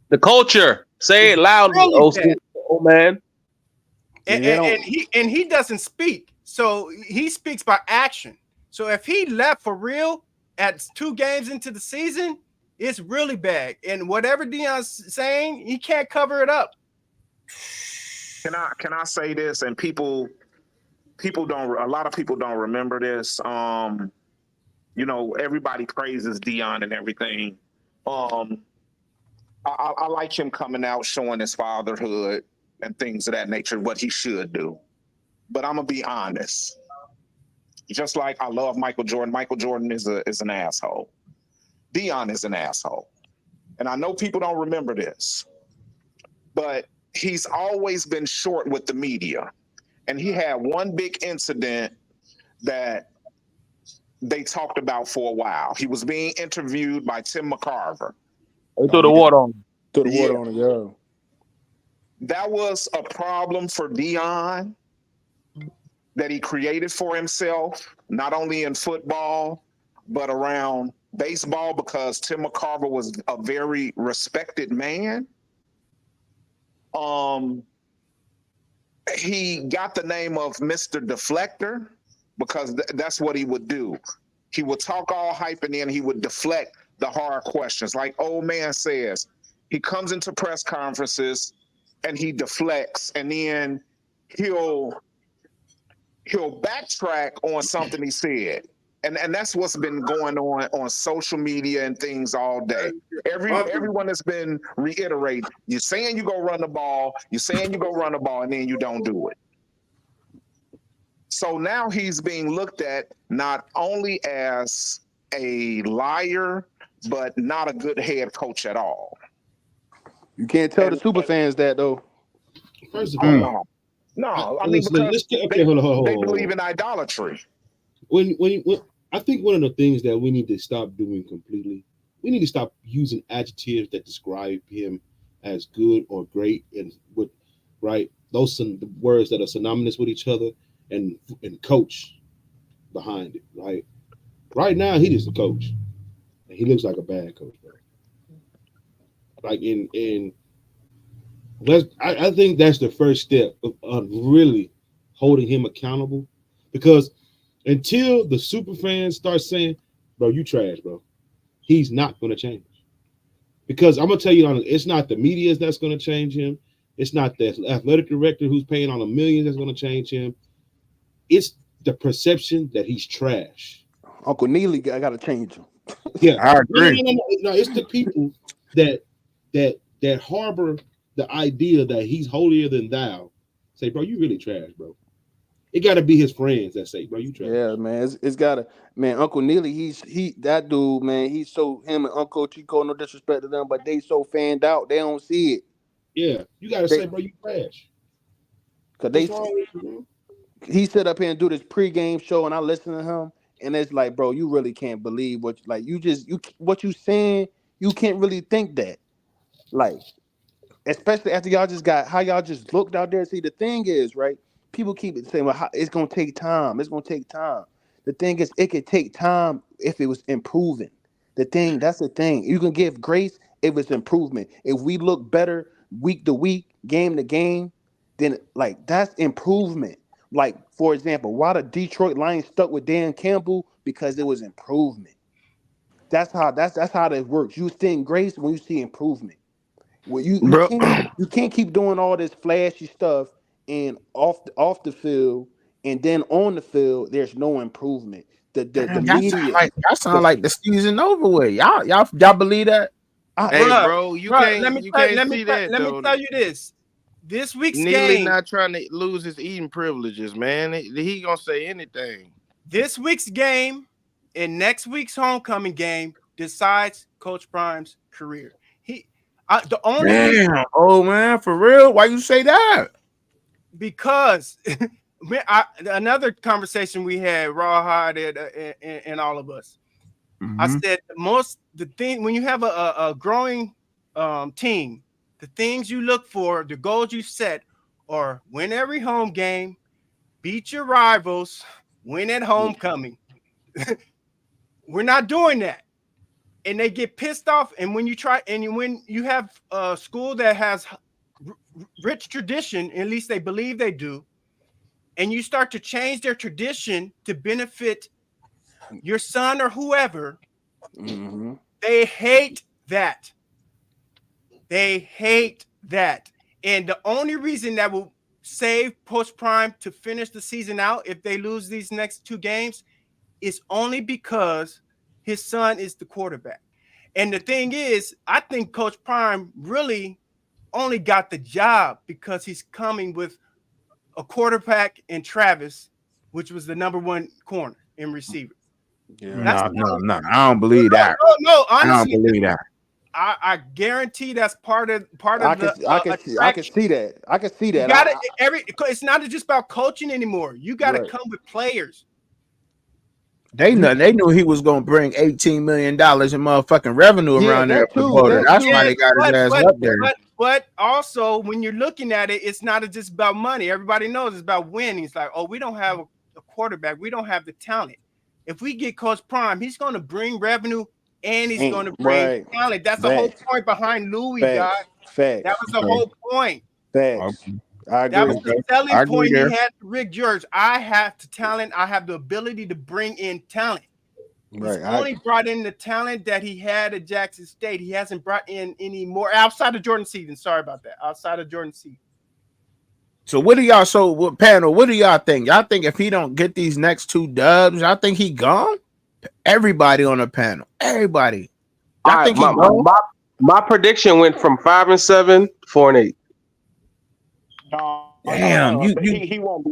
The culture. Say it loudly, really old man. And he doesn't speak, so he speaks by action. So if he left for real at 2 games into the season, it's really bad. And whatever Deion's saying, he can't cover it up. Can I say this? And people don't. A lot of people don't remember this. Everybody praises Deion and everything. I like him coming out showing his fatherhood and things of that nature, what he should do. But I'm gonna be honest. Just like I love Michael Jordan. Michael Jordan is an asshole. Deion is an asshole, and I know people don't remember this, but he's always been short with the media. And he had one big incident that they talked about for a while. He was being interviewed by Tim McCarver. He threw the water on him. Yeah. That was a problem for Deion that he created for himself, not only in football, but around baseball, because Tim McCarver was a very respected man. he got the name of Mr. Deflector because that's what he would do. He would talk all hype and then he would deflect the hard questions. Like old man says, he comes into press conferences and he deflects, and then he'll backtrack on something he said. And that's what's been going on social media and things all day. Everyone has been reiterating. You're saying you go run the ball, and then you don't do it. So now he's being looked at not only as a liar, but not a good head coach at all. You can't tell the super fans that though. First of all, no. I mean, because they believe in idolatry. When I think one of the things that we need to stop doing completely, we need to stop using adjectives that describe him as good or great, and with right those words that are synonymous with each other, and coach behind it. Right now he just a coach, and he looks like a bad coach, bro. Like I think that's the first step of really holding him accountable, because until the super fans start saying, bro, you trash, bro, he's not going to change. Because I'm going to tell you, it's not the media that's going to change him. It's not the athletic director who's paying on the millions that's going to change him. It's the perception that he's trash. Uncle Neely, I got to change him. Yeah, I agree. No, it's the people that harbor the idea that he's holier than thou. Say, bro, you really trash, bro. It got to be his friends that say, bro, you trash. Yeah, man. It's got to, man. Uncle Neely, that dude, man. He's so, him and Uncle Chico, no disrespect to them, but they so fanned out, they don't see it. Yeah, you got to say, bro, you trash. Because he sit up here and do this pregame show, and I listen to him, and it's like, bro, you really can't believe what you saying. You can't really think that, like, especially after y'all just got how y'all just looked out there. See, the thing is, right? People keep saying, well, it's gonna take time. It's gonna take time. The thing is, it could take time if it was improving. That's the thing. You can give grace if it's improvement. If we look better week to week, game to game, then like that's improvement. Like, for example, why the Detroit Lions stuck with Dan Campbell? Because it was improvement. That's how that works. You see grace when you see improvement. Well, you can't keep doing all this flashy stuff and off the field, and then on the field there's no improvement. The media That sound like the season over with. Y'all believe that? Hey, bro, you can't see that. Let me tell you this. This week's Neely game, not trying to lose his eating privileges, man. He gonna say anything. This week's game and next week's homecoming game decides Coach Prime's career. The only reason, man, for real? Why you say that? Because another conversation we had, Rawhide and all of us. Mm-hmm. I said the thing when you have a growing team, the things you look for, the goals you set are win every home game, beat your rivals, win at homecoming. We're not doing that. And they get pissed off. And when you have a school that has rich tradition, at least they believe they do, and you start to change their tradition to benefit your son or whoever, mm-hmm. They hate that. They hate that. And the only reason that will save Coach Prime to finish the season out if they lose these next two games is only because his son is the quarterback. And the thing is, I think Coach Prime really only got the job because he's coming with a quarterback in Travis, which was the number one corner in receiver. Yeah. No. I don't believe that. No, honestly, I don't believe that. I guarantee that's part of I can see that. I can see that. It's not just about coaching anymore. You got to come with players. They knew he was going to bring $18 million in motherfucking revenue around there. That's why they got his ass up there. But also, when you're looking at it, it's not just about money. Everybody knows it's about winning. It's like, oh, we don't have a quarterback. We don't have the talent. If we get Coach Prime, he's going to bring revenue and he's going to bring talent. That's the whole point behind Louis, guys. That was the whole point. Facts. I agree. That was the selling I agree point there. he had to Rick George. I have the talent. I have the ability to bring in talent. He's Right. only brought in the talent that he had at Jackson State. He hasn't brought in any more outside of Jordan Seaton. Sorry about that. Outside of Jordan Seaton. So what do y'all? So what panel? What do y'all think? Y'all think if he don't get these next 2 dubs, y'all think he gone? Everybody on the panel. Everybody. All Y'all right, think he my, gone? my my prediction went from 5-7, 4-8. Damn, you he won't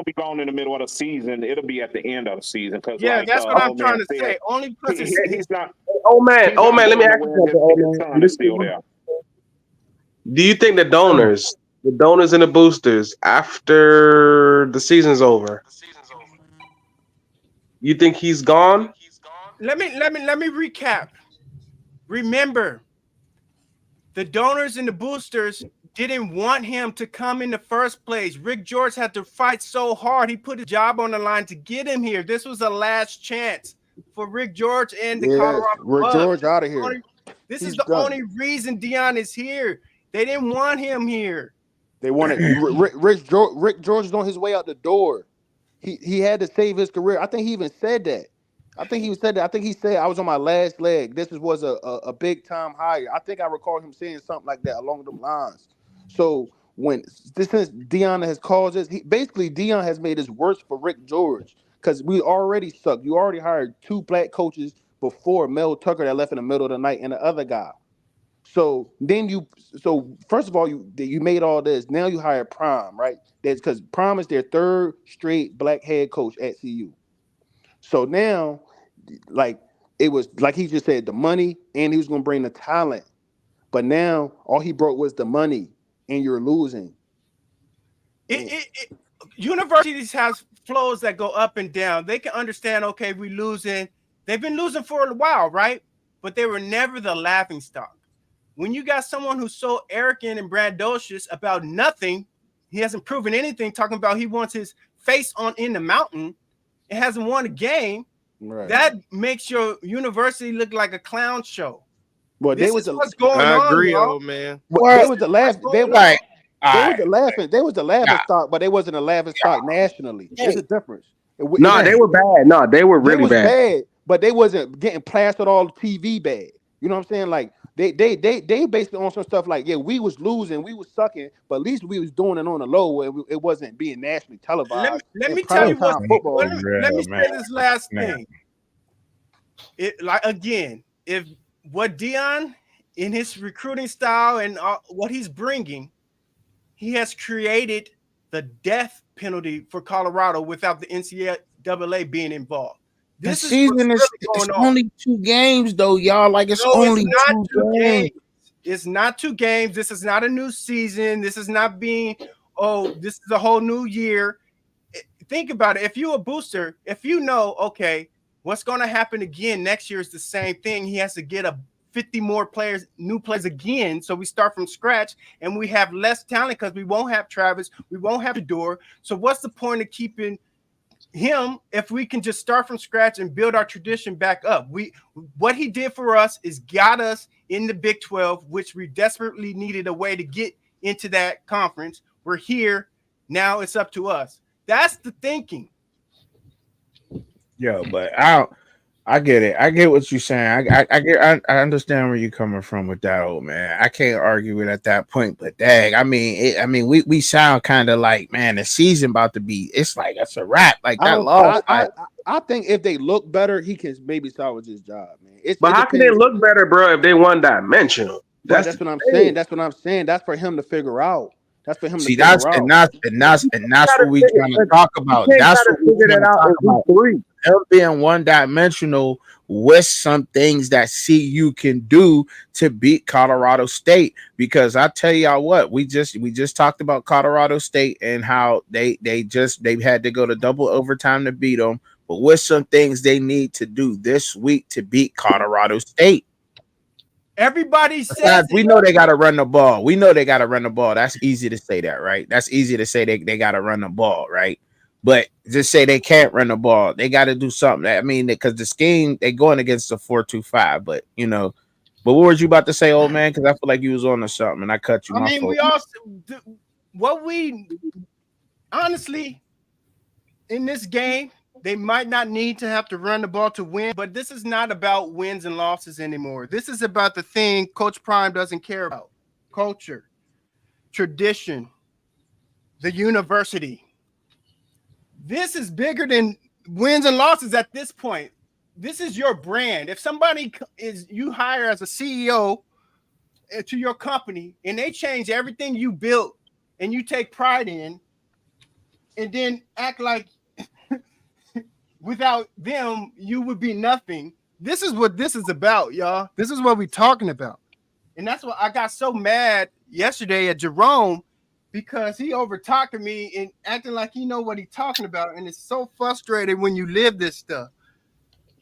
be gone in the middle of the season. It'll be at the end of the season because Yeah, like that's what I'm old trying man to said, say. Only because he's not Oh man, let me going ask you nowhere. something, old His man. son is still there. Do you think the donors and the boosters after the season's over, you think he's gone? let me recap. Remember, the donors and the boosters didn't want him to come in the first place. Rick George had to fight so hard. He put his job on the line to get him here. This was a last chance for Rick George and the Colorado Rick Bucks. George out of here. This He's is the done. only reason Deion is here. They didn't want him here. They wanted Rick George is on his way out the door. He had to save his career. I think he even said that. I think he said I was on my last leg. This was a big time hire. I think I recall him saying something like that along them lines. So since Deion has caused this, basically Deion has made this worse for Rick George because we already suck. You already hired 2 black coaches before Mel Tucker that left in the middle of the night and the other guy. So first of all, you made all this. Now you hire Prime, right? That's because Prime is their 3rd straight black head coach at CU. So now, like it was like he just said, the money and he was gonna bring the talent. But now all he brought was the money, and you're losing. Universities have flows that go up and down. They can understand, okay, we losing. They've been losing for a while, right? But they were never the laughing stock. When you got someone who's so arrogant and braggadocious about nothing, he hasn't proven anything, talking about he wants his face on in the mountain, and hasn't won a game, Right. that makes your university look like a clown show. Well, This is what's going I on, agree, y'all. old man. They was the laugh. They like They was the laughing stock, but they wasn't a laughing stock nationally. There's a difference. No, they were bad. No, they were really bad. But they wasn't getting plastered all TV bad. You know what I'm saying? Like they based it on some stuff like, yeah, we was losing, we was sucking, but at least we was doing it on the low where it wasn't being nationally televised. Let me tell you what. Football. Let me say this last thing. If what Deion in his recruiting style and what he's bringing, he has created the death penalty for Colorado without the NCAA being involved. This season is really only 2 games, though, y'all. Like it's only it's 2 games. It's not 2 games. This is not a new season. This is not being, this is a whole new year. Think about it. If you're a booster, if you know, okay, what's going to happen again next year is the same thing. He has to get 50 more new players again. So we start from scratch and we have less talent because we won't have Travis. We won't have Shador. So what's the point of keeping him if we can just start from scratch and build our tradition back up? What he did for us is got us in the Big 12, which we desperately needed a way to get into that conference. We're here. Now it's up to us. That's the thinking. Yo, but I get it. I get what you're saying. I understand where you're coming from with that, old man. I can't argue it at that point. But dang, we sound kind of like, man, the season about to be. It's like it's a wrap. Like that loss. I think if they look better, he can maybe salvage his job, man. But how can they look better, bro, if they one-dimensional? That's what I'm saying. That's what I'm saying. That's for him to figure out. That's for him to figure out. And that's what we trying to talk about. That's what we trying to talk about. Him being one-dimensional with some things that CU can do to beat Colorado State. Because I tell y'all what, we just talked about Colorado State and how they had to go to double overtime to beat them. But with some things they need to do this week to beat Colorado State. Everybody says we know they got to run the ball. We know they got to run the ball. That's easy to say that, right? That's easy to say they got to run the ball, right? But just say they can't run the ball. They got to do something. I mean, because the scheme, they going against the 4-2-5. But, but what were you about to say, old man? Because I feel like you was on to something and I cut you. I mean, what we honestly in this game, they might not need to have to run the ball to win, but this is not about wins and losses anymore. This is about the thing Coach Prime doesn't care about: culture, tradition, the university. This is bigger than wins and losses at this point. This is your brand. If somebody is you hire as a CEO to your company and they change everything you built and you take pride in and then act like without them you would be nothing. This is what this is about, y'all. This is what we're talking about. And that's why I got so mad yesterday at Jerome, because he over talking me and acting like he know what he's talking about. And it's so frustrating when you live this stuff.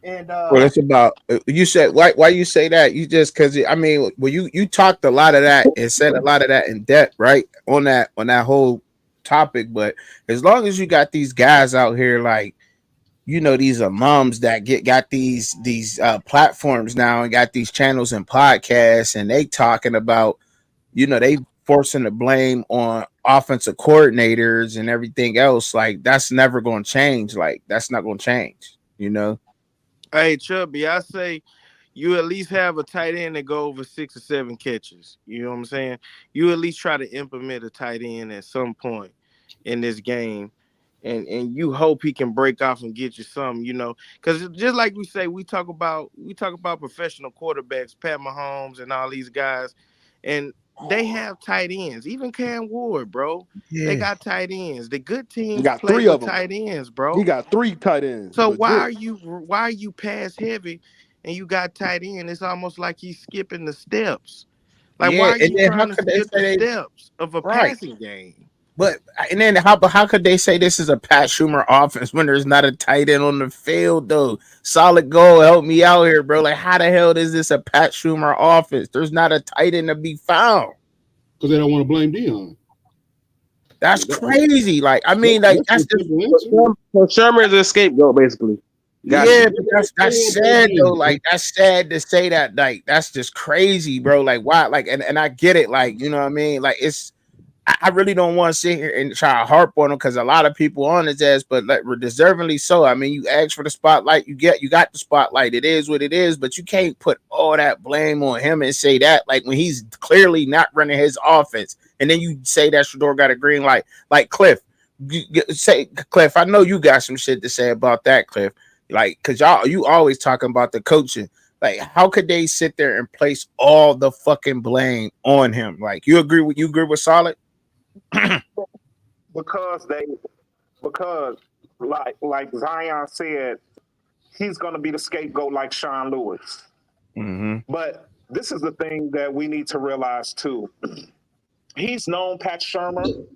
And Well, it's about you said why you say that? You just because I mean, well, you talked a lot of that and said a lot of that in depth, right? On that whole topic. But as long as you got these guys out here, like these alums that got these platforms now and got these channels and podcasts, and they talking about they forcing the blame on offensive coordinators and everything else. Like that's never going to change. Like that's not going to change. Hey, Chubby, I say you at least have a tight end that go over 6 or 7 catches. You know what I'm saying? You at least try to implement a tight end at some point in this game. And you hope he can break off and get you some, because just like we say, we talk about professional quarterbacks, Pat Mahomes and all these guys, and they have tight ends. Even Cam Ward, bro, they got tight ends. The good He teams got play 3 with of them. tight ends, bro. He got 3 tight ends. So Legit. why are you pass heavy and you got tight end? It's almost like he's skipping the steps. Like, why Yeah, are and you then how trying to could they skip the say they steps of a right? passing game? But and then how could they say this is a Pat Schumer offense when there's not a tight end on the field though? Solid goal, help me out here, bro. Like how the hell is this a Pat Schumer offense? There's not a tight end to be found. Because they don't want to blame Dion. That's crazy. Like I mean, like that's just So Shermer is a scapegoat, basically. yeah, but that's sad though. Like that's sad to say that. Like that's just crazy, bro. Like why? Like and I get it. Like you know what I mean. Like I really don't want to sit here and try to harp on him because a lot of people on his ass, but like deservingly so. I mean, you ask for the spotlight, you got the spotlight. It is what it is, but you can't put all that blame on him and say that like when he's clearly not running his offense, and then you say that Shador got a green light. Like Cliff, say Cliff, I know you got some shit to say about that, Cliff. Like, cause you always talking about the coaching. Like, how could they sit there and place all the fucking blame on him? Like, you agree with Solid? because like Zion said, he's going to be the scapegoat like Sean Lewis. Mm-hmm. But this is the thing that we need to realize too. He's known Pat Shermer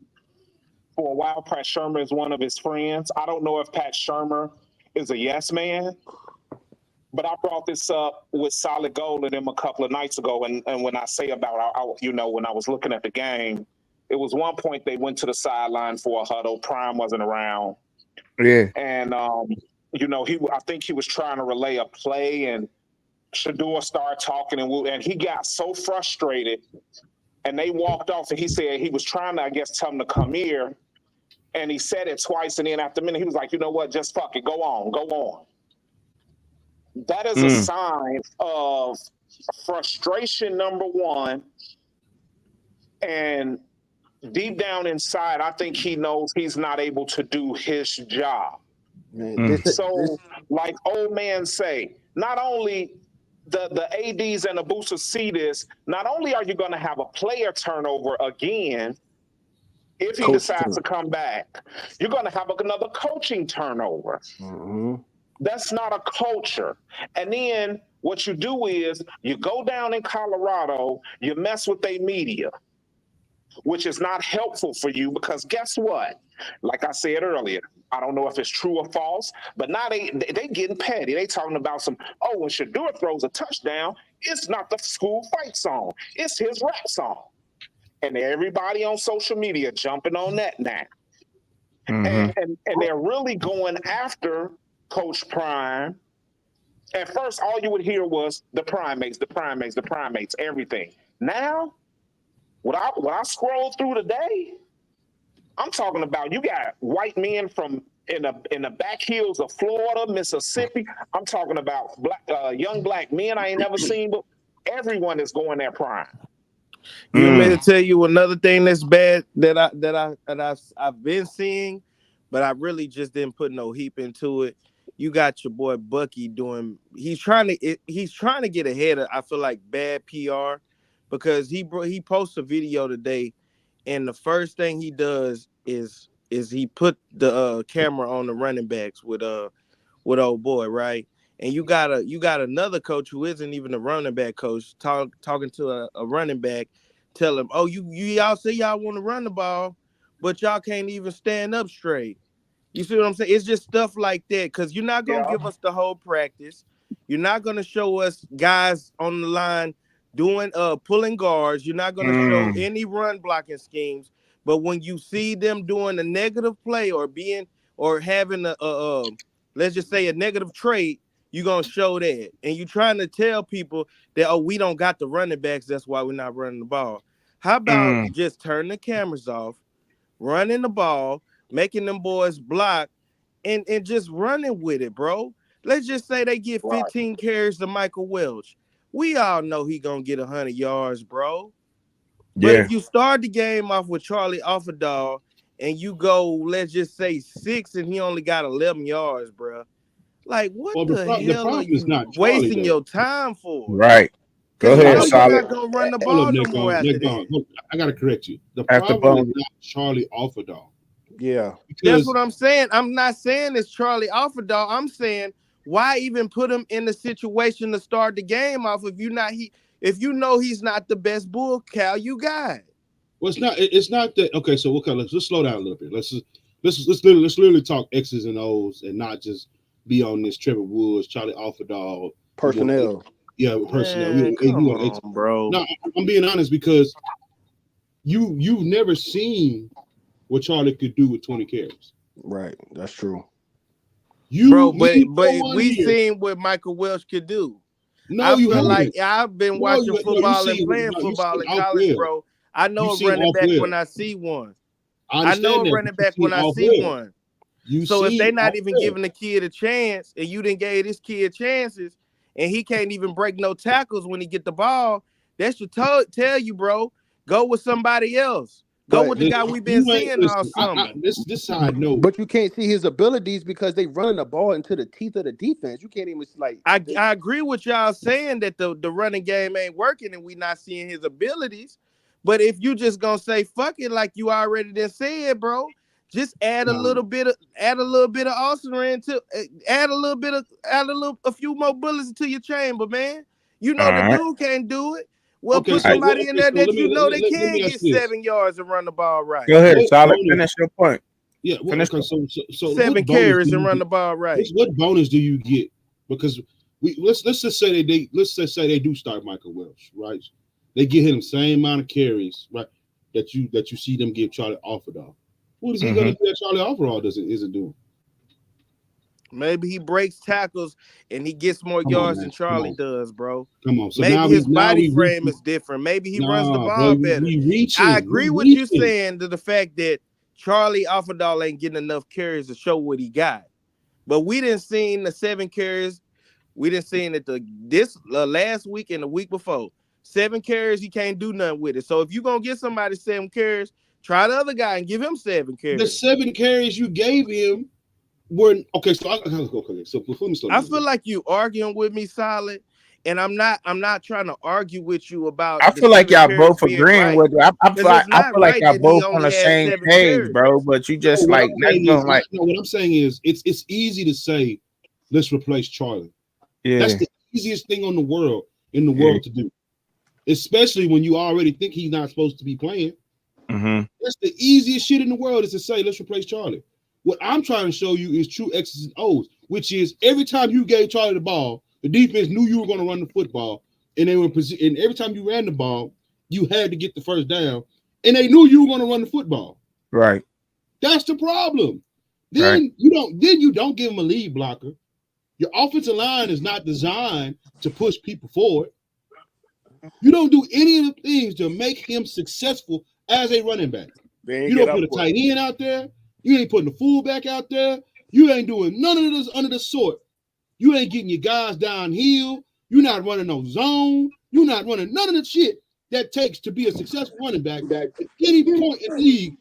for a while. Pat Shermer is one of his friends. I don't know if Pat Shermer is a yes man, but I brought this up with Solid Gold and him a couple of nights ago. And when I say about, when I was looking at the game, it was one point they went to the sideline for a huddle. Prime wasn't around. Yeah. And, I think he was trying to relay a play, and Shadur started talking, and he got so frustrated, and they walked off, and he said he was trying to, I guess, tell him to come here, and he said it twice, and then after a minute, he was like, you know what, just fuck it, go on. That is a sign of frustration, number one, and deep down inside, I think he knows he's not able to do his job. So, like old man say, not only the ADs and the boosters see this, not only are you going to have a player turnover again, if he decides to come back, you're going to have another coaching turnover. Mm-hmm. That's not a culture. And then what you do is you go down in Colorado, you mess with their media, which is not helpful for you, because guess what? Like I said earlier, I don't know if it's true or false, but now they getting petty. They talking about when Shadur throws a touchdown, it's not the school fight song. It's his rap song. And everybody on social media jumping on that now. Mm-hmm. And they're really going after Coach Prime. At first, all you would hear was the primates, everything. Now, when I scroll through today, I'm talking about you got white men from in the back hills of Florida, Mississippi. I'm talking about young black men I ain't never seen, but everyone is going there prime. You want me to tell you another thing that's bad that I've been seeing, but I really just didn't put no heap into it. You got your boy Bucky doing. He's trying to get ahead of. I feel like bad PR because he posts a video today, and the first thing he does is he put the camera on the running backs with old boy, right? And you got another coach who isn't even a running back coach talking to a running back, tell him, oh, y'all say y'all want to run the ball, but y'all can't even stand up straight. You see what I'm saying? It's just stuff like that because you're not gonna give us the whole practice. You're not gonna show us guys on the line doing pulling guards. You're not gonna show any run blocking schemes. But when you see them doing a negative play or having a let's just say a negative trait, you're gonna show that. And you're trying to tell people that, oh, we don't got the running backs, that's why we're not running the ball. How about just turn the cameras off, running the ball, making them boys block, and just running with it, bro? Let's just say they get 15 carries to Michael Welch. We all know he gonna get 100 yards, bro. But if you start the game off with Charlie Offerdall and you go, let's just say 6, and he only got 11 yards, bro. Like, what the hell are you wasting your time for? Right. Go ahead, Solid. You're not gonna run the ball no more after that. I gotta correct you. The problem is not Charlie Offerdall. Yeah, that's what I'm saying. I'm not saying it's Charlie Offerdall. I'm saying why even put him in the situation to start the game off if you know he's not the best bull cow you got. Well, it's not that. Okay, so let's slow down a little bit. Let's literally talk X's and O's and not just be on this Trevor Woods, Charlie Offerdall personnel. Personnel. Man, come on, bro. No, I'm being honest because you've never seen what Charlie could do with 20 carries. Right, that's true. But we seen what Michael Welch could do. No, you haven't. Like I've been watching football and playing football in college, bro. I know a running back when I see one. I know a running back when I see one. So if they're not even giving the kid a chance, and you didn't give this kid chances, and he can't even break no tackles when he get the ball, that should tell you, bro, go with somebody else. Go with the guy we've been seeing all summer. This side, no. But you can't see his abilities because they running the ball into the teeth of the defense. You can't even I agree with y'all saying that the running game ain't working and we not seeing his abilities. But if you just gonna say fuck it like you already done said, bro, just add a little bit of Austin into a few more bullets into your chamber, man. You know the dude can't do it. Well, put somebody in there that you know they can get 7 yards and run the ball right. Go ahead, Solid. Finish your point. Yeah, so 7 carries and run the ball right. What bonus do you get? Because let's just say they do start Michael Welch, right? They get him the same amount of carries, right? That you see them give Charlie Offerdall. What is he gonna do that Charlie Offerdall isn't doing? Maybe he breaks tackles and he gets more yards than Charlie does, bro. Come on. So maybe his body frame is different. Maybe he runs the ball better. I agree with you saying to the fact that Charlie Offerdall ain't getting enough carries to show what he got. But we didn't see the 7 carries. We didn't see it this last week and the week before. 7 carries, he can't do nothing with it. So if you're going to get somebody 7 carries, try the other guy and give him 7 carries. The 7 carries you gave him were okay. So before me slow down. I feel like you arguing with me, Solid, and I'm not trying to argue with you about. I feel like y'all both agreeing with you. I feel like y'all both on the same page, bro. But you just what I'm saying is it's easy to say let's replace Charlie. Yeah, that's the easiest thing in the world to do, especially when you already think he's not supposed to be playing. That's the easiest shit in the world is to say let's replace Charlie. What I'm trying to show you is true X's and O's, which is every time you gave Charlie the ball, the defense knew you were going to run the football, and they were and every time you ran the ball, you had to get the first down, and they knew you were going to run the football. Right. That's the problem. Then you don't give him a lead blocker. Your offensive line is not designed to push people forward. You don't do any of the things to make him successful as a running back. You don't put a tight end out there. You ain't putting the fullback out there. You ain't doing none of this under the sort. You ain't getting your guys downhill. You're not running no zone. You're not running none of the shit that takes to be a successful running back at any point in the league.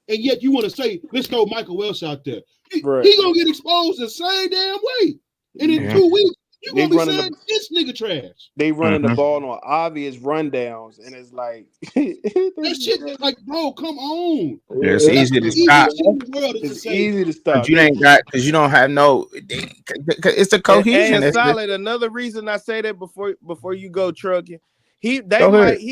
And yet you want to say, let's throw Michael Welsh out there. He gonna get exposed the same damn way. And in 2 weeks, you're gonna be saying this nigga trash. They running the ball on obvious rundowns, and it's like that shit. Like, bro, come on. Yeah, it's easy to stop. It's easy to stop. But you ain't got because you don't have no. It's a cohesion. And solid. Another reason I say that before you go trucking, he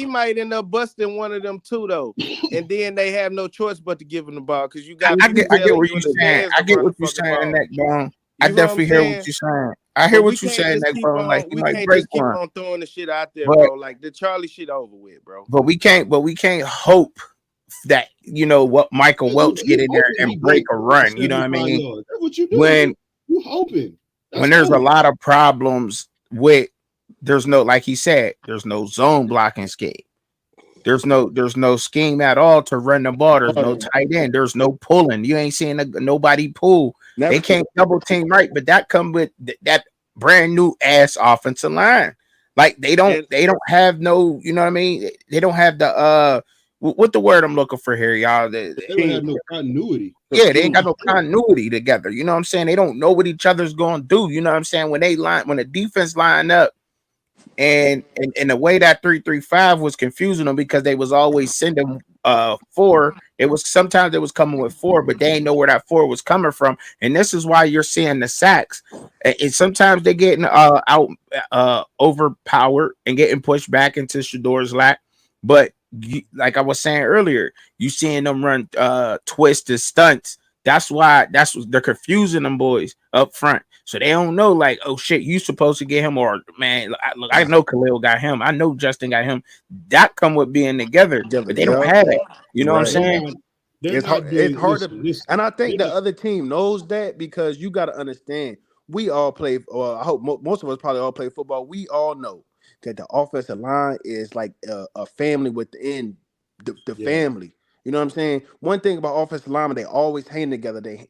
might end up busting one of them too though, and then they have no choice but to give him the ball because you got. I get what you're saying. I get what you're saying, Neck Bone. I definitely hear what you're saying. I hear what you're saying, Neck Bone. Like we can't just keep on throwing the shit out there, bro. Like the Charlie shit over with, bro. But we can't hope that what Michael Welch get in there and break a run. You know what I mean? That's what you do. When you hoping when there's a lot of problems with there's no, like he said, there's no zone blocking scheme. There's no scheme at all to run the ball. There's no tight end. There's no pulling. You ain't seeing nobody pull. They can't double team right, but that come with that brand new ass offensive line. Like they don't have no, you know what I mean? They don't have the what the word I'm looking for here, y'all. They don't have no continuity. Yeah, they ain't got no continuity together. You know what I'm saying? They don't know what each other's gonna do. You know what I'm saying? When the defense line up. And the way that 3-3-5 was confusing them because they was always sending 4. It was sometimes it was coming with 4, but they ain't know where that 4 was coming from. And this is why you're seeing the sacks. And sometimes they getting out overpowered and getting pushed back into Shador's lap. But like I was saying earlier, you seeing them run twisted stunts. That's why they're confusing them boys up front. So they don't know, like, oh shit, you supposed to get him, or man, look, I know Khalil got him, I know Justin got him. That come with being together, but they don't have it. You know what I'm saying? It's hard to, and I think the other team knows that because you got to understand, we all play, or I hope most of us probably all play football. We all know that the offensive line is like a family within the family. You know what I'm saying? One thing about offensive linemen, they always hang together. They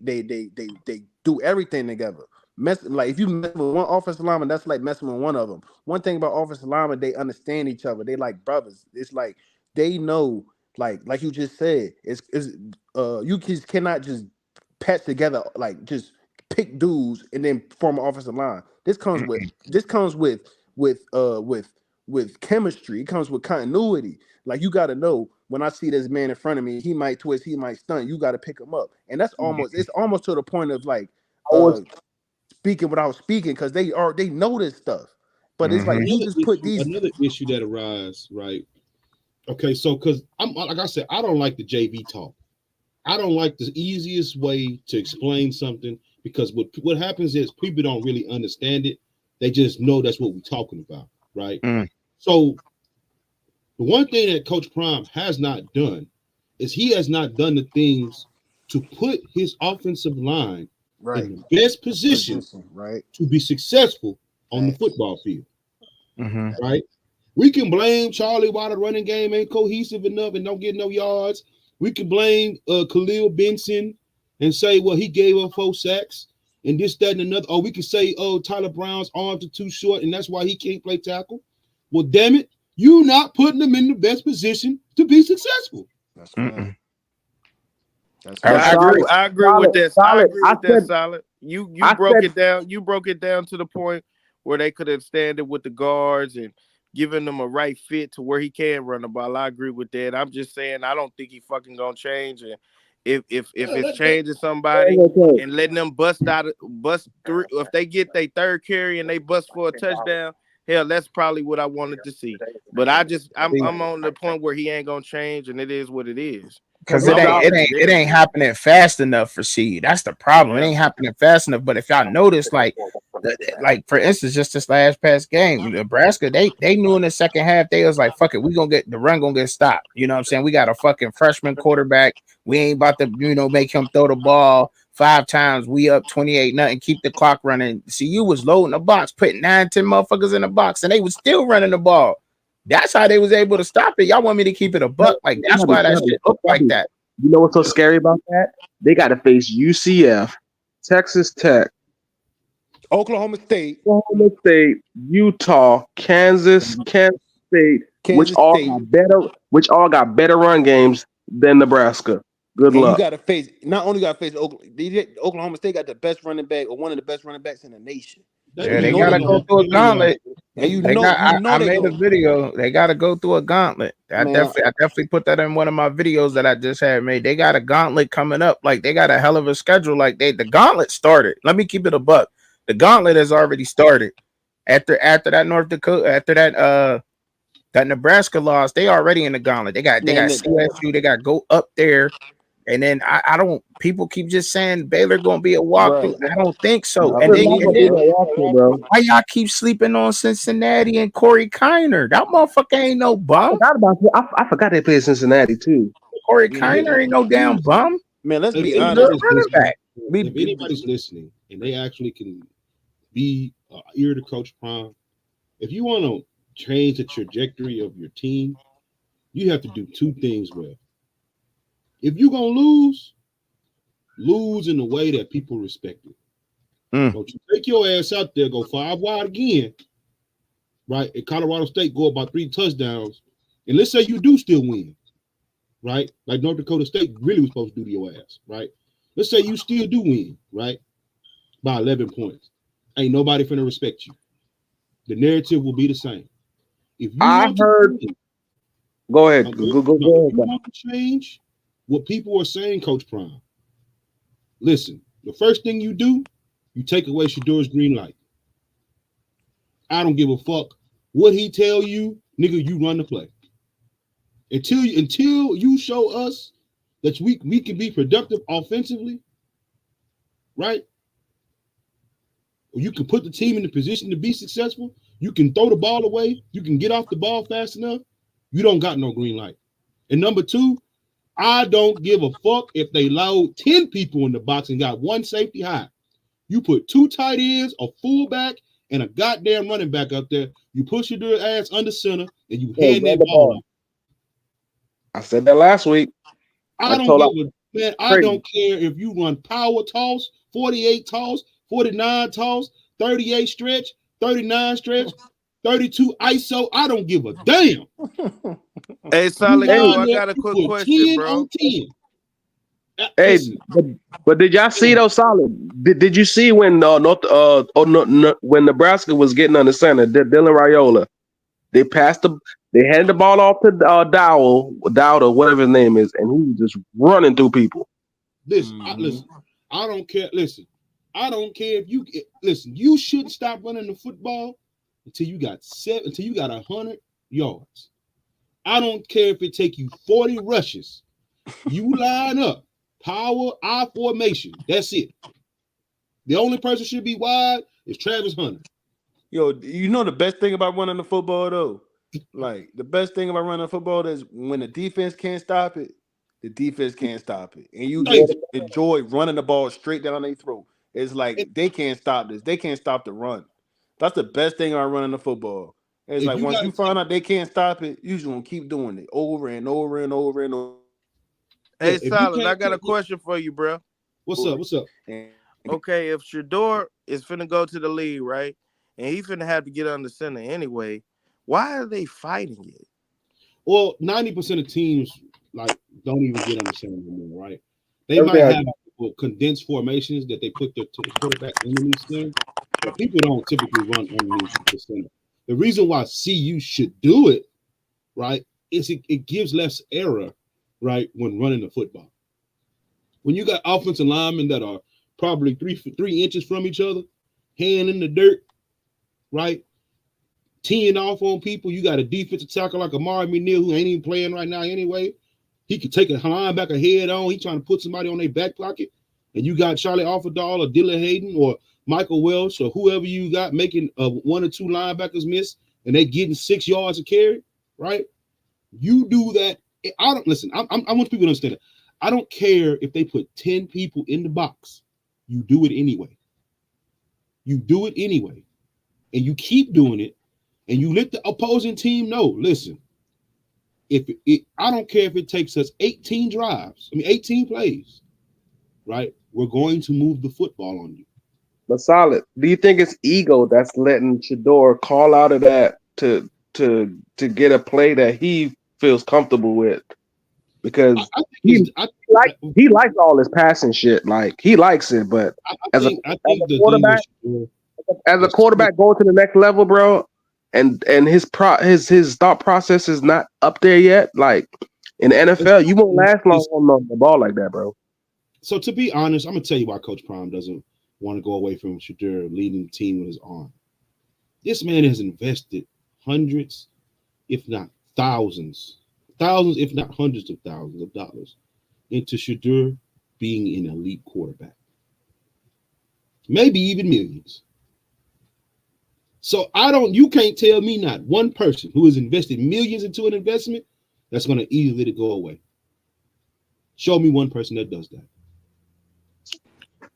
do everything together. Like if you mess with one offensive lineman, that's like messing with one of them. One thing about offensive linemen, they understand each other. They like brothers. It's like they know, like you just said, you just cannot just patch together, like just pick dudes and then form an offensive line. This comes with chemistry. It comes with continuity. Like you got to know, when I see this man in front of me, he might twist, he might stunt. You got to pick him up, and it's almost to the point of like speaking without speaking because they know this stuff. But it's like you just put another issue that arises, right? Okay, so because I'm like I said, I don't like the JV talk. I don't like the easiest way to explain something because what happens is people don't really understand it. They just know that's what we're talking about, right? So the one thing that Coach Prime has not done is he has not done the things to put his offensive line in the best position to be successful on the football field. Right? We can blame Charlie why the running game ain't cohesive enough and don't get no yards. We can blame Khalil Benson and say, well, he gave up 4 sacks and this, that, and another. Or we can say, oh, Tyler Brown's arms are too short and that's why he can't play tackle. Well, damn it, you're not putting them in the best position to be successful. That's right. I agree with that. Solid. You broke it down. You broke it down to the point where they could have standed with the guards and given them a right fit to where he can run the ball. I agree with that. I'm just saying I don't think he fucking gonna change. And if it's changing somebody and letting them bust through, if they get their third carry and they bust for a touchdown, hell, that's probably what I wanted to see. But I'm on the point where he ain't gonna change, and it is what it is. Because it ain't happening fast enough for C. That's the problem. It ain't happening fast enough. But if y'all notice, like for instance, just this last past game, Nebraska, they knew in the second half, they was like, fuck it, we gonna get the run gonna get stopped. You know what I'm saying? We got a fucking freshman quarterback. We ain't about to, make him throw the ball 5 times. We up 28-0, keep the clock running. CU was loading the box, putting 9-10 motherfuckers in the box, and they was still running the ball. That's how they was able to stop it. Y'all want me to keep it a buck? Like that's why that shit looked like that. You know what's so scary about that? They got to face UCF, Texas Tech, Oklahoma State, Oklahoma State, Utah, Kansas State, Kansas State, which all got better run games than Nebraska. Good and you luck. got to face. Not only got to face Oklahoma State got the best running back or one of the best running backs in the nation, and Yeah, you they know gotta they go going. through a gauntlet. And you They know, got. I they made a going. video. They got to go through a gauntlet. Man, I definitely put that in one of my videos that I just had made. They got a gauntlet coming up. Like they got a hell of a schedule. Like the gauntlet started. Let me keep it a buck. The gauntlet has already started. After that North Dakota, after that Nebraska loss, they already in the gauntlet. They got man, CSU. They got go up there. And then I don't. People keep just saying Baylor gonna be a right. walkthrough. I don't think so. I And don't then, think and either, then bro. why y'all keep sleeping on Cincinnati and Corey Kiner? That motherfucker ain't no bum. I forgot they played Cincinnati too. Corey Yeah, Kiner ain't no damn bum. Man, let's If be He's a honest. good running back. if anybody's listening and they actually can be ear to Coach Prime, if you want to change the trajectory of your team, you have to do two things well. If you're gonna lose in a way that people respect it. Don't you take your ass out there, go 5 wide again, right? At Colorado State, go about 3 touchdowns, and let's say you do still win, right? Like North Dakota State really was supposed to do to your ass, right? Let's say you still do win, right? By 11 points. Ain't nobody finna respect you. The narrative will be the same. If you want to Go ahead. if Go you ahead. want to change what people are saying, Coach Prime, listen, the first thing you do, you take away Shadur's green light. I don't give a fuck what he tell you, nigga, you run the play. Until you show us that we can be productive offensively, right? Or you can put the team in the position to be successful, you can throw the ball away, you can get off the ball fast enough, you don't got no green light. And number 2, I don't give a fuck if they load 10 people in the box and got 1 safety high. You put 2 tight ends, a fullback, and a goddamn running back up there. You push your ass under center and you hand that ball off. I said that last week. I don't care if you run power toss, 48 toss, 49 toss, 38 stretch, 39 stretch, 32 ISO. I don't give a damn. Hey, Solid, I got a quick question, bro. 10. Hey, but did y'all see those Solid? Did you see when when Nebraska was getting on the center, Dylan Raiola? They handed the ball off to Dowdle, whatever his name is, and he was just running through people. Listen, I don't care. Listen, I don't care if you listen. You shouldn't stop running the football until you got 100 yards. I don't care if it take you 40 rushes. You line up, power, I formation. That's it. The only person should be wide is Travis Hunter. Yo, you know the best thing about running the football though? Like the best thing about running the football is when the defense can't stop it, the defense can't stop it. And you get to enjoy running the ball straight down their throat. It's like they can't stop this. They can't stop the run. That's the best thing about running the football. It's like once you find out they can't stop it, you're just gonna keep doing it over and over and over and over. Hey, Solid, I got a question for you, bro. What's up? Okay, if Shadur is finna go to the league, right? And he's finna have to get on the center anyway, why are they fighting it? Well, 90% of teams like don't even get on the center anymore, right? They might have condensed formations that they put their quarterback underneath center, but people don't typically run underneath the center. The reason why CU should do it, right, is it gives less error, right, when running the football. When you got offensive linemen that are probably three inches from each other, hand in the dirt, right, teeing off on people. You got a defensive tackle like Amari McNeil who ain't even playing right now anyway. He could take a linebacker head on. He trying to put somebody on their back pocket. And you got Charlie Offerdall or Dylan Hayden or Michael Welch or whoever you got making 1 or 2 linebackers miss and they getting 6 yards of carry, right? You do that. I don't listen. I want people to understand it. I don't care if they put 10 people in the box. You do it anyway. You do it anyway. And you keep doing it. And you let the opposing team know, listen, I don't care if it takes us 18 drives, 18 plays, right? We're going to move the football on you. But solid. Do you think it's ego that's letting Shador call out of that to get a play that he feels comfortable with? Because he likes all this passing shit. Like he likes it, but as a quarterback going to the next level, bro, and his thought process is not up there yet. Like in the NFL, you won't last long on the ball like that, bro. So to be honest, I'm gonna tell you why Coach Prime doesn't want to go away from Shadur leading the team with his arm. This man has invested hundreds, if not thousands, if not hundreds of thousands of dollars into Shadur being an elite quarterback. Maybe even millions. So you can't tell me not one person who has invested millions into an investment that's going to easily let it go away. Show me one person that does that.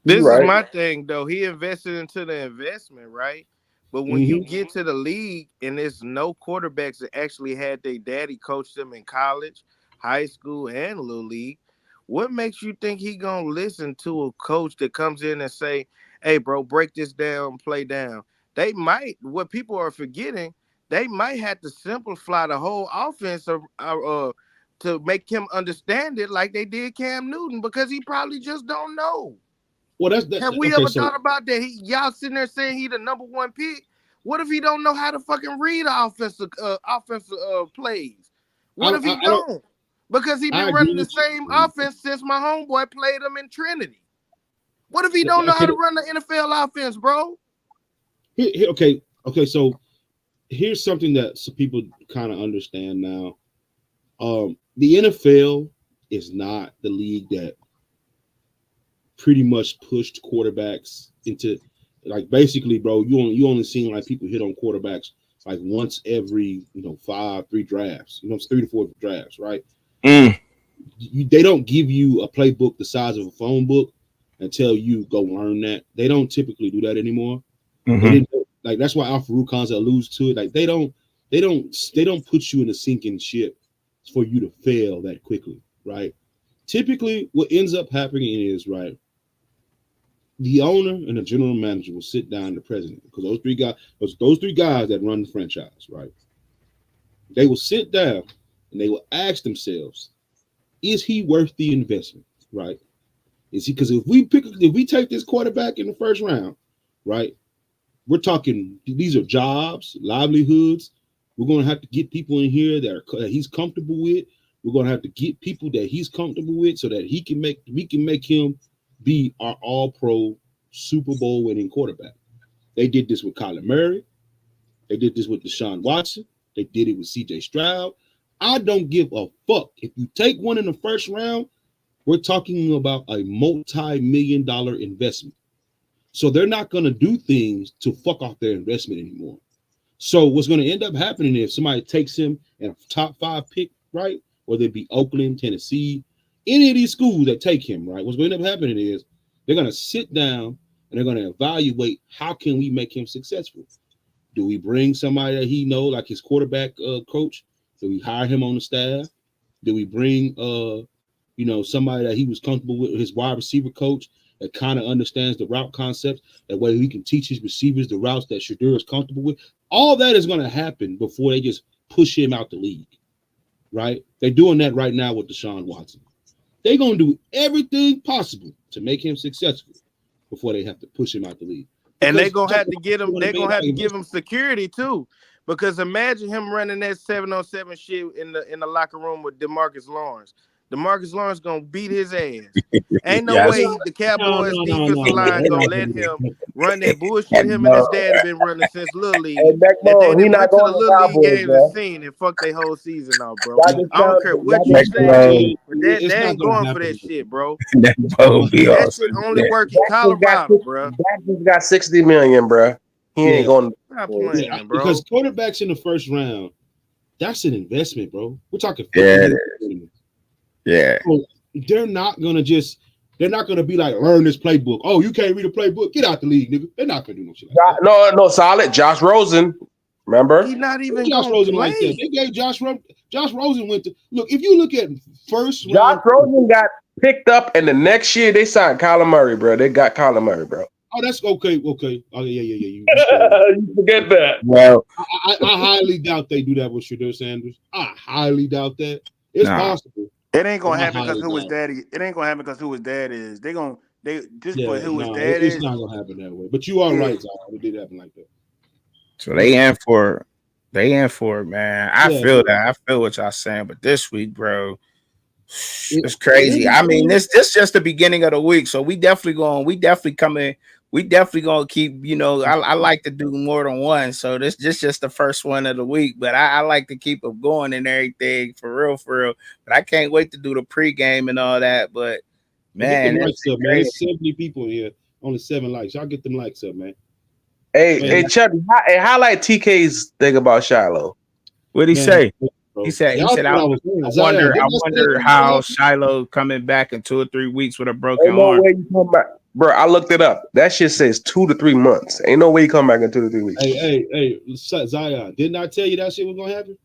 This is my thing, though. He invested into the investment, right? But when you get to the league and there's no quarterbacks that actually had their daddy coach them in college, high school, and little league, what makes you think he gonna listen to a coach that comes in and say, "Hey, bro, break this down, play down"? They might. What people are forgetting, they might have to simplify the whole offense to make him understand it, like they did Cam Newton, because he probably just don't know. Well, have we ever thought about that? Y'all sitting there saying he the number one pick. What if he don't know how to fucking read offensive plays? What if he don't? Because he been running the same offense since my homeboy played him in Trinity. What if he don't know how to run the NFL offense, bro? Okay. So here's something that some people kind of understand now. The NFL is not the league that pretty much pushed quarterbacks into, like, basically, bro, you only seen like people hit on quarterbacks like once every 3 drafts, 3 to 4 drafts, right? They don't give you a playbook the size of a phone book and tell you go learn that. They don't typically do that anymore. Like that's why Al-Farouq Khan's alludes to it. Like they don't put you in a sinking ship for you to fail that quickly, right? Typically, what ends up happening is, right, the owner and the general manager will sit down, the president, because those three guys that run the franchise, right? They will sit down and they will ask themselves, is he worth the investment, right? Is he? Because if we take this quarterback in the first round, right, we're talking, these are jobs, livelihoods. We're going to have to get people in here that he's comfortable with. We're going to have to get people that he's comfortable with so that we can make him be our all-pro Super Bowl winning quarterback. They did this with Kyler Murray. They did this with Deshaun Watson. They did it with CJ Stroud. I don't give a fuck. If you take one in the first round, we're talking about a multi-million-dollar investment. So they're not going to do things to fuck off their investment anymore. So what's going to end up happening if somebody takes him in a top 5 pick, right? Whether it be Oakland, Tennessee, any of these schools that take him, right? What's going to end up happening is they're going to sit down and they're going to evaluate how can we make him successful. Do we bring somebody that he knows, like his quarterback coach? Do we hire him on the staff? Do we bring somebody that he was comfortable with, his wide receiver coach that kind of understands the route concepts, that way he can teach his receivers the routes that Shadur is comfortable with? All that is going to happen before they just push him out the league, right? They're doing that right now with Deshaun Watson. They're going to do everything possible to make him successful before they have to push him out the league. And they're going to have to get him, they're going to have to give him security too. Because imagine him running that 7-on-7 shit in the locker room with DeMarcus Lawrence. DeMarcus Lawrence gonna beat his ass. Ain't no way the Cowboys defensive line gonna let him run that bullshit him and his dad have been running since Little League. And they didn't went to the Little League games and seen and fuck their whole season off, bro. I don't care what you say, but they ain't going for that shit, bro. That shit only work in Colorado, bro. Jackson's got $60 million, bro. He ain't going. Stop playing, bro. Because quarterbacks in the first round, that's an investment, bro. We're talking. Yeah. So they're not gonna be like, learn this playbook. Oh, you can't read a playbook? Get out the league, nigga. They're not gonna do no shit like that. No, solid. Josh Rosen Remember? He's not even Josh gonna Rosen play. like that. They gave Josh Rosen went to look. If you look at first Josh round, Rosen got picked up, and the next year they signed Kyler Murray, bro. They got Kyler Murray, bro. oh, that's okay. Okay. Oh yeah. You You forget that. Well, I highly doubt they do that with Shadur Sanders. I highly doubt that. It's nah. possible. It ain't gonna But I happen because highly who his doubt it. daddy. It ain't gonna happen because who his dad is. They just for Yeah, who his no, dad it's is. not gonna happen that way. But you are Yeah. right, Zara. It did happen like that. So they in for it, man. I Yeah, feel bro. that. I feel what y'all saying, but this week, bro, It- it's crazy. it- I mean, this just the beginning of the week, so we definitely gonna keep. I like to do more than one, so this just the first one of the week, but I like to keep them going and everything for real. But I can't wait to do the pregame and all that. But But get them man, likes it's up, man. crazy. It's 70 people in here, only 7 likes. Y'all get them likes up, man. Hey, Man, Chubby, highlight TK's thing about Shiloh. What did he man, say? bro. He said, Y'all thought I was saying, I Zion, wonder didn't I say that how was Shiloh coming back in 2 or 3 weeks with a broken Ain't no arm. way you come back, bro. I looked it up. That shit says 2 to 3 months. Ain't no way you come back in 2 to 3 weeks. Hey, Zion, didn't I tell you that shit was gonna happen?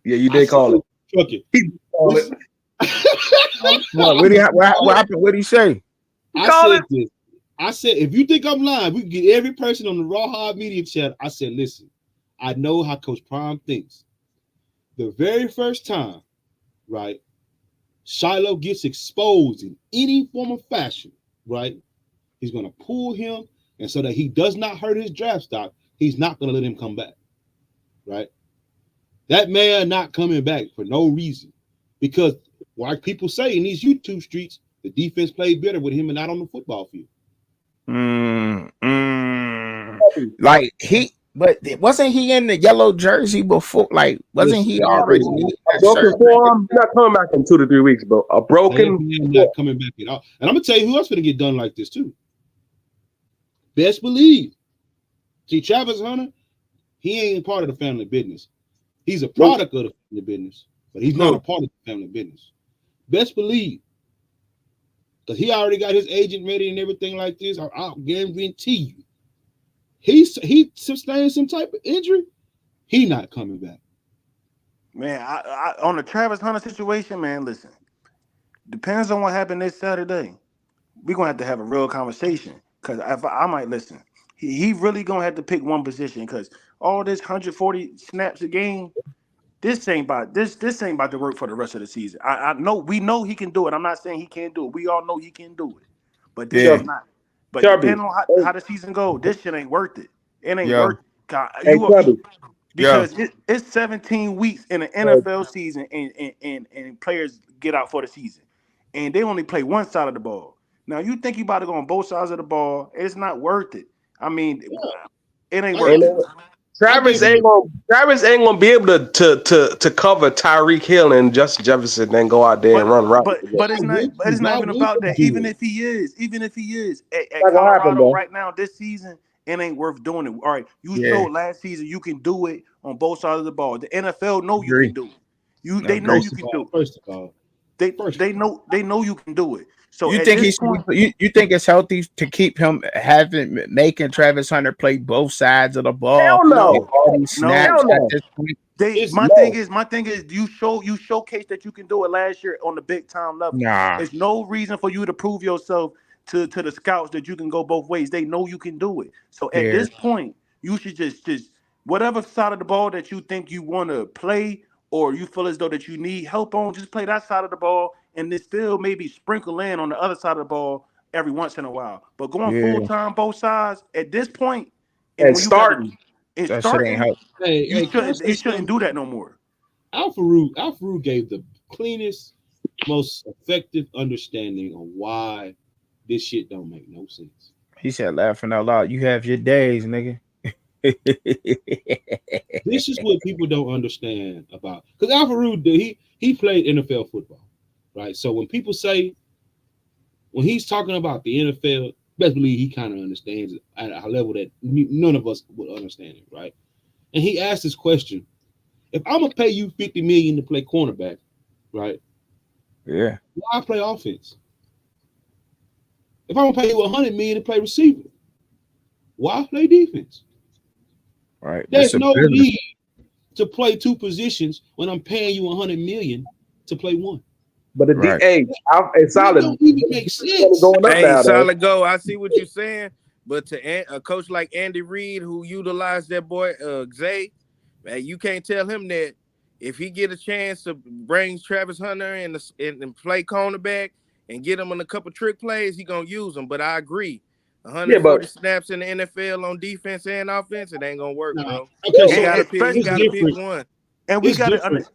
Yeah, you did call it. Fuck it. He called it. What happened? What did he say? I said this. I said, if you think I'm lying, we can get every person on the Raw Hard Media chat. I said, listen, I know how Coach Prime thinks. The very first time, right, Shiloh gets exposed in any form of fashion, right, he's going to pull him, and so that he does not hurt his draft stock, he's not going to let him come back, right? That man not coming back for no reason. Because, like people say in these YouTube streets, the defense played better with him and not on the football field. Like but wasn't he in the yellow jersey before? Like, wasn't he already in a that broken shirt? forearm? Not coming back in 2 to 3 weeks, bro. A broken. Not coming back at all. And I'm gonna tell you who else gonna get done like this too. Best believe. See, Travis Hunter, he ain't part of the family business. He's a product of the family business, but he's not a part of the family business. Best believe. Because he already got his agent ready and everything like this. I'll guarantee you. He sustained some type of injury. He not coming back. Man, I on the Travis Hunter situation, man, listen. Depends on what happened this Saturday. We're gonna have to have a real conversation. Cause if I might listen. He really gonna have to pick one position because all this 140 snaps a game, this ain't about to work for the rest of the season. I know we know he can do it. I'm not saying he can't do it. We all know he can do it. But this is not. But Chubby. depending on how the season goes, this shit ain't worth it. It ain't Yo. worth it. Hey, Chubby. Because it's 17 weeks in the NFL season and players get out for the season. And they only play one side of the ball. Now you think you about to go on both sides of the ball, it's not worth it. I mean, it ain't worth it. Travis ain't gonna be able to cover Tyreek Hill and Justin Jefferson, then go out there and run routes. But it's not even about that. Even if he is at Not gonna happen, Colorado bro. right now this season, it ain't worth doing it. All right, you showed last season you can do it on both sides of the ball. The NFL know you can do it. They know you can do it. First of all, they know you can do it. So You at think this point, you think it's healthy to keep him making Travis Hunter play both sides of the ball? Hell no. All these snaps No. at this point. My thing is you showcase that you can do it last year on the big time level. Nah. There's no reason for you to prove yourself to the scouts that you can go both ways. They know you can do it. So at this point, you should just whatever side of the ball that you think you want to play or you feel as though that you need help on, just play that side of the ball and then still maybe sprinkle in on the other side of the ball every once in a while. But going full time both sides at this point, and starting. That shit ain't help. You shouldn't do that no more. Al-Farouk gave the cleanest, most effective understanding on why this shit don't make no sense. He said, laughing out loud, you have your days, nigga. This is what people don't understand about, because Al-Farouk, he played NFL football, right? So when people say, when he's talking about the NFL, best believe he kind of understands it at a level that none of us would understand it, right? And he asked this question: if I'm gonna pay you $50 million to play cornerback, right? Yeah. Why play offense? If I'm gonna pay you $100 million to play receiver, why play defense? Right. There's That's a no business. need to play two positions when I'm paying you $100 million to play one. But the Right. it's That solid. don't even make sense. Going up Hey, now, though. solid go. I see what you're saying, but a coach like Andy Reid, who utilized that boy Zay, man, you can't tell him that if he get a chance to bring Travis Hunter and play cornerback and get him on a couple trick plays, he gonna use him. But I agree, Yeah, but 140 snaps in the NFL on defense and offense, it ain't gonna work, Nah. bro. Okay, He so gotta pick. He it's gotta pick different. one. And we It's gotta different.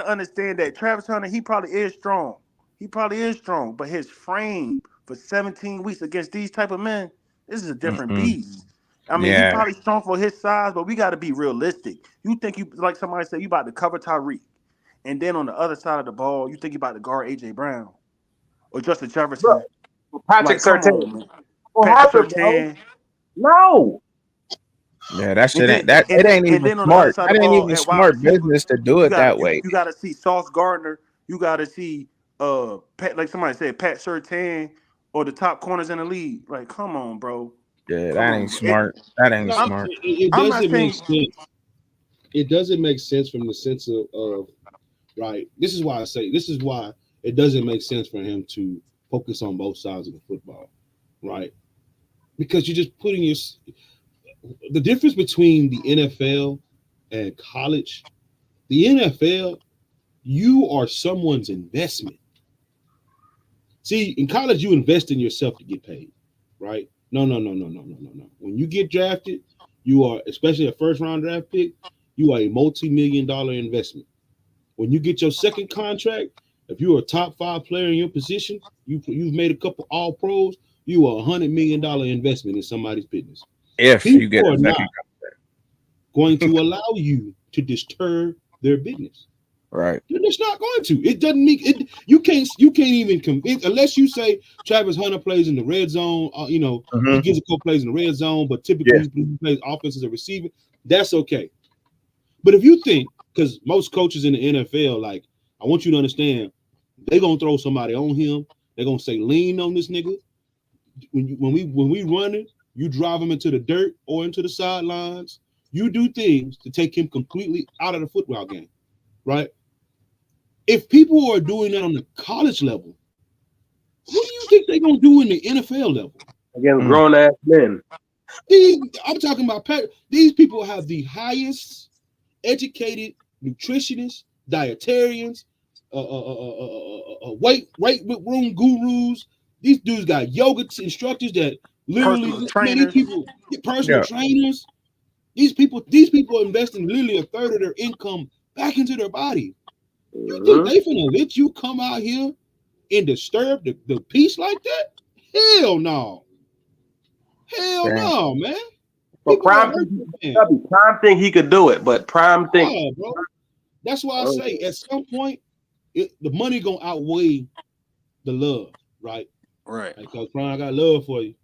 understand that Travis Hunter, he probably is strong. He probably is strong, but his frame for 17 weeks against these type of men, this is a different Mm-mm. beast. I mean, he Yeah. probably strong for his size, but we got to be realistic. You think you like somebody said you about to cover Tyreek, and then on the other side of the ball, you think you about to guard AJ Brown or Justin bro, Jefferson? Patrick Like, come Surtain. on, man. What Patrick happened, bro? Sertan. No. Yeah. That And shit then ain't that. It ain't and even then on the other smart. side That of the ain't ball even at wide smart receiver, business to do you it gotta that way. you gotta see Sauce Gardner. You gotta see Pat, like somebody said, Pat Surtain or the top corners in the league. Like, come on, bro. Yeah. Come That on, ain't bro. smart. That ain't No, I'm smart. it I'm not doesn't make saying sense. It doesn't make sense from the sense of right. This is why I say this is why it doesn't make sense for him to focus on both sides of the football, right? Because you're just putting the difference between the NFL and college. The NFL, you are someone's investment. See, in college, you invest in yourself to get paid, right? No. When you get drafted, you are, especially a first round draft pick, you are a multi-million-dollar investment. When you get your second contract, if you're a top 5 player in your position, you've made a couple all pros, you are $100 million investment in somebody's business. If you get People a are second. not going to allow you to disturb their business. Right. You're just not going to. It doesn't make it. You can't even unless you say Travis Hunter plays in the red zone. He gives a couple plays in the red zone, but typically Yeah. he plays offense as a receiver. That's okay. But if you think, because most coaches in the NFL, like, I want you to understand, they're gonna throw somebody on him. They're gonna say lean on this nigga. When we run it, you drive him into the dirt or into the sidelines. You do things to take him completely out of the football game, right? If people are doing that on the college level, what do you think they're gonna do in the NFL level? Against grown ass men. I'm talking about these people have the highest educated nutritionists, dietarians, weight room gurus. These dudes got yoga instructors that literally, personal man, these trainers. people, personal Yeah. trainers. These people are investing literally a third of their income back into their body. You think they finna let you come out here and disturb the peace like that? Hell no. Hell Damn. no, man. But People gonna Prime hurt you, man. Prime think he could do it, but Prime think Oh, bro. That's why I say at some point the money gonna outweigh the love, right? Right. Because Prime, I got love for you.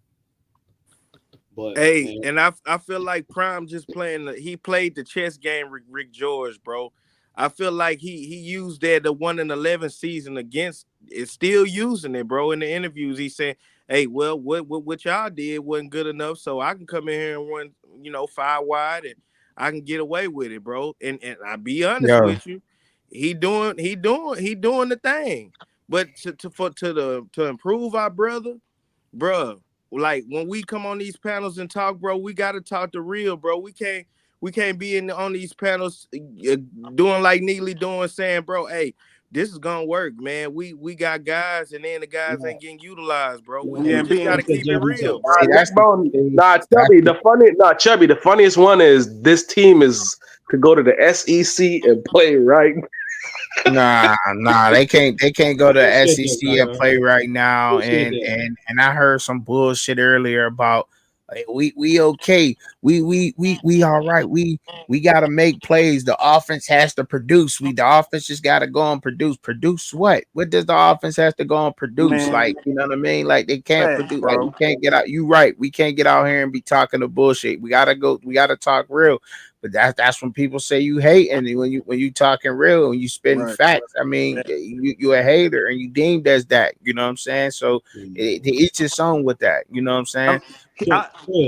But Hey, man, and I feel like Prime just he played the chess game with Rick George, bro. I feel like he used that the 1-11 season against is still using it, bro. In the interviews, he said, "Hey, well, what y'all did wasn't good enough, so I can come in here and run, 5 wide, and I can get away with it, bro." And I be honest Yo. with you, he doing the thing. But to improve our brother, bruh, like when we come on these panels and talk, bro, we got to talk the real, bro. We can't be on these panels doing like Neely doing, saying, bro, hey, this is gonna work, man. We got guys, and then the guys ain't getting utilized, bro. We Yeah, just gotta being keep it real, bro. See, that's the thing. Chubby. The funniest one is this team is to go to the SEC and play, right? Nah, they can't go to who said that, SEC and play right now. Who said And that? I heard some bullshit earlier about like, we okay, we all right. We gotta make plays. The offense has to produce. The offense just gotta go and produce. Produce what? What does the offense have to go and produce? man, Like, you know what I mean? Like they can't facts, produce. Like bro. you can't get out. You right. We can't get out here and be talking the bullshit. We gotta go. We gotta talk real. But that's when people say you hate, and when you talking real, when you spitting Right. facts. I mean, you a hater, and you deemed as that. You know what I'm saying? So each his own with that. You know what I'm saying? So,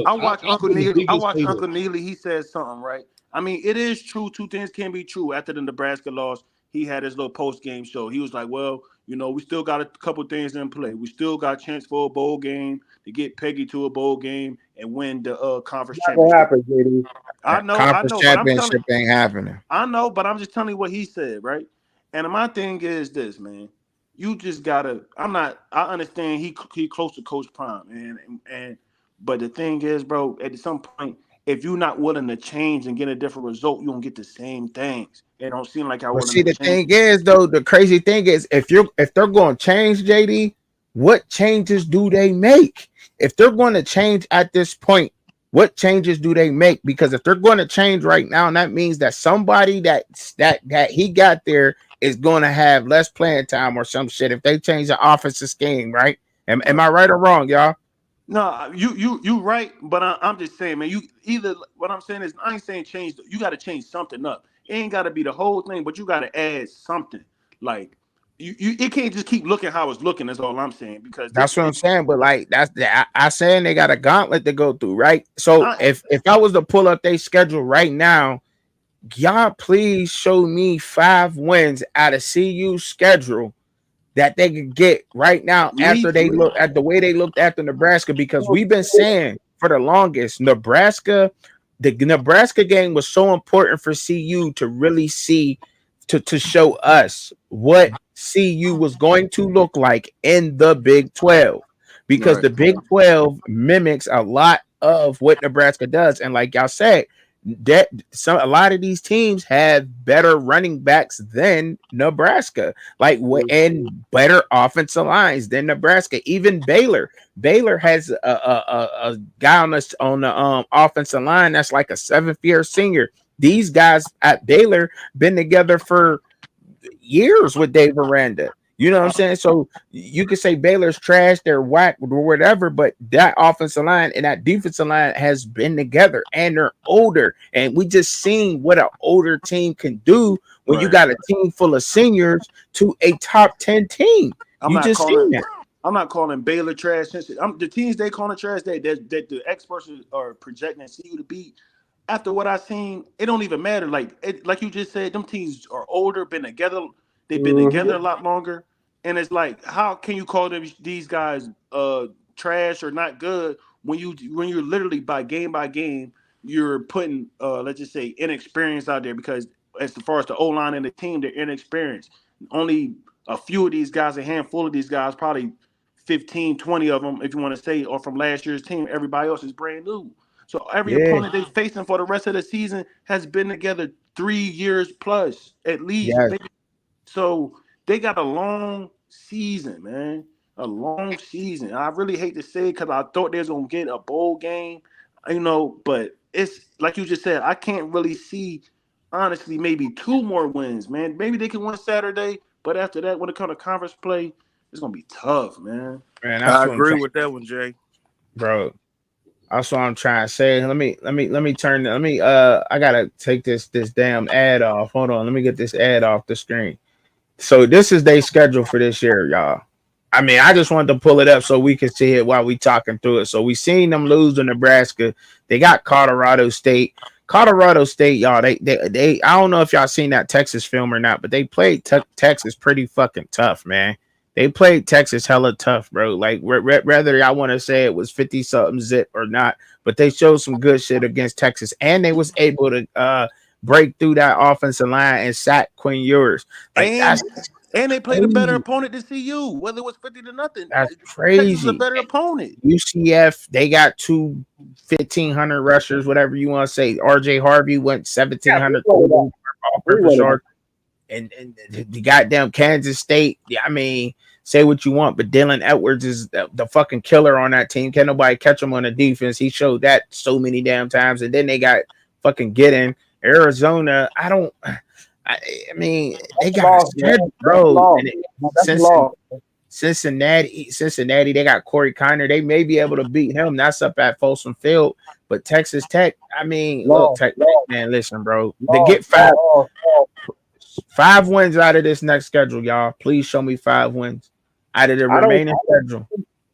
I watched Uncle been the Neely. I biggest watched hater. Uncle Neely. He said something right. I mean, it is true. Two things can be true. After the Nebraska loss, he had his little post game show. He was like, "Well, we still got a couple things in play. We still got a chance for a bowl game to get Peggy to a bowl game and win the conference Not gonna championship." happen, JD. I Conference know, but I'm telling. championship ain't happening. I know, but I'm just telling you what he said, right? And my thing is this, man. You just gotta. I'm not. I understand he close to Coach Prime, and but the thing is, bro, at some point, if you're not willing to change and get a different result, you don't get the same things. It don't seem like y'all But willing see, to the change. thing is, though, the crazy thing is, if they're going to change, JD, what changes do they make? If they're going to change at this point, what changes do they make? Because if they're going to change right now, that means that somebody that he got there is going to have less playing time or some shit. If they change the offensive scheme, right? Am I right or wrong, y'all? No, you right, but I'm just saying, man. You either what I'm saying is I ain't saying change. You got to change something up. It ain't got to be the whole thing, but you got to add something. Like you it can't just keep looking how it's looking. That's all I'm saying because That's what I'm saying. But like I saying they got a gauntlet to go through, right? So I, if I was to pull up their schedule right now, y'all please show me 5 wins out of CU schedule that they could get right now me after they too. look at the way they looked after Nebraska, because we've been saying for the longest the Nebraska game was so important for CU to really see to show us what CU was going to look like in the Big 12, because Right. the Big 12 mimics a lot of what Nebraska does. And like y'all said, that a lot of these teams have better running backs than Nebraska, like and better offensive lines than Nebraska. Even Baylor has a guy on the offensive line that's like a 7th-year senior. These guys at Baylor been together for years with Dave Aranda. You know what I'm saying? So you could say Baylor's trash, they're whack or whatever, but that offensive line and that defensive line has been together and they're older. And we just seen what an older team can do when you Right. got a team full of seniors to a top 10 team. I'm You not just calling. seen that. I'm not calling Baylor trash. The teams they calling trash that the experts are projecting and see you to beat. After what I seen, it don't even matter. Like you just said, them teams are older, been together. They've been together a lot longer, and it's like, how can you call these guys trash or not good when you're literally by game you're putting let's just say inexperience out there, because as far as the O line and the team, they're inexperienced. Only a few of these guys, a handful of these guys, probably 15, 20 of them, if you want to say, are from last year's team. Everybody else is brand new. So every Yeah. opponent they facing for the rest of the season has been together 3 years plus at least. Yes. So they got a long season, man. A long season. I really hate to say it because I thought they was gonna get a bowl game, but it's like you just said, I can't really see honestly maybe 2 more wins, man. Maybe they can win Saturday, but after that, when it comes to conference play, it's gonna be tough, man. Man, I that's what I'm agree trying, with that one, Jay. bro. That's what I'm trying to say. I gotta take this damn ad off. Hold on, let me get this ad off the screen. So this is their schedule for this year, y'all. I mean, I just wanted to pull it up so we can see it while we talking through it. So we seen them lose to Nebraska. They got Colorado State. Colorado State, y'all. They. I don't know if y'all seen that Texas film or not, but they played Texas pretty fucking tough, man. They played Texas hella tough, bro. Like whether y'all want to say it was 50 something zip or not, but they showed some good shit against Texas, and they was able to break through that offensive line and sack Quinn Ewers. Like And that's and they played a better crazy. opponent to CU, whether it was 50-0. That's Texas is a crazy. better opponent. UCF, they got two 1,500 rushers, whatever you want to say. RJ Harvey went Yeah, 1,700 we total all-purpose running yards. And the goddamn Kansas State, yeah, I mean, say what you want, but Dylan Edwards is the fucking killer on that team. Can't nobody catch him on the defense. He showed that so many damn times. And then they got fucking Giddin. Arizona, I mean, they got a lost, man. schedule, That's bro. lost. And That's lost. Cincinnati, they got Corey Kiner. They may be able to beat him. That's up at Folsom Field. But Texas Tech, I mean, look, man, listen, bro. They get five wins out of this next schedule, y'all. Please show me 5 wins out of the remaining schedule.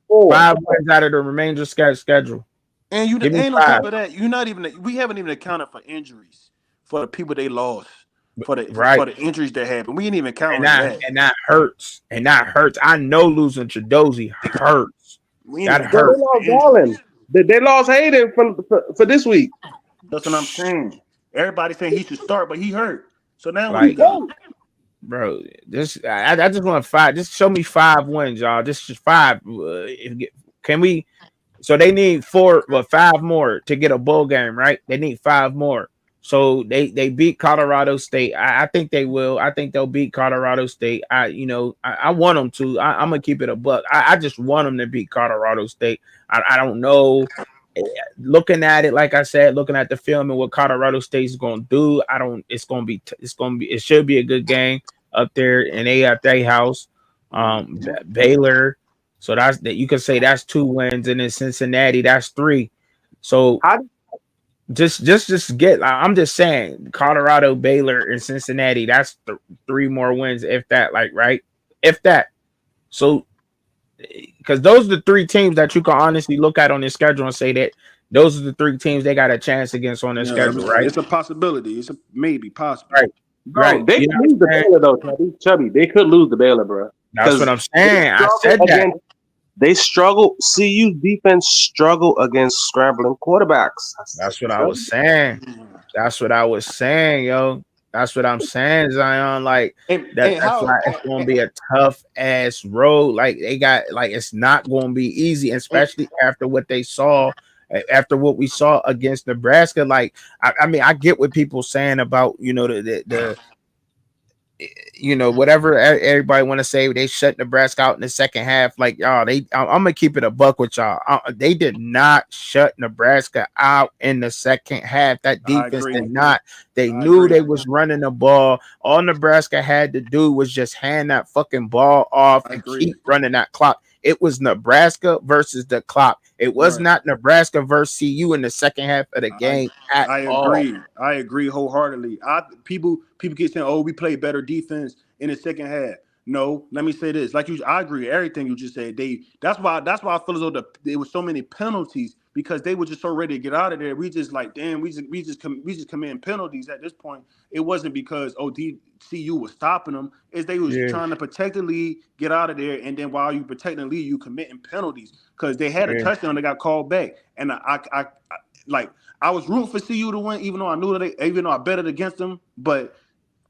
5 wins out of the remainder schedule. And you Give me and on 5. top of that, we haven't even accounted for injuries for the people they lost. For the injuries that happened. We didn't even count on that. And that hurts. I know losing Chidozie hurts. That hurts. They lost Hayden for this week. That's what I'm saying. Everybody saying he should start, but he hurt. So now we go. Bro, I just want 5. Just show me 5 wins, y'all. Just 5. Can we? So they need 4, 5 more to get a bowl game, right? They need 5 more. So they beat Colorado State. I think they will. I think they'll beat Colorado State. I want them to. I'm gonna keep it a buck. I just want them to beat Colorado State. I don't know. Looking at it, like I said, looking at the film and what Colorado State is gonna do, it should be a good game up there, and they at their house. Baylor. So you could say that's 2 wins, and then Cincinnati, that's 3. So just get. I'm just saying, Colorado, Baylor, and Cincinnati. That's 3 more wins, if that. Like, right, if that. So, because those are the 3 teams that you can honestly look at on their schedule and say that those are the 3 teams they got a chance against on their schedule, right? It's a possibility. It's a maybe possible. Right. They could lose the Baylor though, Chubby. They could lose the Baylor, bro. That's what I'm saying. I said that. They struggle. CU defense struggle against scrambling quarterbacks. That's what I was saying. That's what I was saying, yo. That's what I'm saying, Zion. Like that's why it's gonna be a tough ass road. Like they got, like it's not gonna be easy, especially after what they saw, after what we saw against Nebraska. Like I mean, I get what people saying about the whatever everybody want to say, they shut Nebraska out in the second half. Like y'all, I'm gonna keep it a buck with y'all. They did not shut Nebraska out in the second half. That defense did not. They knew they was running the ball. All Nebraska had to do was just hand that fucking ball off and keep running that clock. It was Nebraska versus the clock. It was not Nebraska versus CU in the second half of the game I agree wholeheartedly. People keep saying, "Oh, we played better defense in the second half." No, let me say this. I agree with everything you just said. That's why I feel as though there was so many penalties, because they were just so ready to get out of there. We just like, damn, we just command penalties at this point. It wasn't because CU was stopping them. It's they was trying to protect the lead, get out of there, and then while you protecting the lead, you committing penalties, because they had a touchdown that got called back. And I was rooting for CU to win, even though I betted against them. But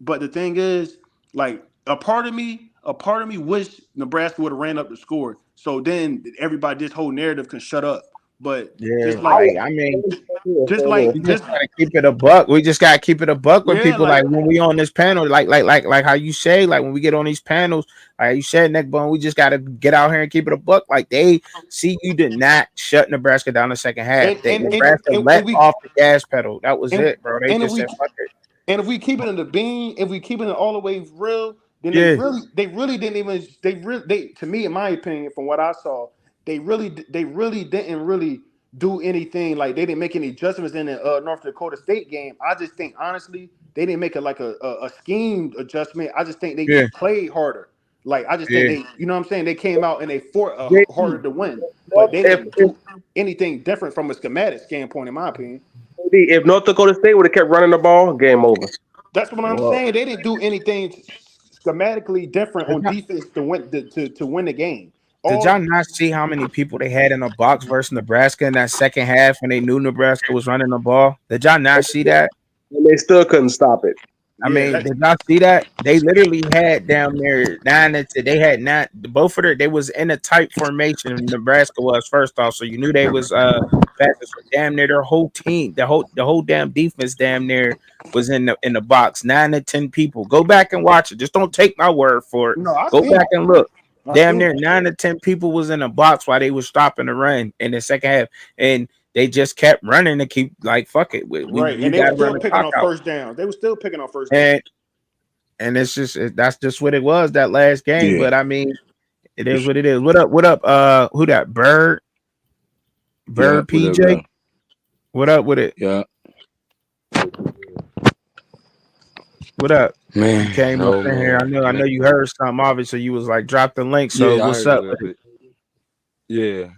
the thing is, like, a part of me wish Nebraska would have ran up the score, so then this whole narrative can shut up. But we just gotta keep it a buck. We just gotta keep it a buck with people. Like when we on this panel, like how you say, like when we get on these panels, like you said, Neckbone, we just gotta get out here and keep it a buck. Like you did not shut Nebraska down the second half. Nebraska let off the gas pedal. That was it, bro. They just said fuck it. And if we keep it in the bean, if we keep it all the way real, then they really didn't even. To me, in my opinion, from what I saw, they really didn't really do anything. Like, they didn't make any adjustments in the North Dakota State game. I just think, honestly, they didn't make a scheme adjustment. I just think they just played harder. Like, I just think they, you know what I'm saying? They came out and they fought harder to win, but they didn't do anything different from a schematic standpoint, in my opinion. If North Dakota State would have kept running the ball, game over. That's what I'm saying. They didn't do anything schematically different on defense to win the game. Did y'all not see how many people they had in a box versus Nebraska in that second half when they knew Nebraska was running the ball? Did y'all not see that? And they still couldn't stop it. I mean, did y'all see that? They literally had down there they was in a tight formation. Nebraska was, first off, so you knew they was fastest. Damn near their whole team, the whole damn defense damn near was in the box. 9 to 10 people. Go back and watch it. Just don't take my word for it. Go back and look. Damn near 9 to 10 people was in a box while they was stopping the run in the second half, and they just kept running to keep, like, fuck it. And they were still picking on first downs. They were still picking on first downs. And it's just that's just what it was that last game. But I mean, It is what it is. What up? What up? Who that? Bird? Yeah, Bird what up, PJ? bro? What up with it? Yeah, What up? You man, came up no, in here. man, I know you heard something. Obviously, you was like, drop the link. So yeah, I what's heard a up little with it? bit. Yeah,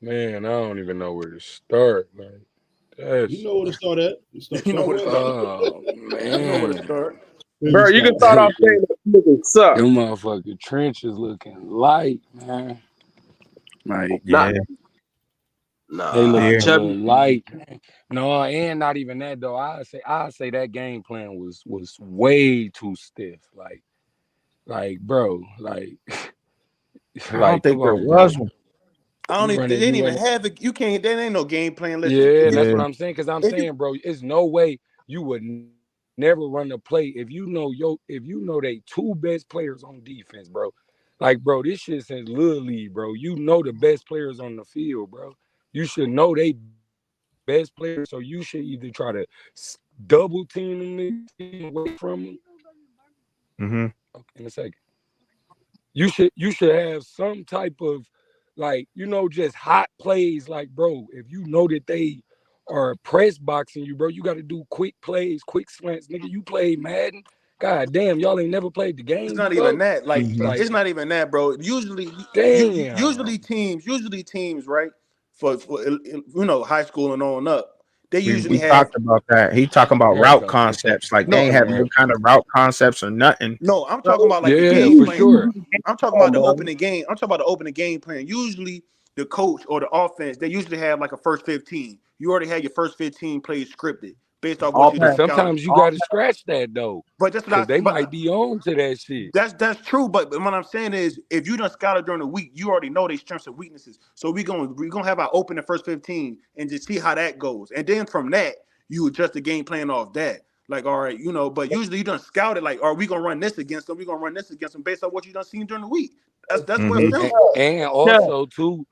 man, I don't even know where to start. Like, You that's know where to start at. You know Start where to where? start. oh You know where to man, start. Where you Bro, you can start? start off saying that you niggas suck. them motherfucking trenches looking light, man. Like Nah, Yeah, they nah, yeah. looking a Chubby. little light. Man. No, and not even that though. I say that game plan was way too stiff. Like, bro, like, I don't like, think come there on, bro. was one. I don't You even. They running, didn't you even running. have it. You can't. There ain't no game plan. Listen, Yeah, if and you that's Yeah. what I'm saying. Because I'm if you saying, bro, it's no way you would never run the play if you know they two best players on defense, bro. Like, bro, this shit since Little League, bro. You know the best players on the field, bro. You should know they best players, so you should either try to double team them niggas, get away from them. Mm-hmm. Okay, in a second. You should have some type of like just hot plays like bro if you know that they are press boxing you bro you got to do quick plays quick slants nigga you play Madden god damn y'all ain't never played the it's game not even before that. Like Mm-hmm. like it's not even that, bro. Usually, damn usually teams, right? For high school and on up, they We usually have. talked about that. He talking about there it route go concepts. Like they No, ain't my have bad no kind of route concepts or nothing. no. I'm talking Bro, about like the yeah game for plan. sure I'm talking about the opening game. I'm talking about the opening game plan. Usually, the coach or the offense, they usually have like a first 15. You already had your first 15 plays scripted based off what all you but done pass, scouted. sometimes you all got to scratch that though But that's what because they but might be on to that shit that's true. But what I'm saying is, if you done scouted during the week, you already know their strengths and weaknesses. So we gonna have our open the first 15 and just see how that goes. And then from that, you adjust the game plan off that. Like, all right, but usually you done scouted like, are we gonna run this against them? We gonna run this against them based on what you done seen during the week. That's where Mm-hmm. film. and Yeah, also too,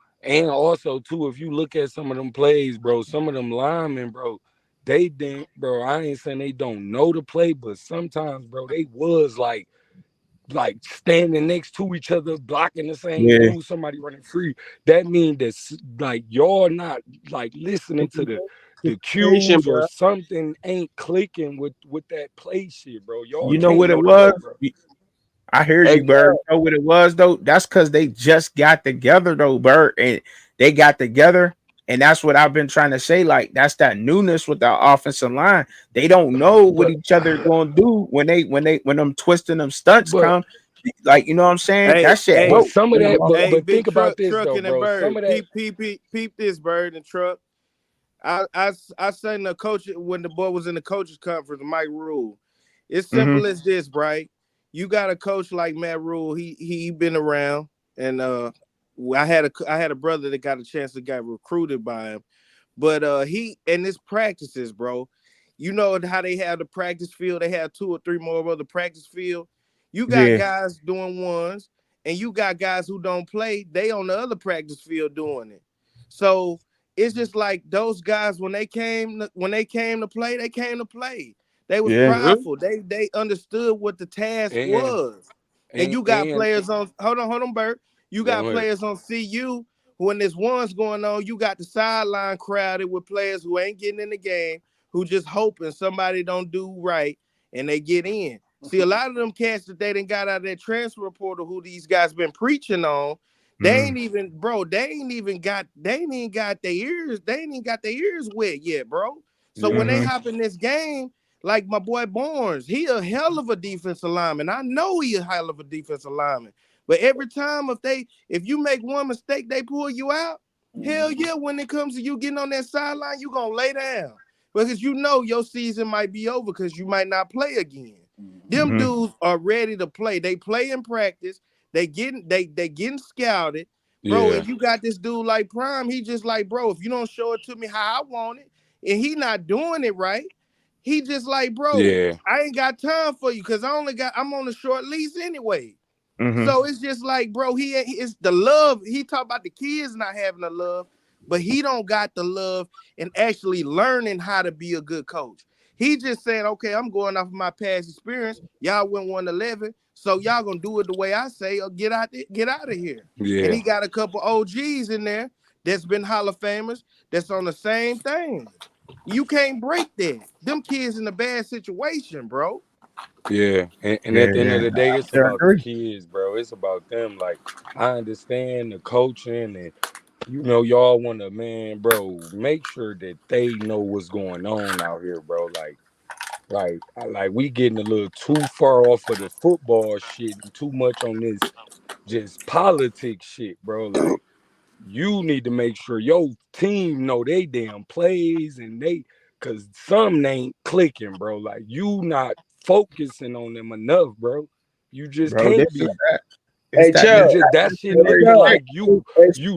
if you look at some of them plays, bro, some of them linemen, bro, they didn't, bro. I ain't saying they don't know the play, but sometimes, bro, they was like standing next to each other, blocking the same Yeah. dude, somebody running free. That means that like y'all not like listening to the communication, cues or bro. something ain't clicking with that play shit, bro. Y'all You know can't what it know the was? play, bro. I hear Hey, you, Bird. bro. You know what it was though? That's because they just got together though, Bird. And they got together. And that's what I've been trying to say. Like, that's that newness with the offensive line. They don't know what But each other gonna do when them twisting them stunts but come. Like, you know what I'm saying? Hey, That shit hey, but help. some of When the that, hey, but big think about truck, this though, trucking and bro. Some bird. of that, Peep this bird and truck. I seen the coach when the boy was in the coaches conference, Mike Rule. It's mm-hmm. simple as this, right? You got a coach like Matt Rule. He been around, and I had a brother that got a chance to get recruited by him. But he and his practices, bro. You know how they have the practice field. They have two or three more of the practice field. You got Yeah, guys doing ones, and you got guys who don't play. They on the other practice field doing it. So it's just like those guys when they came to play, they came to play. They was yeah, Mhm. prideful. They understood what the task and was. And and you got and players on hold on, Bert. You got go ahead. players on CU when there's one's going on, you got the sideline crowded with players who ain't getting in the game, who just hoping somebody don't do right and they get in. See, a lot of them cats that they didn't got out of that transfer portal who these guys been preaching on, mm-hmm. they ain't even got their ears wet yet, bro. So when they Mm-hmm. hop in this game, like my boy Barnes, he a hell of a defensive lineman. I know he a hell of a defensive lineman. But every time if you make one mistake, they pull you out. Hell yeah, when it comes to you getting on that sideline, you gonna lay down. Because you know your season might be over because you might not play again. Them Mm-hmm. dudes are ready to play. They play in practice. They getting scouted, bro. Yeah, And you got this dude like Prime. He just like, bro, if you don't show it to me how I want it, and he not doing it right, he just like, bro, yeah, I ain't got time for you because I'm on a short lease anyway. Mm-hmm. So it's just like, bro, it's the love. He talk about the kids not having the love, but he don't got the love and actually learning how to be a good coach. He just saying, okay, I'm going off of my past experience. Y'all went 111, So y'all gonna do it the way I say, or get out of here. Yeah. And he got a couple OGs in there that's been Hall of Famers that's on the same thing. You can't break that. Them kids in a bad situation, bro. Yeah, and at the end of the day, it's about the kids, bro. It's about them. Like, I understand the coaching, and y'all want to, man, bro, make sure that they know what's going on out here, bro. Like we getting a little too far off of the football shit and too much on this just politics shit, bro. Like, you need to make sure your team know they damn plays and cause some ain't clicking, bro. Like, you not focusing on them enough, bro. You just can't be. That shit looking like you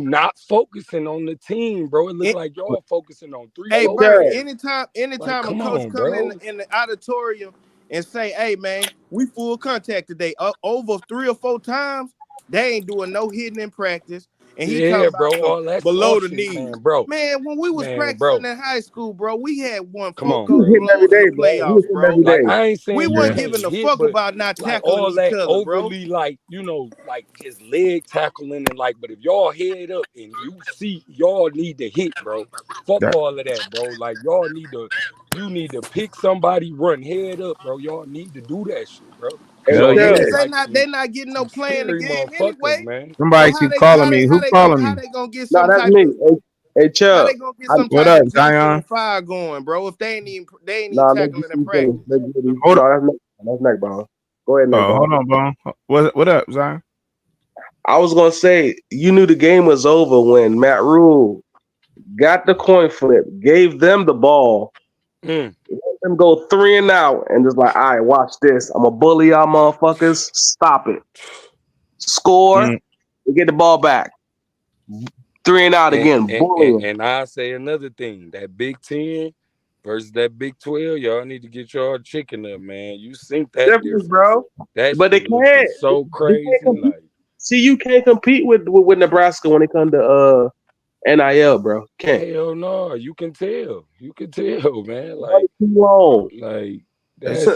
not focusing on the team, bro. It look like y'all focusing on 3. Hey, Bird, anytime like, a coach come in the auditorium and say, "Hey, man, we full contact today," over 3 or 4 times, they ain't doing no hitting in practice. And he talking about all that below the shit, knees, man, bro. Man, when we was practicing in high school, bro, we had one foot He hitting every day, bro. He hitting every day. Like, I ain't saying we wasn't giving a fuck about not like tackling all each that other, overly, bro. like, like just leg tackling and like. But if y'all head up and you see y'all need to hit, bro. Fuck all of that, bro. Like, you need to pick somebody, run head up, bro. Y'all need to do that shit, bro. They not getting no play in the game anyway, man. Somebody keep calling me. Who calling me? How they gonna get No, some that's type me. of Hey, Chubb. how they gonna get some What type up, of tension Zion? and fire going, bro? If they ain't even Let's tackling get in you practice. finished. Hold up. That's neck, bro. Go ahead, neck, Oh, bro. hold on, Bone. What up, Zion? I was gonna say, you knew the game was over when Matt Rule got the coin flip, gave them the ball, let them go 3 and out, and just like, all right, watch this. I'm a bully y'all motherfuckers. Stop it. Score. We get the ball back. 3 and out again. Bullying. And I say another thing. That Big 10 versus that Big 12, y'all need to get y'all chicken up, man. You think that difference, bro. That but they shit looking can't. so crazy. Like, see, you can't compete with Nebraska when it comes to NIL, bro. Can't. Hell no, you can tell. You can tell, man. Too long. Like that's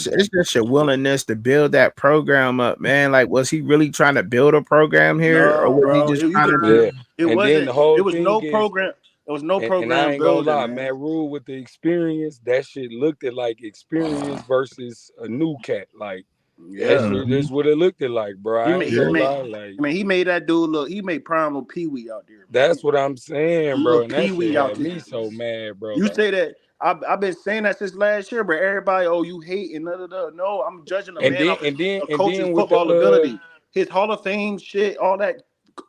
it's just your willingness to build that program up, man. Like, was he really trying to build a program here, or was he just trying to? It wasn't. It was no program. It was no program. And I ain't gonna lie, man. Matt Rule with the experience, that shit looked at like experience versus a new cat. Like, that shit is what it looked at like, bro. I ain't gonna lie. Like, I mean, he made that dude look. He made prime little Pee Wee out there. Man. That's what I'm saying, bro. And that Pee Wee shit out had there. me so mad, bro. You say that I've been saying that since last year, but everybody, you hate and No, I'm judging a man off a coach's football ability. His Hall of Fame shit, all that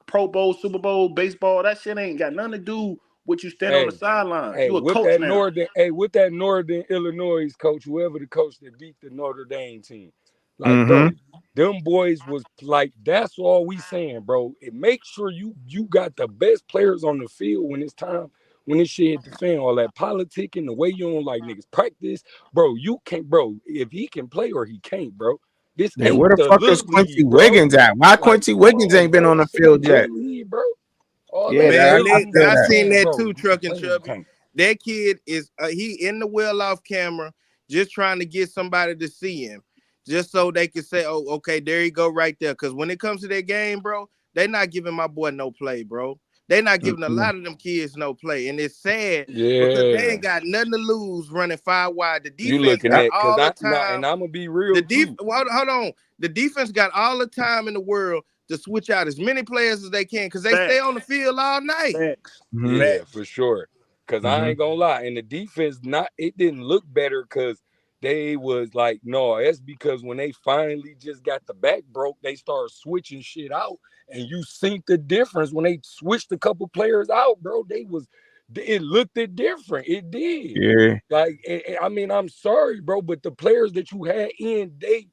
Pro Bowl, Super Bowl, baseball, that shit ain't got nothing to do with you standing on the sideline. You a coach now. With that Northern Illinois coach, whoever the coach that beat the Notre Dame team, like, bro, them boys was like, that's all we saying, bro. It makes sure you got the best players on the field when it's time. When this shit hit the fan, all that politicking, the way you don't like niggas practice, bro, you can't, bro. If he can play or he can't, bro. This ain't Where the fuck is little Quincy league, bro. Wiggins at? Why Quincy Wiggins ain't been on the field yet? League, bro. Man, I seen that bro, too, Truck and Chubby. That kid is he in the well off camera, just trying to get somebody to see him, just so they can say, "Oh, okay, there you go, right there." Because when it comes to that game, bro, they not giving my boy no play, bro. They not giving a lot of them kids no play, and it's sad because they ain't got nothing to lose running 5 wide. The defense got all the time. And I'm gonna be real. Hold on, the defense got all the time in the world to switch out as many players as they can because they stay on the field all night. Yeah, for sure. Because I ain't gonna lie, and the defense it didn't look better because they was like, no, that's because when they finally just got the back broke, they started switching shit out, and you seen the difference when they switched a couple players out, bro. It looked different. It did. Yeah. Like, I mean, I'm sorry, bro, but the players that you had in, that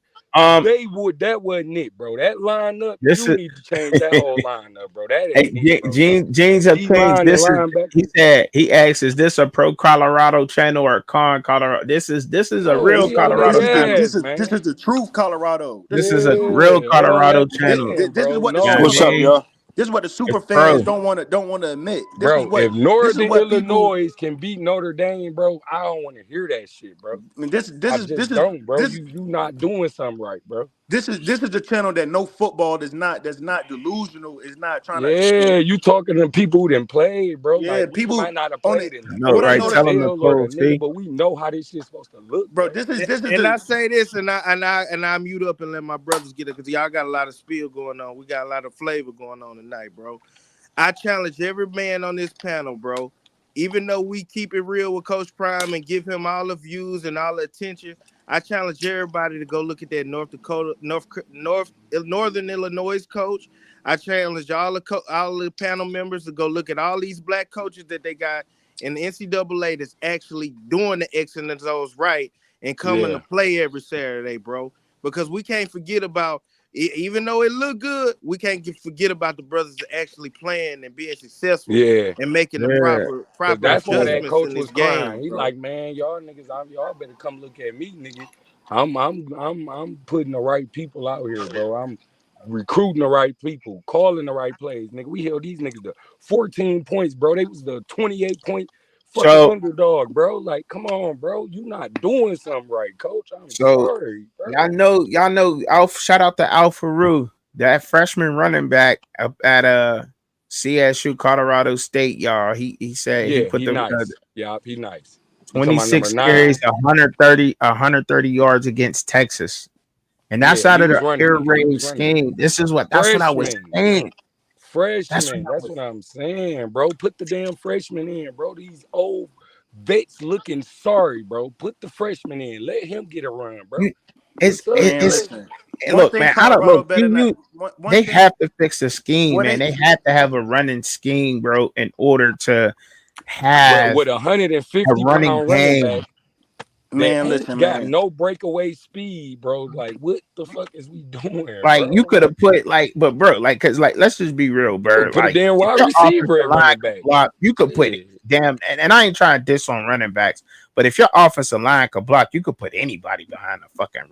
wasn't it, bro. That lineup, you need to change that whole lineup, bro. That ain't it, bro. Jeans have changed. He asked, "Is this a pro Colorado channel or con Colorado?" This is a real Colorado channel. This is the truth, Colorado. This is a real Colorado channel. This is what the What's up, y'all? This is what the super It's fans pro. don't want to admit. Bro, if This is Northern what people. Illinois can beat Notre Dame, bro, I don't want to hear that shit, bro. I mean, this I is just don't, bro. You not doing something right, bro. This is the channel that no football that's not delusional, is not trying to. Yeah, you talking to people who didn't play, bro. Yeah, Like we people might not have on it. played in the No, What I right? noticed, Tell them the NFL or the cold. nigga, See, but we know how this shit's supposed to look, bro. bro. This is And I say this, and I mute up and let my brothers get it, because y'all got a lot of spill going on. We got a lot of flavor going on tonight, bro. I challenge every man on this panel, bro. Even though we keep it real with Coach Prime and give him all the views and all the attention, I challenge everybody to go look at that Northern Illinois coach. I challenge all the panel members to go look at all these black coaches that they got in the NCAA that's actually doing the X and the O's right and coming to play every Saturday, bro. Because we can't forget about, even though it look good, we can't forget about the brothers that actually playing and being successful and making the proper Cause that's why that adjustments coach in was this crying. game, He bro. like, man, y'all niggas, y'all better come look at me, nigga. I'm putting the right people out here, bro. I'm recruiting the right people, calling the right plays, nigga. We held these niggas to 14 points, bro. They was the 28-point fucking so underdog, bro. Like, come on, bro. You not doing something right, coach. I'm so sorry, bro. y'all know. Shout out to Alpha Roo, that freshman running back up at CSU, Colorado State. Y'all, he said he put he the nice. Yeah, he nice. You talking about 26 number carries, 9? 130 yards against Texas. And that's Yeah, out he of was the running air it. He raid was running it. scheme. That's what I was Freshman. saying. Freshman. That's what I'm saying, bro. Put the damn freshman in, bro. These old vets looking sorry, bro. Put the freshman in. Let him get a run, bro. It's What's up, man. bro? Listen, one look, thing man. I don't Colorado look. better not. One They thing have to fix the scheme, what man. they They have to have a running scheme, bro, in order to have With a a 150 running pound running back game. that man. ain't Listen, got man. no breakaway speed, bro. Like, what the fuck is we doing, Like bro? you could Like, have put but bro, cause let's just be real, bro. put a Like damn if wide your offensive receiver at line running could back. block, you could put Yeah. damn. And I ain't trying to diss on running backs, but if your offensive line could block, you could put anybody behind the fucking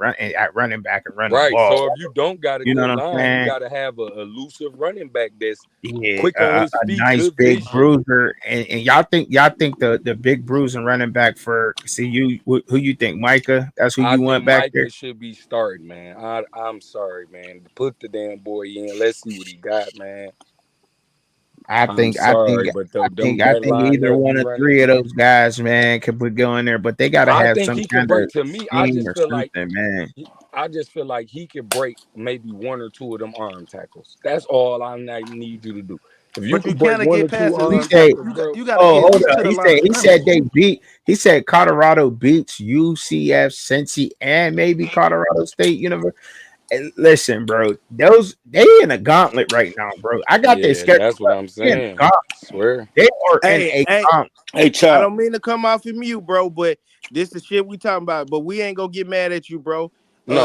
running back and run the Right. ball. So if you don't got a You know good what I'm line, you saying? got to have a elusive running back that's Yeah, quick on his a feet, nice good big vision. bruiser, and y'all think the big bruising running back for who you think, Micah? That's who I you think want back there. Micah should be starting, man. I'm sorry, man. Put the damn boy in. Let's see what he got, man. I I'm think I think sorry, but I think I that think line either that one be of running. three of those guys, man, could go in there, but they got to I have think some he could kind break. of To me, scheme or something, man. I just feel like he could break maybe one or two of them arm tackles. That's all I need you to do. If you But you could break cannot one get or two past at He arm least. said, tackles, bro. You got to "Oh, get at hold least up." to the He line said of he said scrimmage. they beat. He said Colorado beats UCF, Cincy, and maybe Colorado State University. And listen, bro, they in a gauntlet right now, bro. I got their Yeah, schedule. that's what Up. I'm They in a saying. gauntlet. Swear. They are in Hey, a hey, gauntlet. Hey, I Chop. don't mean to come off of mute, bro, but this the shit we talking about. But we ain't gonna get mad at you, bro.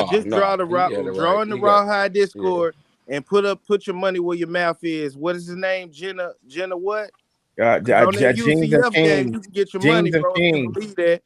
Just draw No, the he got it right. draw in the He got Rawhide yeah. Discord and put your money where your mouth is. What is his name? Jenna what? Because on that Jeans and UCF game, Kings, you can get your money, Jeans and bro, if you Kings. believe that.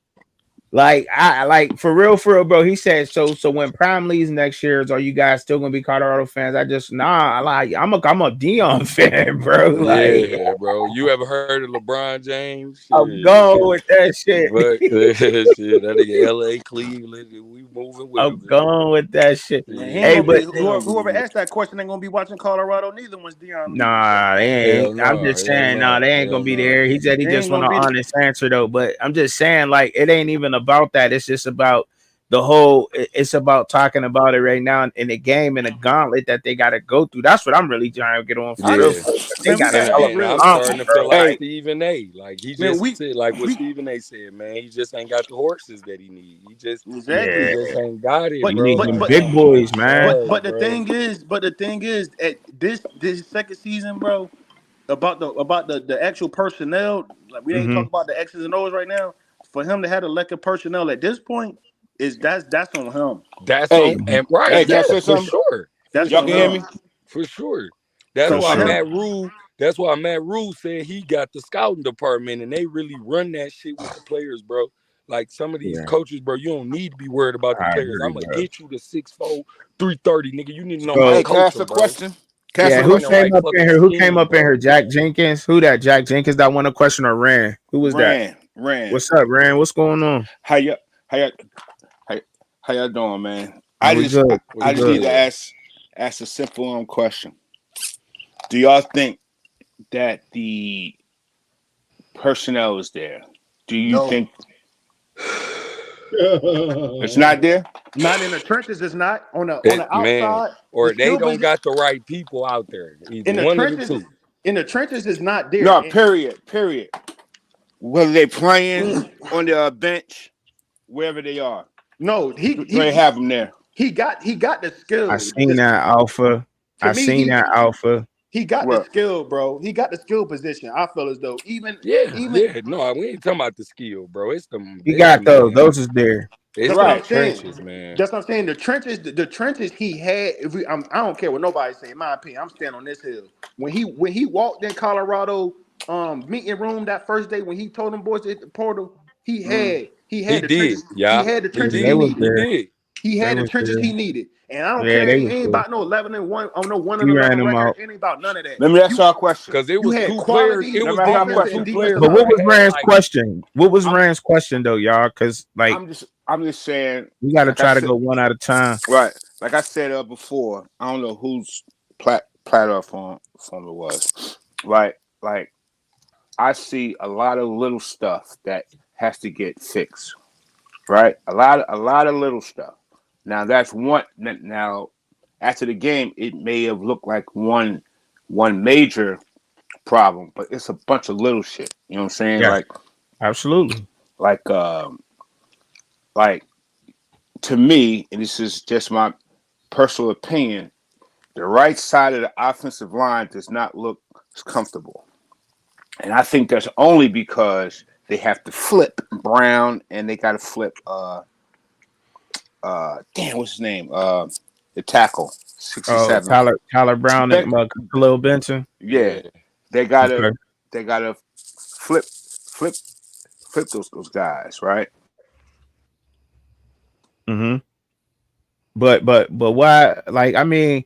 Like I like for real, bro. He said so. So when Prime leaves next year, are you guys still gonna be Colorado fans? I just like I'm a Dion fan, bro. Like Yeah, bro. You ever heard of LeBron James? I'm Shit. going with that shit. But shit, that nigga LA, Cleveland, we moving with him, I'm man. going with that shit. Man, he ain't Hey, gonna Yeah, but be whoever asked that question ain't gonna be watching Colorado neither once Dion leaves. So nah, they hell ain't. I'm no, just saying, nah, they ain't hell gonna be no. there. He said he they just ain't want gonna an be. honest answer though. But I'm just saying, like, it ain't even about that. It's just about the whole. It's about talking about it right now in the game and the gauntlet that they got to go through. That's what I'm really trying to get on for real. Yeah. For real. They Man, we got a gotta hell be of And real. I'm a starting gauntlet, to bro. feel like Hey, Like, Stephen A. Like he Man, just said, like what we Stephen A said, man. He just ain't got the horses that he need. He yeah, exactly. just ain't got it, But you bro. need but them but big I'm boys, man. sorry, the bro. thing is at this second season, bro. About the actual personnel, like we ain't Mm-hmm. talking about the X's and O's right now. For him to have the lack of personnel at this point that's on him. That's on hey, and right, hey, That's can I yeah, say for something? sure. For that's Y'all on can hear sure. me? him. For sure. For So for him, sure. That's why Matt Rule said he got the scouting department and they really run that shit with the players, bro. Like some of these Yeah, coaches, bro, you don't need to be worried about the I players. agree, I'm gonna bro. get you to 6'4", 330, nigga. You need to know my So Hey, can I coach ask a 'em, bro. question? Yeah, Ain't who no came right up in fucking here? Who came scheme, up in bro. here? Jack Jenkins. Who that? Jack Jenkins that won a question or ran? Who was that? Ran. What's up, Ran? What's going on? How you how you how y'all doing, man? Are we good? We I just need good. to ask a simple question. Do y'all think that the personnel is there? Do you No, think it's not there? not in the trenches. It's not on It, the man, outside. The or they skill don't position got the right people out there. Either in the one of the trenches. two. In the trenches is not there. No, period. Whether they playing on the bench, wherever they are, No, do they have them there? he got the I skill. seen that alpha. To I me, seen that alpha. he got the Well, skill, bro. He got the skill position. I feel as though Yeah, even yeah. No, we ain't talking about the skill, bro. He It's the got those. man. Those is there. It's that's what them I'm right. saying. trenches, man. That's what I'm saying. The trenches he had. I don't care what nobody's saying. In my opinion, I'm standing on this hill. When he walked in Colorado meeting room that first day when he told them boys at the portal, he He had the did, trenches. He yeah. had the He trenches They he did. was needed. He there. did. He They had the was trenches there. he needed. And I don't Yeah, care. they It was ain't there. about no 11-1. Oh no, 1 He and ran 11 them record. out. It ain't about none of that. Let me ask y'all a question. Because it You was had two players. quality It Let was me ask y'all a them offensive question. and two defensive players But who what line. was had Rand's like question? What was I'm Rand's question though, y'all? Because like I'm just saying, we got to like I try to said, go one at a time. right? Like I said before, I don't know whose platform it was, right? Like I see a lot of little stuff that has to get fixed, right? A lot of little stuff. Now that's one. Now after the game, it may have looked like one major problem, but it's a bunch of little shit. You know what I'm saying? Yeah, absolutely. Like like to me, and this is just my personal opinion, the right side of the offensive line does not look comfortable. And I think that's only because they have to flip Brown and they got to flip damn, what's his name? The tackle, Oh, 67. Tyler Brown They, and Khalil Benson. yeah, yeah. they gotta Okay. they gotta flip flip flip those guys, right? Mm-hmm. But why? Like, I mean,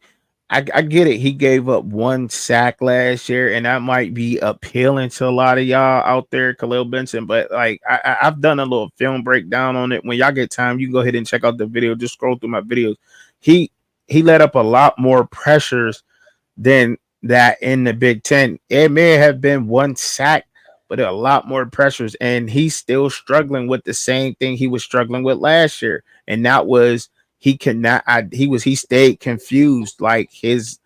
I get it. He gave up one sack last year, and that might be appealing to a lot of y'all out there, Khalil Benson. But like, I've done a little film breakdown on it. When y'all get time, you can go ahead and check out the video. Just scroll through my videos. He he let up a lot more pressures than that in the Big Ten. It may have been one sack, but a lot more pressures, and he's still struggling with the same thing he was struggling with last year, and that was he could not. He stayed confused, like his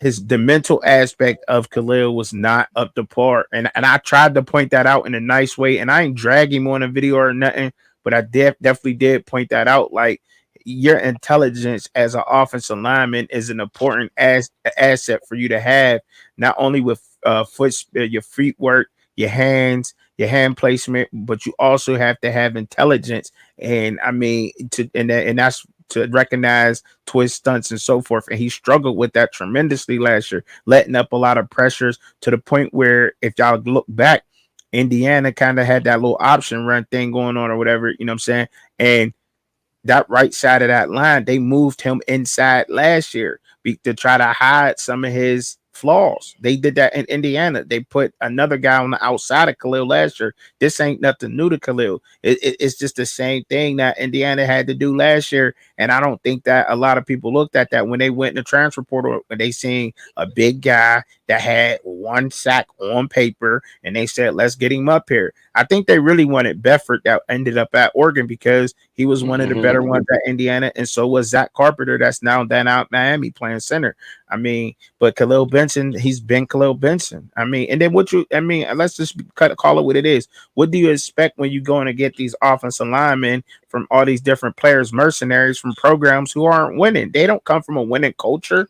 the mental aspect of Khalil was not up to par. And I tried to point that out in a nice way. And I ain't drag him on a video or nothing, but I definitely did point that out. Like your intelligence as an offensive lineman is an important asset for you to have, not only with your feet work, your hands, your hand placement, but you also have to have intelligence. And I mean, and that's to recognize twist stunts and so forth. And he struggled with that tremendously last year, letting up a lot of pressures to the point where if y'all look back, Indiana kind of had that little option run thing going on or whatever, you know what I'm saying? And that right side of that line, they moved him inside last year to try to hide some of his flaws. They did that in Indiana. They put another guy on the outside of Khalil last year. This ain't nothing new to Khalil. It's just the same thing that Indiana had to do last year. And I don't think that a lot of people looked at that when they went in the transfer portal and they seen a big guy that had one sack on paper and they said, let's get him up here. I think they really wanted Bedford that ended up at Oregon because he was one of the better ones at Indiana, and so was Zach Carpenter that's now down out Miami playing center. I mean, but Khalil Benson, he's been Khalil Benson. I mean, and then let's just call it what it is. What do you expect when you going to get these offensive linemen from all these different players, mercenaries from programs who aren't winning? They don't come from a winning culture.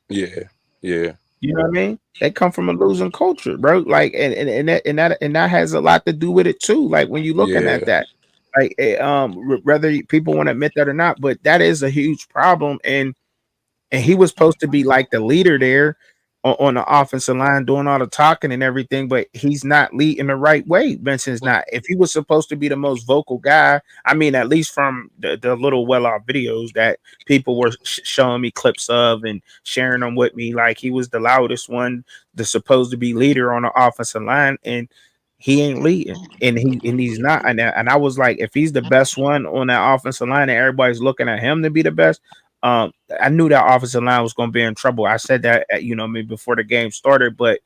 Yeah. Yeah. You know what I mean? They come from a losing culture, bro. Like, and that has a lot to do with it too. Like when you're looking at Yeah. that, like, whether people want to admit that or not, but that is a huge problem. And he was supposed to be like the leader there, on the offensive line doing all the talking and everything, but he's not leading the right way. Benson's not. If he was supposed to be the most vocal guy, I mean, at least from the little well-off videos that people were showing me clips of and sharing them with me, like he was the loudest one, the supposed to be leader on the offensive line, and he ain't leading, and he's not. And I was like, if he's the best one on that offensive line, and everybody's looking at him to be the best, I knew that offensive line was going to be in trouble. I said that, maybe before the game started, but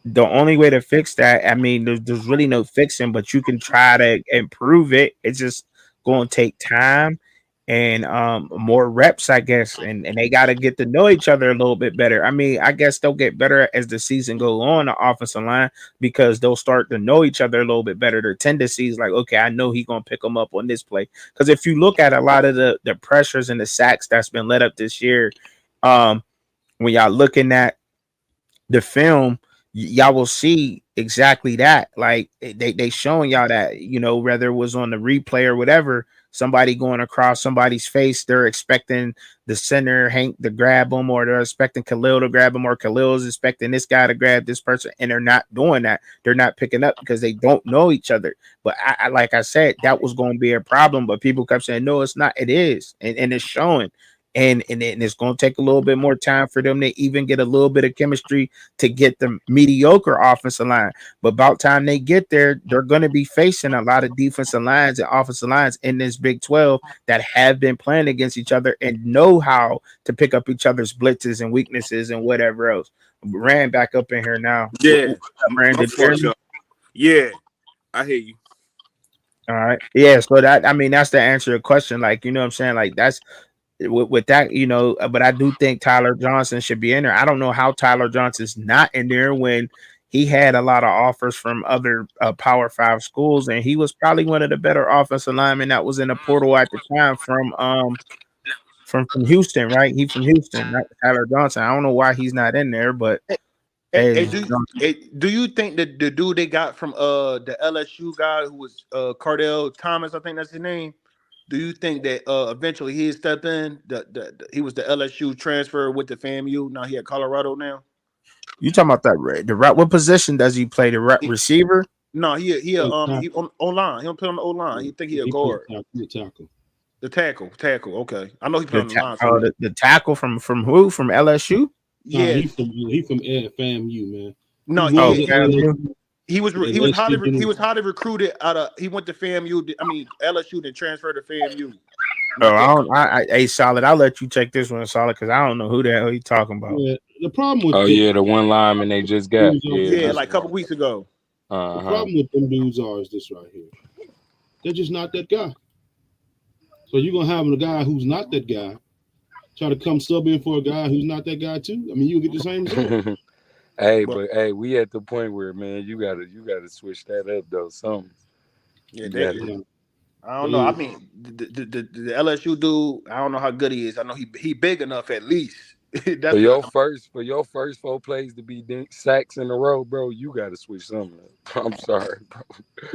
the only way to fix that, I mean, there's really no fixing, but you can try to improve it. It's just going to take time and more reps, I guess, and they got to get to know each other a little bit better. I mean, I guess they'll get better as the season goes on, the offensive line, because they'll start to know each other a little bit better. Their tendencies, like, okay, I know he's gonna pick them up on this play. Because if you look at a lot of the pressures and the sacks that's been let up this year, when y'all looking at the film, y'all will see exactly that. Like they showing y'all that, whether it was on the replay or whatever, somebody going across somebody's face, they're expecting the center Hank to grab them, or they're expecting Khalil to grab them, or Khalil is expecting this guy to grab this person, and they're not doing that. They're not picking up because they don't know each other. But I like I said, that was going to be a problem, but people kept saying, no, it's not. It is, and it's showing. And it's going to take a little bit more time for them to even get a little bit of chemistry to get the mediocre offensive line. But about time they get there, they're going to be facing a lot of defensive lines and offensive lines in this Big 12 that have been playing against each other and know how to pick up each other's blitzes and weaknesses and whatever else. Ran back up in here now. Yeah, Ran, did you hear me? Yeah, I hear you. All right. Yeah. So that's the answer to the question. Like, you know what I'm saying? Like, that's with that, but I do think Tyler Johnson should be in there. I don't know how Tyler Johnson's not in there when he had a lot of offers from other Power 5 schools, and he was probably one of the better offensive linemen that was in the portal at the time from Houston, right? He from Houston, not Tyler Johnson. I don't know why he's not in there, but do you think that the dude they got from the LSU guy who was Cardell Thomas, I think that's his name? Do you think that eventually he step in? He was the LSU transfer with the FAMU. Now he at Colorado now. You talking about that the right? What position does he play? The receiver? No, he on line. He don't play on the O line. He think he a guard. Tackle. The tackle. Okay. I know he play on the line. The tackle from who? From LSU? Yeah, he from FAMU, man. No, he was highly recruited out of. He went to FAMU. I mean LSU, then transferred to FAMU. Hey, Solid. I'll let you take this one, Solid, because I don't know who the hell he's talking about. Yeah, the problem with the one lineman they just got. Like a couple weeks ago. The problem with them dudes is this right here. They're just not that guy. So you're gonna have a guy who's not that guy try to come sub in for a guy who's not that guy too. I mean, you'll get the same result. But we at the point where, man, you gotta switch that up though. Something. Yeah, I don't know. I mean, the LSU dude, I don't know how good he is. I know he big enough at least. For your first 4 plays to be sacks in a row, bro, you gotta switch something up. I'm sorry, bro.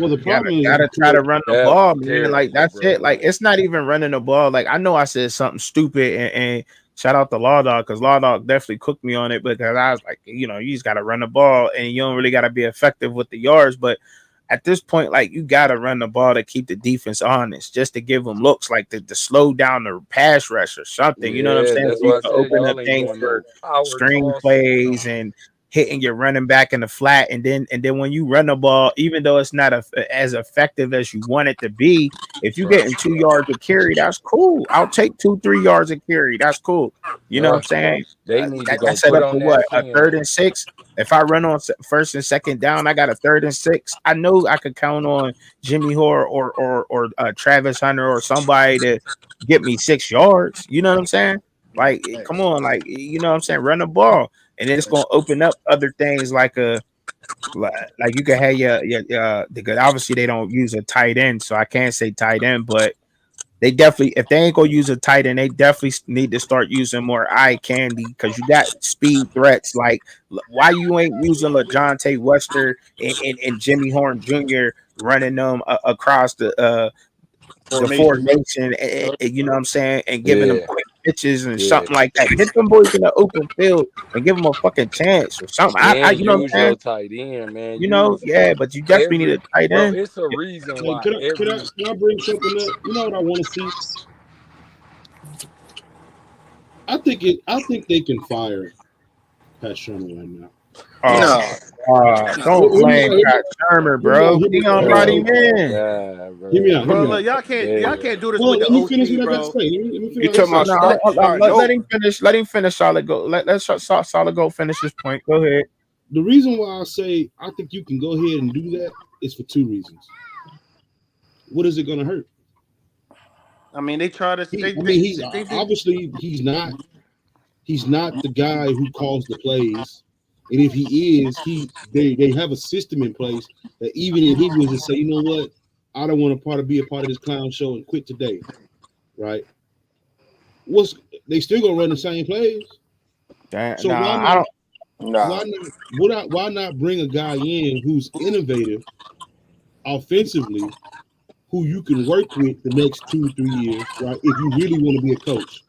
Well, the problem is gotta try to run the ball, man. Terrible, like that's bro, it. Like it's not even running the ball. Like I know I said something stupid and shout out to Law Dog because Law Dog definitely cooked me on it because I was like, you just gotta run the ball and you don't really gotta be effective with the yards, but at this point, like you gotta run the ball to keep the defense honest, just to give them looks like to slow down the pass rush or something. You know what I'm saying? That's So you why can I open said up things for power screen toss. plays and hitting your running back in the flat, and then when you run the ball, even though it's not as effective as you want it to be, if you getting 2 yards of carry, that's cool. I'll take 2-3 yards of carry. That's cool. You know what I'm saying? They need to go I set put up on for what that a 3rd and 6. If I run on first and second down, I got a 3rd and 6. I know I could count on Jimmy Hoare or Travis Hunter or somebody to get me 6 yards. You know what I'm saying? Like, come on, like you know what I'm saying? Run the ball, and it's gonna open up other things like you can have your because obviously they don't use a tight end, so I can't say tight end, but they definitely, if they ain't gonna use a tight end, they definitely need to start using more eye candy because you got speed threats. Like, why you ain't using LaJohntay Wester and Jimmy Horn Jr. running them across the formation, you know what I'm saying, and giving them quick pitches and something like that. Hit them boys in the open field and give them a fucking chance or something. And You know what use I'm saying? your tight end, man. You know, Use yeah, but you definitely need a tight bro. end. It's a reason Hey, why can I bring something up? You know what I want to see? I think they can fire Pat Sherman right now. Don't blame Pat Shermer, bro. Dion brought him in. Hear me out. Bro, look, y'all can't do this Well, with the let me finish OC, what I got bro. to say. Let me finish You what I talking got about to say. Let him finish. Let him finish. Solid go. Let Solid go finish his point. Go ahead. The reason why I say I think you can go ahead and do that is for two reasons. What is it going to hurt? I mean, they try to. He's obviously he's not the guy who calls the plays, and if he is, they have a system in place that even if he was to say, you know what, I don't want to be a part of this clown show and quit today, right? They still gonna run the same plays? So why not bring a guy in who's innovative offensively, who you can work with the next 2 to 3 years, right? If you really want to be a coach,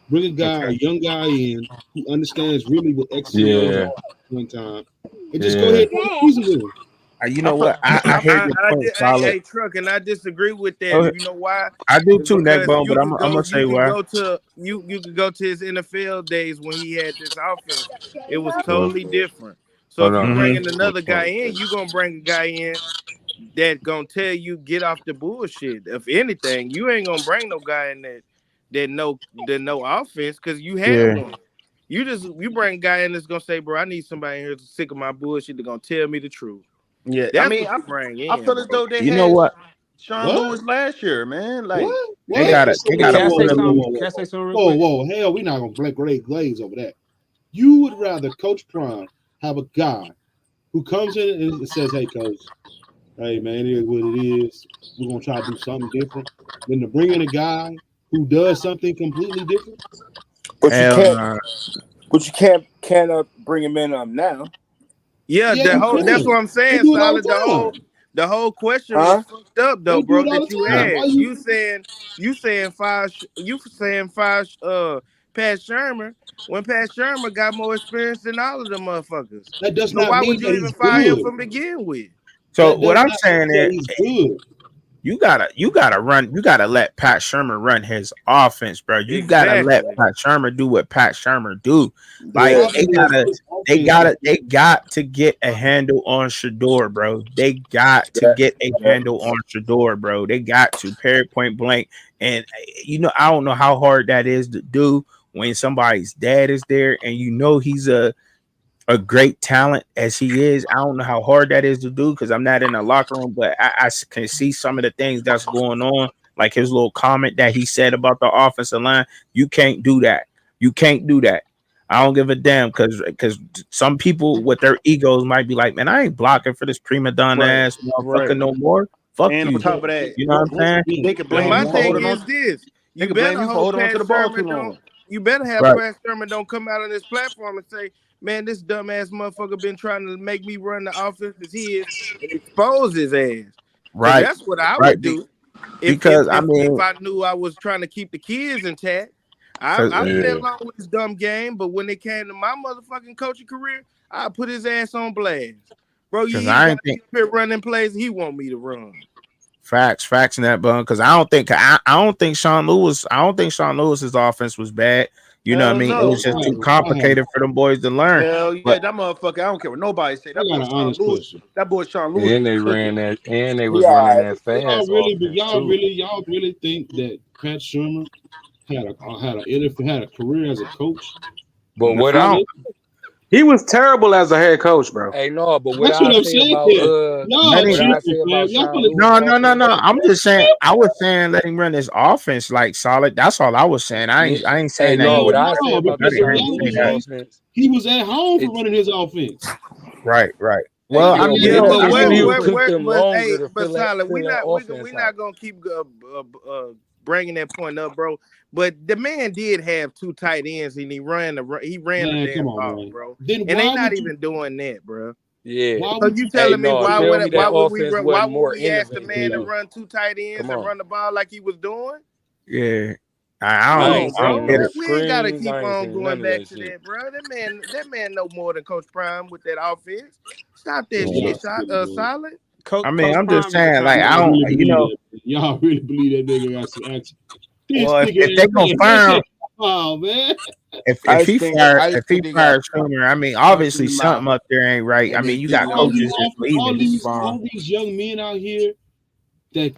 bring a young guy in who understands really what X's and O's are one time, and just go ahead and run the season with him. You know what? I hear your point, Solid. Hey, Truck, and I disagree with that. You know why? I do too, Neckbone, but I'm gonna say why. You could go to his NFL days when he had this offense. It was totally different. So if you bring in another guy in, you gonna bring a guy in that gonna tell you get off the bullshit. If anything, you ain't gonna bring no guy in that no offense because you had one. You bring a guy in that's gonna say, bro, I need somebody in here to sick of my bullshit. They're gonna tell me the truth. Yeah, that's what you bring in. I feel as though they you had know what? Sean Lewis last year, man. Like they got it. They got Whoa, hell, we're not gonna glaze over that. You would rather Coach Prime have a guy who comes in and says, "Hey, coach, hey man, it is what it is. We're gonna try to do something different," than to bring in a guy who does something completely different. But you can't bring him in now. Yeah, that's what I'm saying, Solid. The whole question was fucked up though, bro. That you asked. You saying fire Pat Shermer when Pat Shermer got more experience than all of them motherfuckers. That does So not why mean would you that even he's fire him good. from begin with? So what I'm saying is he's good. You gotta let Pat Shermer run his offense, bro. You gotta let Pat Shermer do what Pat Shermer do. Like they got to get a handle on Shadur, bro. They got to get a handle on Shadur, bro. They got to point blank. And I don't know how hard that is to do when somebody's dad is there and he's a great talent as he is. I don't know how hard that is to do because I'm not in the locker room, but I can see some of the things that's going on, like his little comment that he said about the offensive line. You can't do that. You can't do that. I don't give a damn because some people with their egos might be like, man, I ain't blocking for this prima donna ass motherfucker no more. Fuck and you. on top of that, You know what I'm saying? they could blame My you for thing holding on. is this: They you could blame better you for hope holding on to Pat the ball too Sherman long. You better have Pat Sherman don't come out on this platform and say, "Man, this dumbass motherfucker been trying to make me run the offense as he is," and expose his ass. Because that's what I would do if I knew I was trying to keep the kids intact. I play along with his dumb game, but when it came to my motherfucking coaching career, I put his ass on blast. Bro, he got me running plays he want me to run. Facts in that bun because I don't think Sean Lewis's offense was bad. You know what I mean? It was just too complicated for them boys to learn. Hell yeah, that motherfucker. I don't care what nobody say. That boy Sean Lewis. And they ran that, and they was running that fast. Y'all really think that Pat Shermer had a career as a coach? But he was terrible as a head coach, bro. Hey, no, but that's what I'm saying. No. I'm just saying. I was saying let him run his offense like solid. That's all I was saying. I ain't saying that. No, what I say about the Sean Lewis offense, he was at home for running his offense. Right. Well, I mean, but Solid, we're not gonna keep bringing that point up, bro. But the man did have 2 tight ends, and he ran the damn ball, bro. And they not even doing that, bro. Yeah. So you telling me why would we ask the man to run 2 tight ends and run the ball like he was doing? Yeah. I ain't don't seen get no it. We ain't gotta screens. keep I ain't on seen going none of back that to shit. that, bro. That man know more than Coach Prime with that offense. Stop that Y'all shit, silly, man. Solid. I mean, Coach I'm just Prime is the saying, like, top I Y'all don't, dog. really you believe know, that? Y'all really believe that nigga got some action? This well, if they nigga, gonna man. fire him, Oh man. if he I if just he think they got fired Schumer, I mean, punch in obviously the mouth something up there ain't right. I and they mean, you think got they all gonna these coaches move just all leaving. move these on. all these young men out here that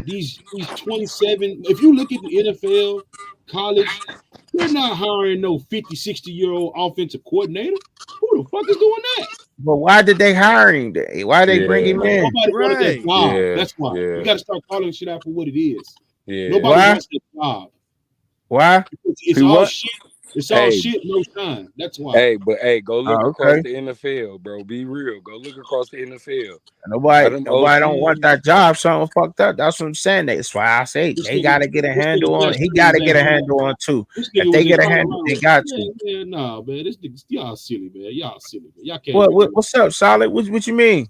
these 27, if you look at the NFL, college, they're not hiring no 50, 60-year-old offensive coordinator. Who the fuck is doing that? But why did they hire him? Why they bring Yeah, him Because in? nobody wanted that Right. job. yeah, That's why. yeah, You got to start calling shit out for what it is. yeah. Nobody Why? wants that job. Why? It's See all what? shit. It's all Hey, shit, no shine. That's why. hey, go look Oh, across okay. the NFL, bro. Be real. Go look across the NFL. How Nobody, them nobody don't want OCs? that job. Something fucked up. That's what I'm saying. That's why I say This they nigga, got to get a this nigga handle on. Pat He Shermer got was to at get a home. handle on too. This If nigga they was in get a handle, they Colorado. got to. Man, nah, man. This nigga, y'all silly, man. Y'all silly, man. Y'all can't be doing What's up, Solid? What you mean?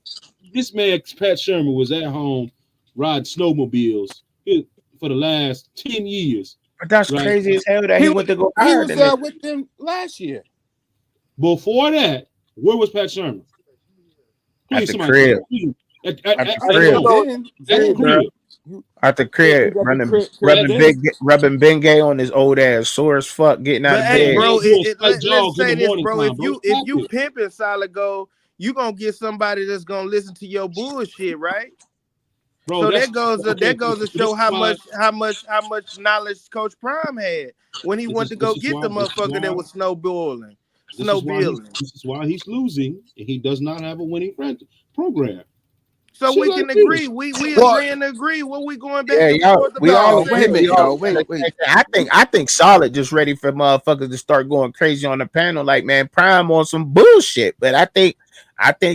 this. Man, Pat Shermer was at home riding snowmobiles for the last 10 years, But that's right? crazy as hell that he He went to go he hire was the nigga. with them last year. Before that, where was Pat Shermer? At Please, the somebody tell crib. me. Please. At the I At know crib. home. At the then Bro. crib. At the Yeah, he crib, got the running, crib then. rubbing Bengay on his old ass, sore as fuck, getting out But of hey, Man, bed. bro, man, doing slight let's jogs in say the this, morning bro. time, bro. If Stop you it. pimping Solid Gold, you gonna get somebody that's gonna listen to your bullshit, right? Bro, So that's okay. that goes to This show is why how much knowledge Coach Prime had when he went to go this is get why the motherfucker that was snowballing, this is why he's losing and he does not have a winning program. So Shit we like can agree. this. We well, agree and agree. What we going back Yeah, and y'all. forth We about, all no, wait a agree. man? We minute, all though. saying the Wait. same thing. I think Solid just ready for motherfuckers to start going crazy on the panel. Like, man, Prime on some bullshit. But I think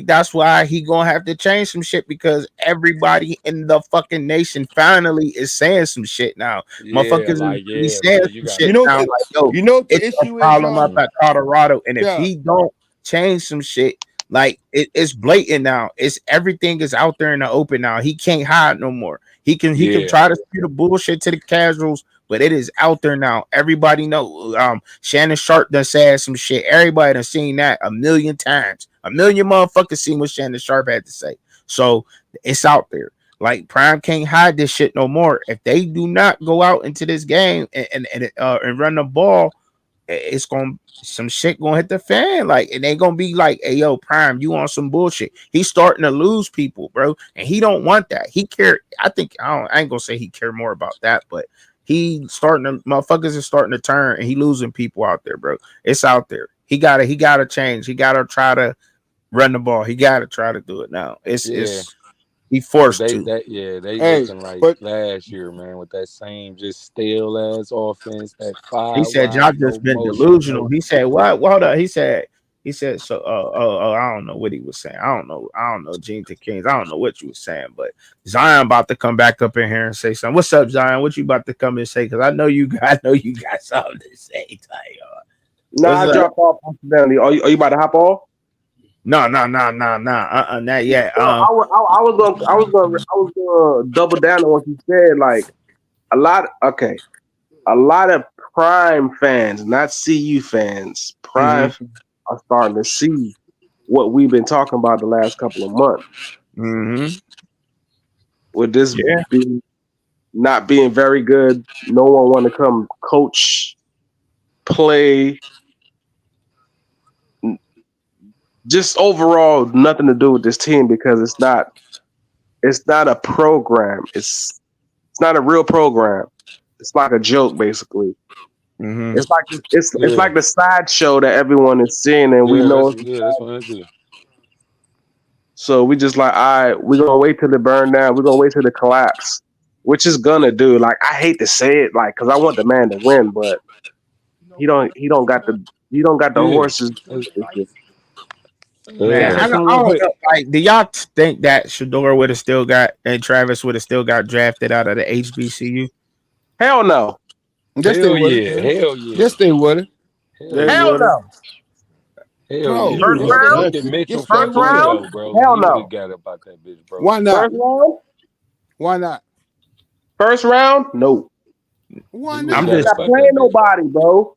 that's why he gonna have to change some shit because everybody in the fucking nation finally is saying some shit now. Yeah, Motherfuckers is like really yeah, saying man. You some gotta. You shit know now. Like, yo, you know what the it's a issue is, problem up y'all? Mm. at Colorado, and if Yeah. he don't change some shit, like it's blatant now. It's everything is out there in the open now. He can't hide no more. He can Yeah, try to spew the bullshit to the casuals, but it is out there now. Everybody know. Shannon Sharp done said some shit. Everybody done seen that a million times. A million motherfuckers seen what Shannon Sharp had to say. So it's out there. Like Prime can't hide this shit no more. If they do not go out into this game and run the ball, it's gonna some shit gonna hit the fan. Like it ain't gonna be like, hey yo, Prime, you on some bullshit. He's starting to lose people, bro, and he don't want that. He care. I ain't gonna say he care more about that, but he starting to motherfuckers is starting to turn, and he losing people out there, bro. It's out there. He gotta change. He gotta try to run the ball. He gotta try to do it now. yeah. It's he Cause forced to. they Hey, looking like but last year, man, with that same just stale ass offense, that He five said y'all wide, no just been motion, delusional. no. He said what? Hold up. He said so. I don't know what he was saying. I don't know. Gene to Kings. I don't know what you was saying. But Zion about to come back up in here and say something. What's up, Zion? What you about to come and say? Because I know you got something to say. Nah, What's I up? dropped off accidentally. Are you about to hop off? No. Not yet. No, I was gonna double down on what you said. Like a lot of Prime fans, not CU fans, Mm-hmm. Prime fans are starting to see what we've been talking about the last couple of months. Mm-hmm. With this Yeah. being not being very good, no one want to come coach, play, just overall nothing to do with this team because it's not a program. It's not a real program. It's like a joke, basically. Mm-hmm. It's Yeah, like the sideshow that everyone is seeing, and we yeah. know it's That's what I do. so we just like, all right, we're gonna wait till it burn down. We're gonna wait till it collapse, which is gonna do. Like I hate to say it, like because I want the man to win, but he don't got the Yeah, horses. Man, yeah. So I real don't quick, know. Like, do y'all think that Shador would have still got and Travis would have still got drafted out of the HBCU? Hell no, yes, they Hell would. yeah, hell yeah, Yes, they would. hell they yeah, hell would have. no. hell Bro, yeah. He would First have got round, Look at drafted. Mitchell yes, from they first would. round, Toledo, bro. hell He would no. have got about that bitch, bro. Why not? First round, Why not? first round, no. Why He was not? They're better not about playing that bitch. nobody, bro.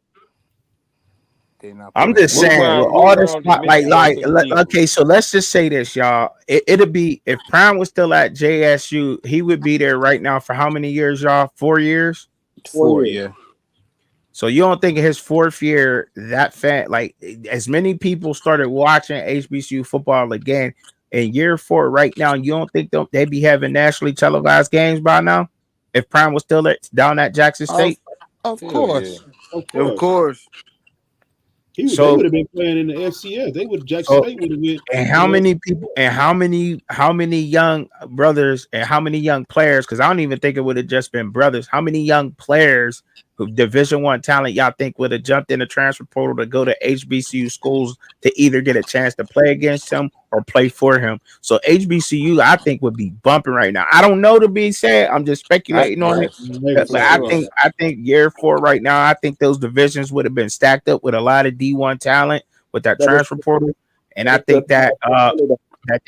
They not I'm playing just What nobody. saying with round? What all this, round did Mitch go to the okay. Eagles? So let's just say this, y'all. It'll be if Prime was still at JSU, he would be there right now for how many years, y'all? 4 years. 4 4, years. yeah. So you don't think in his fourth year that like as many people started watching HBCU football again in year 4 right now? You don't think they'd be having nationally televised games by now if Prime was still down at Jackson Of State? of Hell yeah. course. Of Of course. course. They So would have been playing in the FCS. Jackson so State would have went, and you how know. many people and how many young brothers and how many young players, because I don't even think it would have just been brothers, how many young players who Division 1 talent y'all think would have jumped in the transfer portal to go to HBCU schools to either get a chance to play against him or play for him? So HBCU I think would be bumping right now. I don't know, to be said, I'm just I speculating on it, They for but sure. I think year 4 right now, I think those divisions would have been stacked up with a lot of D1 talent with that But transfer portal. And I it's the think that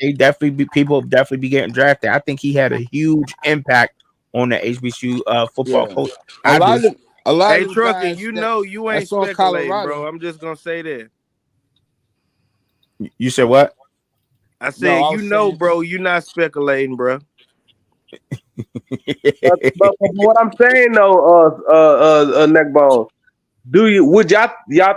they definitely people definitely be getting drafted. I think he had a huge impact on the HBCU football Yeah. coach. A I lot do. of Hey, them Trucker, guys you know you ain't that's on speculating, bro. Colorado. I'm just gonna say that. You said what? I No, said, I you was know, saying bro, you not speculating, bro. but what I'm saying though, Neckbone, would y'all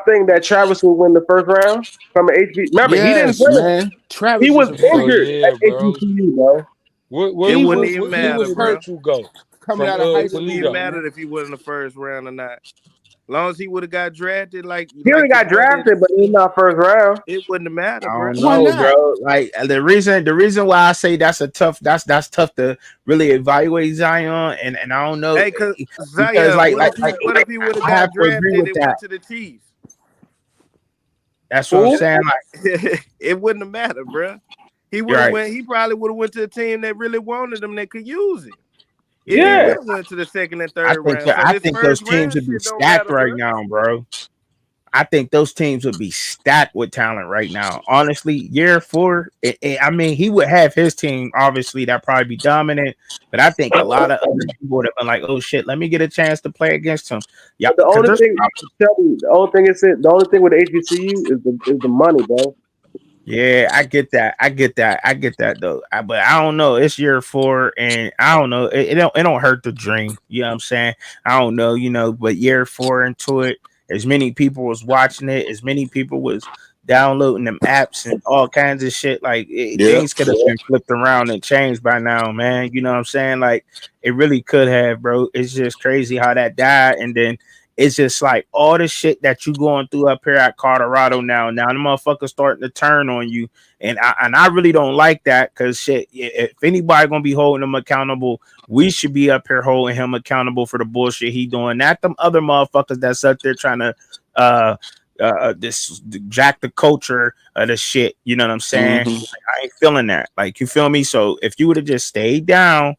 think that Travis would win the first round from an HB? Remember, he didn't yes, play. man. He Travis was is a Hell freak. injured yeah, at bro. HBCU, bro. It wouldn't even He matter, was bro. hurt Where'd you go? coming From out of high It wouldn't school, even Toledo. man. matter if he was in the first round or not. Long as he would have got drafted, like He only his got brother, drafted, but he's not first round. it wouldn't matter, I bro. don't Why know, not? bro. Like the reason why I say that's tough to really evaluate Zion, and I don't know Hey, cause because Zion, what if he would have I have got to agree drafted with and that. went to the Chiefs? That's what I'm Who? saying. Like It wouldn't have mattered, bro. He would you're have right. went. He probably would have went to a team that really wanted him that could use him. If he Yeah, would have went to the second and third round. So I this think those first teams round would be shit don't stacked matter, right bro. now, bro. I think those teams would be stacked with talent right now. Honestly, year 4, I mean, he would have his team, obviously, that probably be dominant. But I think a lot of other people would have been like, "Oh shit, let me get a chance to play against him." Yeah, But the because only there's thing, tell me, the only thing with the HBCU is the money, bro. yeah, I get that. I get that though. But I don't know. It's year 4, and I don't know. It don't hurt the dream. You know what I'm saying? I don't know. But year 4 into it, as many people was watching it, as many people was downloading them apps and all kinds of shit. Like Yep. things could have been flipped around and changed by now, man. You know what I'm saying? Like it really could have, bro. It's just crazy how that died, and then it's just like all the shit that you going through up here at Colorado now. Now the motherfuckers starting to turn on you, and I really don't like that because shit. If anybody gonna be holding him accountable, we should be up here holding him accountable for the bullshit he doing. Not them other motherfuckers that's up there trying to this jack the culture of the shit. You know what I'm saying? Mm-hmm. Like, I ain't feeling that. Like you feel me? So if you would have just stayed down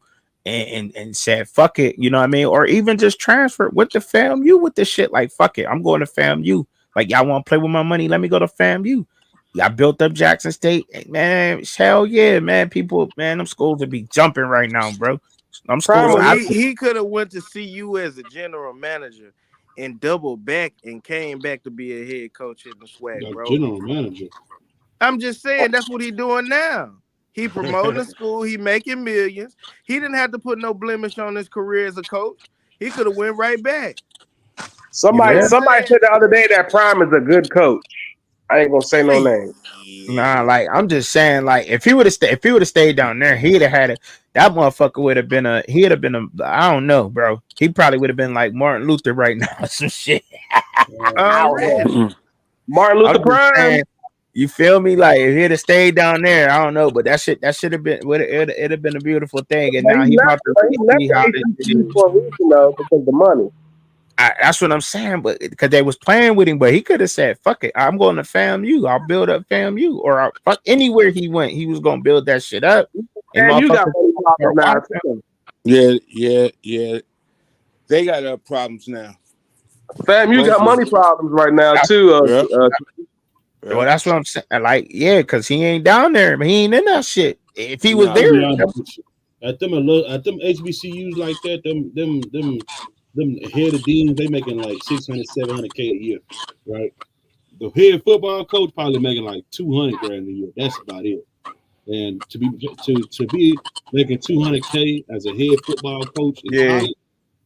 and said fuck it, you know what I mean, or even just transfer with the FAMU with the shit, like fuck it, I'm going to FAMU. Like y'all want to play with my money? Let me go to FAMU. Y'all built up Jackson State, man. Hell yeah, man. People, man, them schools would be jumping right now, bro. Them schools. Bro, he could have went to CU as a general manager and doubled back and came back to be a head coach in the swag, The bro. general manager. I'm just saying that's what he doing now. He promoting the school, he making millions. He didn't have to put no blemish on his career as a coach. He could have went right back. You know Somebody what I'm saying? said the other day that Prime is a good coach. I ain't gonna say no name. Nah, like I'm just saying, like if he would have stayed down there, he'd have had it. That motherfucker would have been he'd have been I don't know, bro. He probably would have been like Martin Luther right now, some shit. I don't know. Already. Martin I'm Luther just Prime. saying, you feel me? Like if he'd have stayed down there, I don't know, but that should have been it'd have been a beautiful thing. And But now he about to he really left see the how this shit HBCU is. for a reason though, because of the money. That's what I'm saying, but because they was playing with him, but he could have said, "Fuck it, I'm going to FAMU. I'll build up FAMU." Or fuck anywhere he went, he was gonna build that shit up. And And you got motherfuckers money problems start now watching. too. Yeah. They got problems now. Fam, you Both got of them. money problems right now That's, too. Yep. well, Yep. that's what I'm saying. Like, yeah, because he ain't down there, but he ain't in that shit. If he was I'll No. be there, honest with you. At them HBCUs like that, them them head of deans, they making like 600, 700K a year, right? The head football coach probably making like 200 grand a year. That's about it. And to be making 200K as a head football coach in college,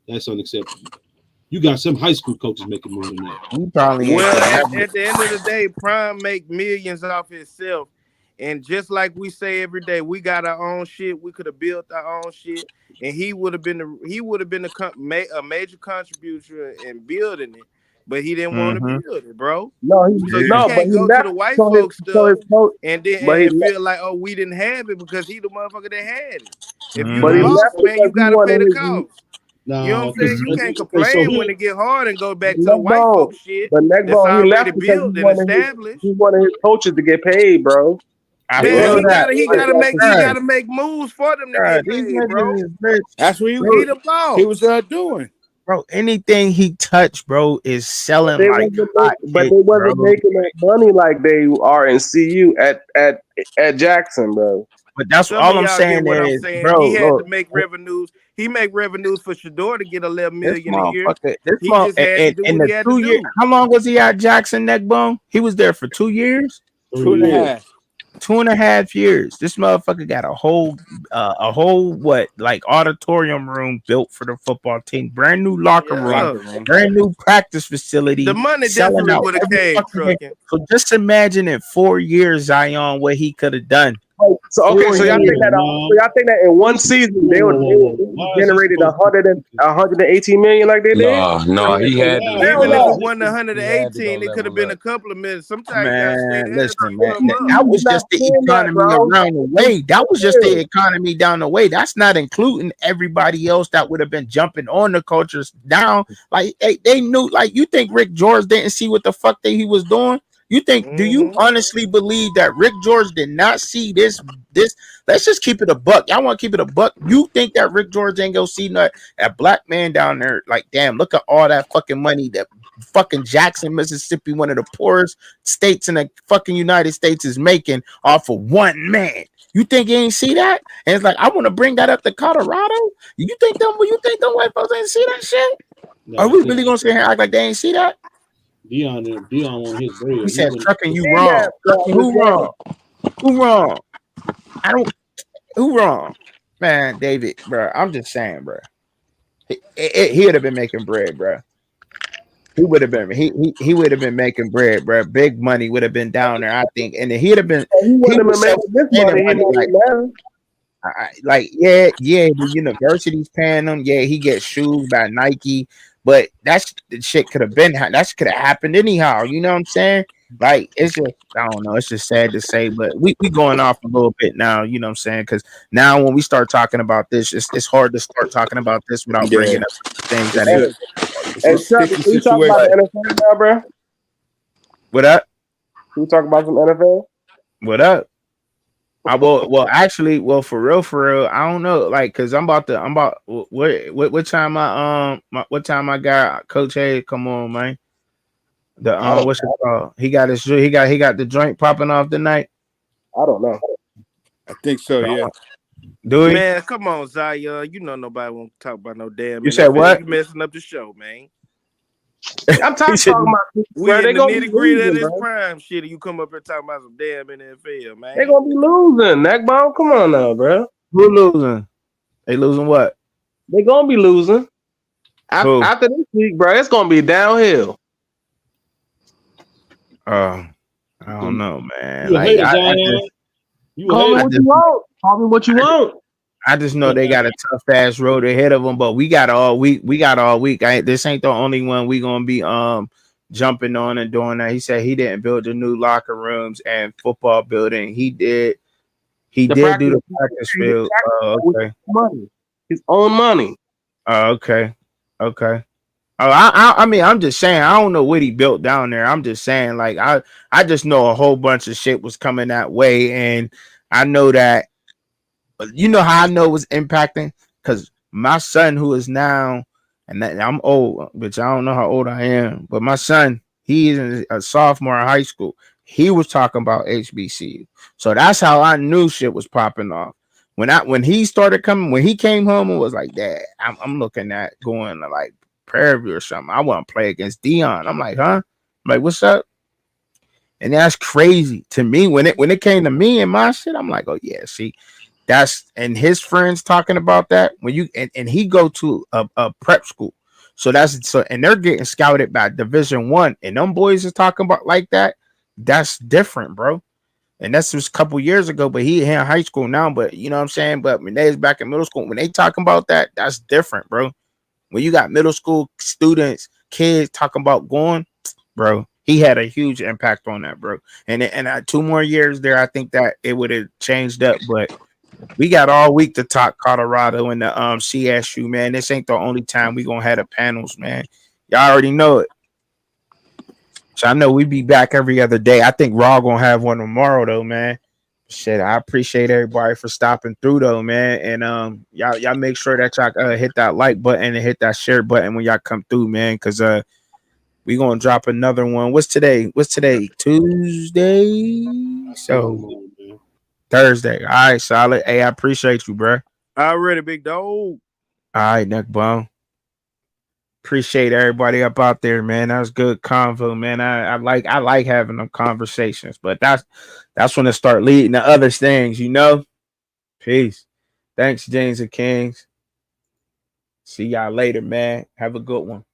that's unacceptable. You got some high school coaches making more than that. You probably ain't Well, could at, never. at the end of the day, Prime make millions off himself. And just like we say every day, we got our own shit. We could have built our own shit, and he would have been a major contributor in building it, but he didn't want to Mm-hmm. build it, bro. No, So you Yeah. but can't he go to left. the white So his, folks so stuff his coach, and then but he and left. feel like, oh, we didn't have it because he the motherfucker that had it. If you But the he Mm-hmm. boss, left man, you because he got to pay wanted the his. cost. You know what I'm No, saying? because You can't okay, so complain here, when it get hard and go back to the white Neckbone, folks shit but that's Neckbone, he already left because built and established. he wanted his coaches to get paid, bro. I They Man, feel wanted that. he But, gotta make he bruh, gotta make moves for them to bruh, get these paid, bro. niggas is rich. That's what Bro, He the he boss. was doing. bro, anything he touched, bro, is But selling they like wasn't hot but they cake, wasn't bro. making that money like they are in CU at Jackson, bro. But that's Some of all I'm y'all get saying what I'm is, saying. bro, He had to look, make revenues. He make revenues for Shador to get 11 this million a year. motherfucker, this He month just had to do in what he the had to 2 year, do. how long was he at Jackson Neckbone? He was there for 2 years, 3 years. 2.5. 2.5 years. This motherfucker got a whole what like auditorium room built for the football team, brand new locker room, Yeah. Locker room. brand new practice The facility, money selling definitely out would have every came fucking day. trucking. So just imagine in 4 years, Zion, what he could have done. So okay, Four so y'all years. think that in one season they Why is he generated supposed to be? 118 million like they did? No, he had to let Even go if it up. wasn't He had to go 118, it could have level been up. a couple of minutes. Sometimes you gotta stay Man, there to listen, man. build them up. That He's was not just the saying that, economy bro. around the way. That was just the economy down the way. That's not including everybody else that would have been jumping on the cultures down. Like they knew. Like you think Rick George didn't see what the fuck that he was doing? You think? Do you Mm-hmm. honestly believe that Rick George did not see this? This. Let's just keep it a buck. Y'all want to keep it a buck? You think that Rick George ain't gonna see that black man down there? Like, damn, look at all that fucking money that fucking Jackson, Mississippi, one of the poorest states in the fucking United States, is making off of one man. You think he ain't see that? And it's like, I want to bring that up to Colorado. You think them white folks ain't see that shit? Are No, we really gonna sit here and act like they ain't see that? Dion on his bread. He He said, wouldn't. trucking, you wrong. Trucking, who wrong? Who wrong? I don't. Who wrong? Man, David, bro. I'm just saying, bro. He would have been making bread, bro. He would have been he would have been making bread, bro. Big money would have been down there, I think, and he'd have been He he wouldn't have was been making this self-sustaining money. He money not like even there. like yeah, the university's paying him. Yeah, he gets shoes by Nike, but that's the shit could have been that could have happened anyhow. You know what I'm saying? Like it's just I don't know. It's just sad to say, but we going off a little bit now. You know what I'm saying? Because now when we start talking about this, it's hard to start talking about this without Yeah. bringing up things that It's ain't. a it's Hey a Chuck, sticky can you talk about situation. the NFL now, bro? Can What up? you talk about some NFL? What up? I well actually for real I don't know like because I'm about what time what time I got Coach Hayes come on man the I don't what's it called he got the joint popping off tonight. I don't know. I think so, yeah. Do he? Man, come on, Zion. You know nobody won't talk about no damn You said NFL. what? You messing up the show, man. I'm tired He of said talking about this, We bro. in They the gonna be nitty gritty of losing, this bro. prime shit, and you come up here talking about some damn NFL, man. They gonna be losing. Neckbone, come on now, bro. who losing? They losing what? They gonna be losing. Who? After this week, bro, it's gonna be downhill. I don't know, man. You a Like hater, Zion. You a Call me hater. what you want. Call me what you want. I just know they got a tough ass road ahead of them, but we got all week. We got all week. This ain't the only one we gonna be jumping on and doing that. He said he didn't build the new locker rooms and football building. He did. He The did do practice, the practice he field. practiced with Okay. money, his own money. Okay. Okay. Oh, I mean, I'm just saying. I don't know what he built down there. I'm just saying, like, I just know a whole bunch of shit was coming that way, and I know that. You know how I know it was impacting because my son, who is now, and I'm old, which I don't know how old I am, but my son, he is a sophomore in high school. He was talking about HBCU, so that's how I knew shit was popping off. When he started coming, when he came home and was like, "Dad, I'm looking at going to like Prairie View or something. I want to play against Dion. I'm like, huh? I'm like, what's up? And that's crazy to me. When it came to me and my shit, I'm like, oh yeah, see, that's and his friends talking about that when you and he go to a prep school. So that's so and they're getting scouted by Division 1, and them boys is talking about like that. That's different, bro. And that's just a couple years ago, but he in high school now. But you know what I'm saying? But when they was back in middle school, when they talking about that, that's different, bro. When you got middle school students, kids talking about going, bro, he had a huge impact on that, bro. And 2 more years there, I think that it would have changed up. But we got all week to talk Colorado and the CSU, man. This ain't the only time we gonna have the panels, man. Y'all already know it. So I know we be back every other day. I think Raw gonna have one tomorrow though, man. Shit, I appreciate everybody for stopping through though, man. And y'all make sure that y'all hit that like button and hit that share button when y'all come through, man. Cause we gonna drop another one. What's today? Tuesday. So Thursday. All right, solid. Hey, I appreciate you, bro. Already, big dog. All right, neck bone. Appreciate everybody up out there, man. That was good convo, man. I like having them conversations, but that's when it start leading to other things, you know. Peace. Thanks, James and Kings. See y'all later, man. Have a good one.